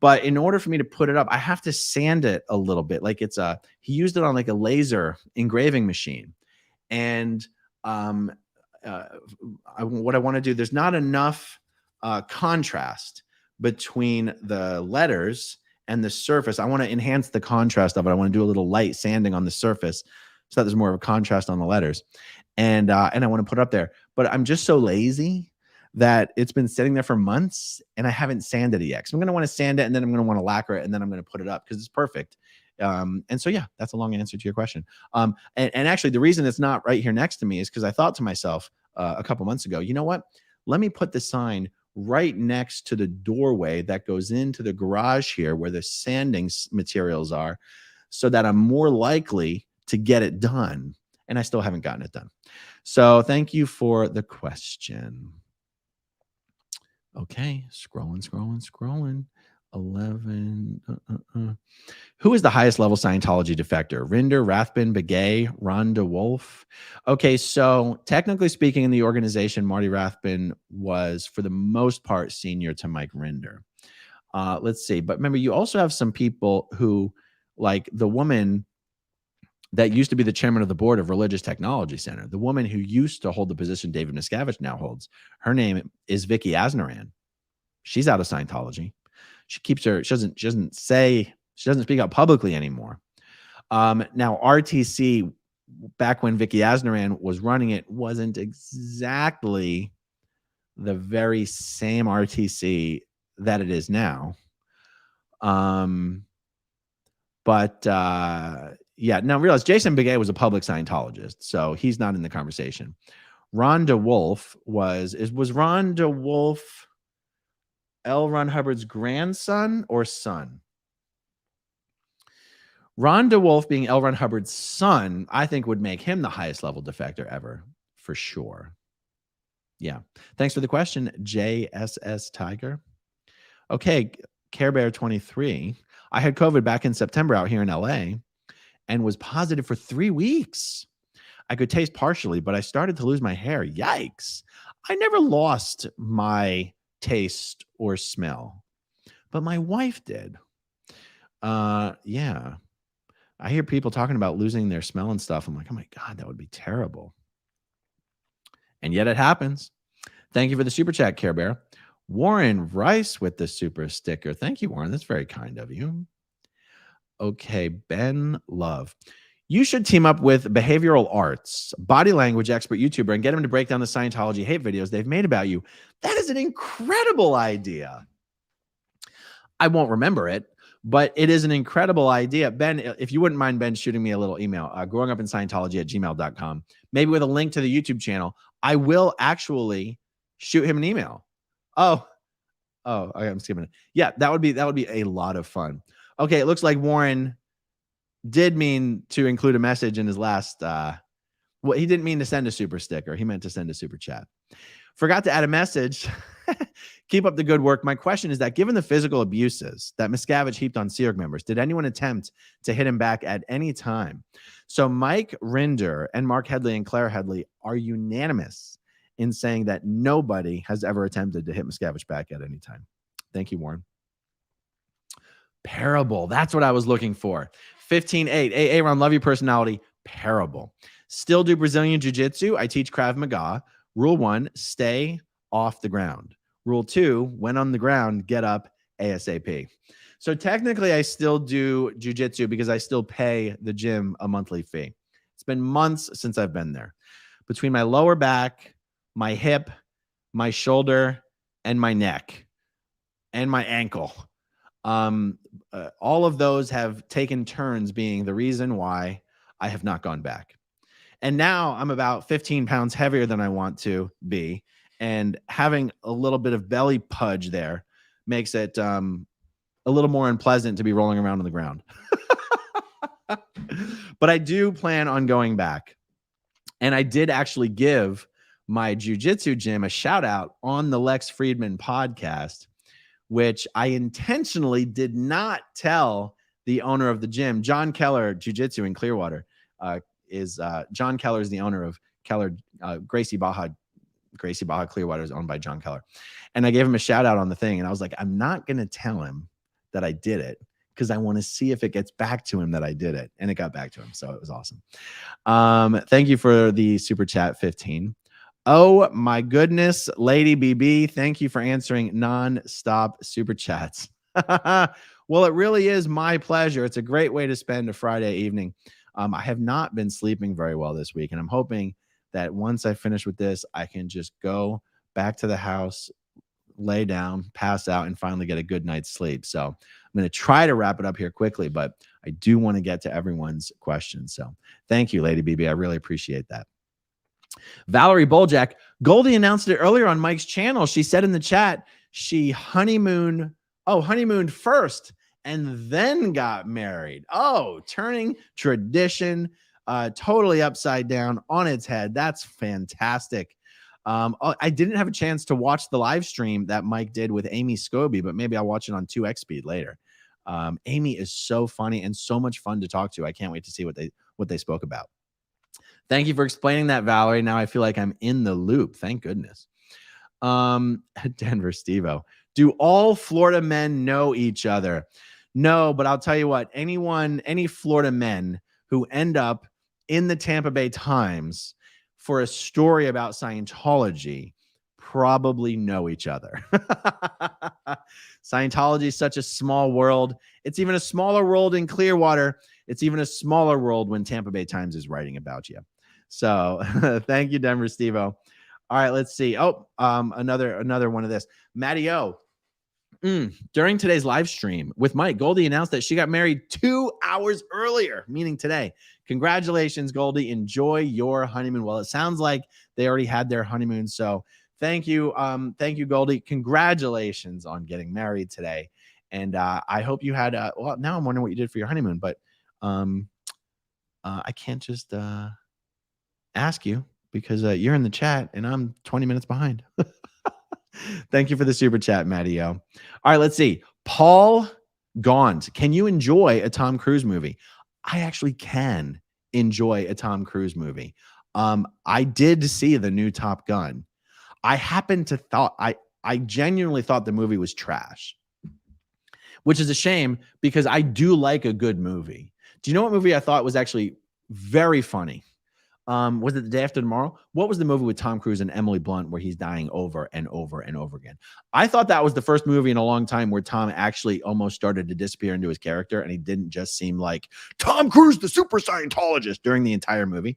But in order for me to put it up, I have to sand it a little bit. Like he used it on like a laser engraving machine. And what I want to do, there's not enough contrast between the letters and the surface. I want to enhance the contrast of it. I want to do a little light sanding on the surface so that there's more of a contrast on the letters. And I want to put it up there. But I'm just so lazy that it's been sitting there for months and I haven't sanded it yet. So I'm going to want to sand it and then I'm going to want to lacquer it and then I'm going to put it up because it's perfect. And so, yeah, that's a long answer to your question. And actually the reason it's not right here next to me is because I thought to myself a couple months ago, you know what? Let me put the sign right next to the doorway that goes into the garage here where the sanding materials are so that I'm more likely to get it done. And I still haven't gotten it done. So thank you for the question. Okay, scrolling. 11. Who is the highest level Scientology defector? Rinder, Rathbun, Begay, Rhonda Wolf? Okay, so technically speaking in the organization, Marty Rathbun was, for the most part, senior to Mike Rinder. Let's see. But remember, you also have some people who, like the woman that used to be the chairman of the board of Religious Technology Center, the woman who used to hold the position David Miscavige now holds, her name is Vicky Asnaran. She's out of Scientology. She doesn't speak out publicly anymore. Now RTC, back when Vicky Asnaran was running it, wasn't exactly the very same RTC that it is now. Yeah, now realize Jason Begay was a public Scientologist, so he's not in the conversation. Rhonda Wolf was Rhonda Wolf L. Ron Hubbard's grandson or son? Rhonda Wolf being L. Ron Hubbard's son, I think would make him the highest level defector ever, for sure. Yeah. Thanks for the question, JSS Tiger. Okay, Care Bear 23. I had COVID back in September out here in LA and was positive for 3 weeks. I could taste partially, but I started to lose my hair. Yikes. I never lost my taste or smell, but my wife did. Yeah. I hear people talking about losing their smell and stuff. I'm like, oh my God, that would be terrible. And yet it happens. Thank you for the super chat, Care Bear. Warren Rice with the super sticker. Thank you, Warren. That's very kind of you. Okay, Ben Love. You should team up with behavioral arts, body language expert YouTuber, and get him to break down the Scientology hate videos they've made about you. That is an incredible idea. I won't remember it, but it is an incredible idea. Ben, if you wouldn't mind, Ben, shooting me a little email, growingupinscientology@gmail.com, maybe with a link to the YouTube channel, I will actually shoot him an email. Oh, okay, I'm skipping it. Yeah, that would be a lot of fun. Okay, it looks like Warren did mean to include a message in his last, well, he didn't mean to send a super sticker. He meant to send a super chat. Forgot to add a message. Keep up the good work. My question is that given the physical abuses that Miscavige heaped on Sea Org members, did anyone attempt to hit him back at any time? So Mike Rinder and Mark Headley and Claire Headley are unanimous in saying that nobody has ever attempted to hit Miscavige back at any time. Thank you, Warren. Parable. That's what I was looking for. 15.8. Aaron, love your personality. Parable. Still do Brazilian Jiu-Jitsu. I teach Krav Maga. Rule 1, stay off the ground. Rule 2, when on the ground, get up ASAP. So technically, I still do Jiu-Jitsu because I still pay the gym a monthly fee. It's been months since I've been there. Between my lower back, my hip, my shoulder, and my neck, and my ankle, all of those have taken turns being the reason why I have not gone back. And now I'm about 15 pounds heavier than I want to be. And having a little bit of belly pudge there makes it a little more unpleasant to be rolling around on the ground. But I do plan on going back. And I did actually give my jiu-jitsu gym a shout out on the Lex Friedman podcast, which I intentionally did not tell the owner of the gym. John Keller Jiu-Jitsu in Clearwater John Keller is the owner of Keller Gracie Baja Clearwater is owned by John Keller. And I gave him a shout out on the thing. And I was like, I'm not going to tell him that I did it because I want to see if it gets back to him that I did it. And it got back to him. So it was awesome. Thank you for the super chat 15. Oh my goodness, Lady BB, thank you for answering non-stop super chats. Well, it really is my pleasure. It's a great way to spend a Friday evening. I have not been sleeping very well this week, and I'm hoping that once I finish with this, I can just go back to the house, lay down, pass out, and finally get a good night's sleep. So I'm going to try to wrap it up here quickly, but I do want to get to everyone's questions. So thank you, Lady BB. I really appreciate that. Valerie Boljak, Goldie announced it earlier on Mike's channel. She said in the chat, she honeymooned first and then got married. Oh, turning tradition totally upside down on its head. That's fantastic. I didn't have a chance to watch the live stream that Mike did with Amy Scobie, but maybe I'll watch it on 2x speed later. Amy is so funny and so much fun to talk to. I can't wait to see what they spoke about. Thank you for explaining that, Valerie. Now I feel like I'm in the loop. Thank goodness. Denver Stevo. Do all Florida men know each other? No, but I'll tell you what, any Florida men who end up in the Tampa Bay Times for a story about Scientology probably know each other. Scientology is such a small world. It's even a smaller world in Clearwater. It's even a smaller world when Tampa Bay Times is writing about you. So thank you, Denver Stevo. All right, let's see. Oh, another one of this. Matty O. During today's live stream with Mike, Goldie announced that she got married 2 hours earlier, meaning today. Congratulations, Goldie. Enjoy your honeymoon. Well, it sounds like they already had their honeymoon. So thank you. Thank you, Goldie. Congratulations on getting married today. And I hope you had, well, now I'm wondering what you did for your honeymoon, but I can't just ask you because you're in the chat and I'm 20 minutes behind. Thank you for the super chat, Matty O. All right, let's see. Paul Gaunt, can you enjoy a Tom Cruise movie? I actually can enjoy a Tom Cruise movie. I did see the new Top Gun. I genuinely thought the movie was trash, which is a shame because I do like a good movie. Do you know what movie I thought was actually very funny? Was it The Day After Tomorrow? What was the movie with Tom Cruise and Emily Blunt where he's dying over and over and over again? I thought that was the first movie in a long time where Tom actually almost started to disappear into his character and he didn't just seem like Tom Cruise, the super Scientologist, during the entire movie.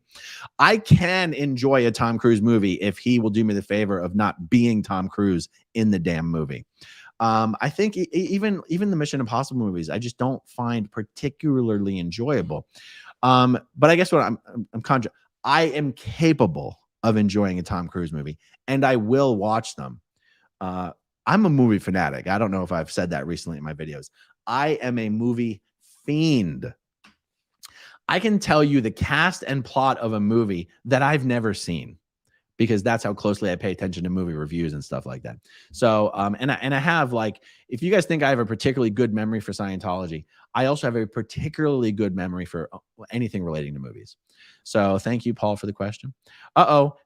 I can enjoy a Tom Cruise movie if he will do me the favor of not being Tom Cruise in the damn movie. I think even the Mission Impossible movies, I just don't find particularly enjoyable. But I guess what I'm conscious, I am capable of enjoying a Tom Cruise movie, and I will watch them. I'm a movie fanatic. I don't know if I've said that recently in my videos. I am a movie fiend. I can tell you the cast and plot of a movie that I've never seen, because that's how closely I pay attention to movie reviews and stuff like that. So, and I have, like, if you guys think I have a particularly good memory for Scientology, I also have a particularly good memory for anything relating to movies. So thank you, Paul, for the question.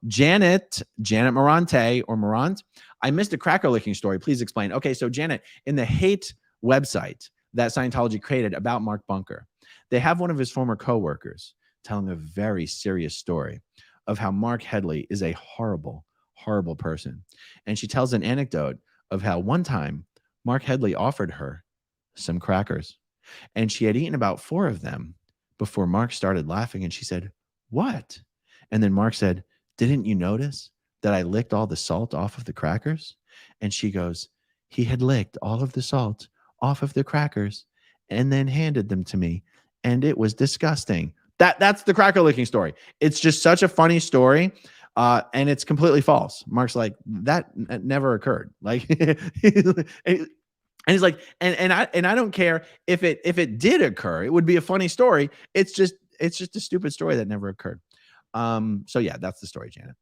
Janet Morante or Morant. I missed a cracker licking story. Please explain. Okay, so Janet, in the hate website that Scientology created about Mark Bunker, they have one of his former coworkers telling a very serious story of how Mark Headley is a horrible, horrible person. And she tells an anecdote of how one time Mark Headley offered her some crackers, and she had eaten about 4 of them before Mark started laughing, and she said, "What?" And then Mark said, "Didn't you notice that I licked all the salt off of the crackers?" And she goes, "He had licked all of the salt off of the crackers and then handed them to me, and it was disgusting." That's the cracker licking story. It's just such a funny story. And it's completely false. Mark's like, that never occurred. Like, and he's like, and I don't care if it did occur, it would be a funny story. It's just a stupid story that never occurred. So yeah, that's the story, Janet.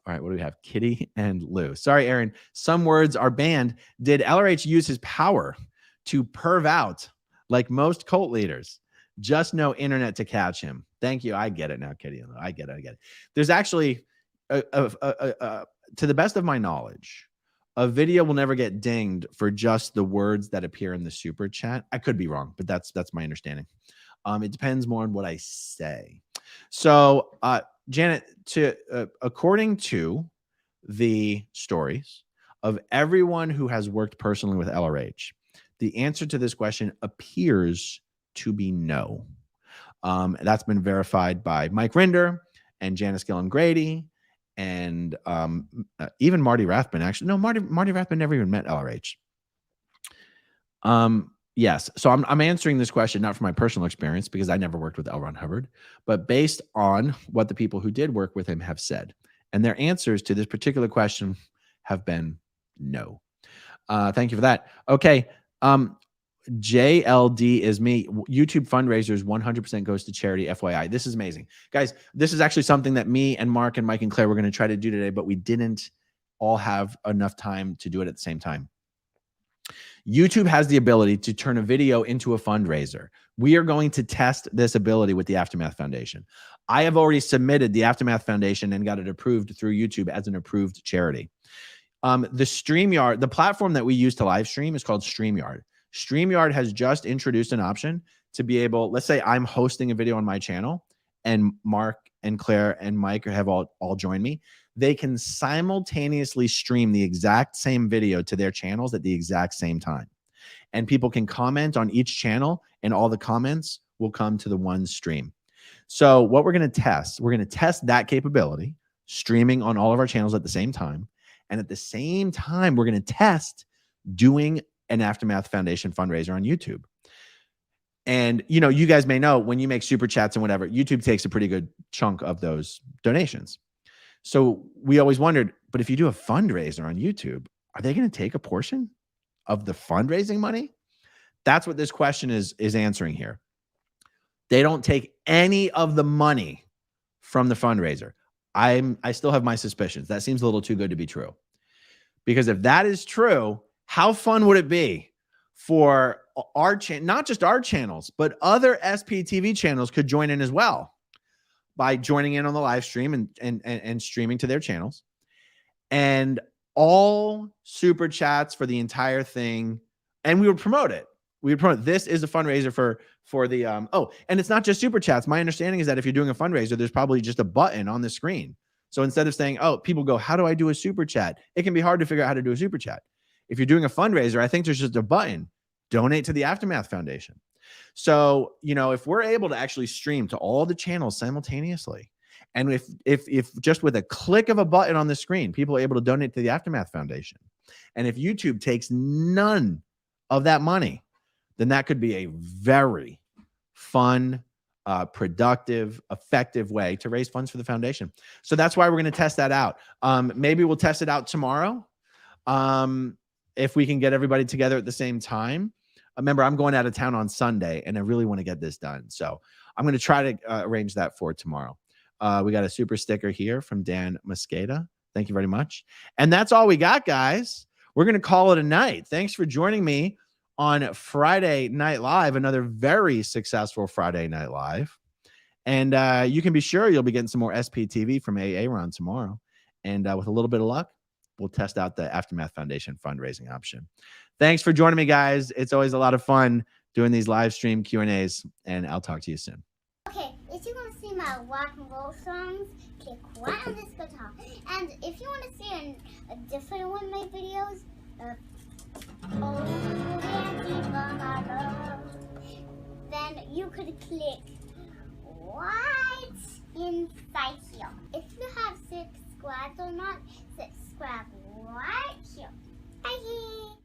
All right, what do we have? Kitty and Lou. Sorry, Aaron. Some words are banned. Did LRH use his power to perv out like most cult leaders? Just no internet to catch him. Thank you. I get it now, Kitty. I get it. There's actually, to the best of my knowledge, a video will never get dinged for just the words that appear in the super chat. I could be wrong, but that's my understanding. It depends more on what I say. So, Janet, according to the stories of everyone who has worked personally with LRH, the answer to this question appears to be no. That's been verified by Mike Rinder and Janice Gillen Grady and even Marty Rathman. Actually, no, Marty Rathman never even met LRH. Yes, so I'm answering this question not from my personal experience because I never worked with L. Ron Hubbard, but based on what the people who did work with him have said, and their answers to this particular question have been no. Thank you for that. Okay. JLD is me. YouTube fundraisers 100% goes to charity, FYI. This is amazing. Guys, this is actually something that me and Mark and Mike and Claire were going to try to do today, but we didn't all have enough time to do it at the same time. YouTube has the ability to turn a video into a fundraiser. We are going to test this ability with the Aftermath Foundation. I have already submitted the Aftermath Foundation and got it approved through YouTube as an approved charity. The StreamYard, the platform that we use to live stream is called StreamYard. StreamYard has just introduced an option to be able, let's say I'm hosting a video on my channel and Mark and Claire and Mike have all joined me. They can simultaneously stream the exact same video to their channels at the exact same time. And people can comment on each channel and all the comments will come to the one stream. So what we're going to test that capability, streaming on all of our channels at the same time. And at the same time, we're going to test doing an Aftermath Foundation fundraiser on YouTube. And, you know, you guys may know when you make super chats and whatever, YouTube takes a pretty good chunk of those donations. So we always wondered, but if you do a fundraiser on YouTube, are they going to take a portion of the fundraising money? That's what this question is answering here. They don't take any of the money from the fundraiser. I still have my suspicions. That seems a little too good to be true. Because if that is true, how fun would it be for our not just our channels, but other SPTV channels could join in as well by joining in on the live stream and streaming to their channels. And all super chats for the entire thing, and we would promote it. We would promote this is a fundraiser for the oh, and it's not just super chats. My understanding is that if you're doing a fundraiser, there's probably just a button on the screen. So instead of saying, oh, people go, how do I do a super chat? It can be hard to figure out how to do a super chat. If you're doing a fundraiser, I think there's just a button, donate to the Aftermath Foundation. So, you know, if we're able to actually stream to all the channels simultaneously, and if just with a click of a button on the screen, people are able to donate to the Aftermath Foundation, and if YouTube takes none of that money, then that could be a very fun, productive, effective way to raise funds for the foundation. So that's why we're going to test that out. Maybe we'll test it out tomorrow. If we can get everybody together at the same time. Remember, I'm going out of town on Sunday, and I really want to get this done. So I'm going to try to arrange that for tomorrow. We got a super sticker here from Dan Mosqueda. Thank you very much. And that's all we got, guys. We're going to call it a night. Thanks for joining me on Friday Night Live, another very successful Friday Night Live. And you can be sure you'll be getting some more SPTV from Aaron tomorrow. And with a little bit of luck, we'll test out the Aftermath Foundation fundraising option. Thanks for joining me, guys. It's always a lot of fun doing these live stream Q&As, and I'll talk to you soon. Okay, if you want to see my rock and roll songs, click right on this guitar. And if you want to see a different one of my videos, then you could click right inside here. If you have subscribed or not, subscribe right here. Bye.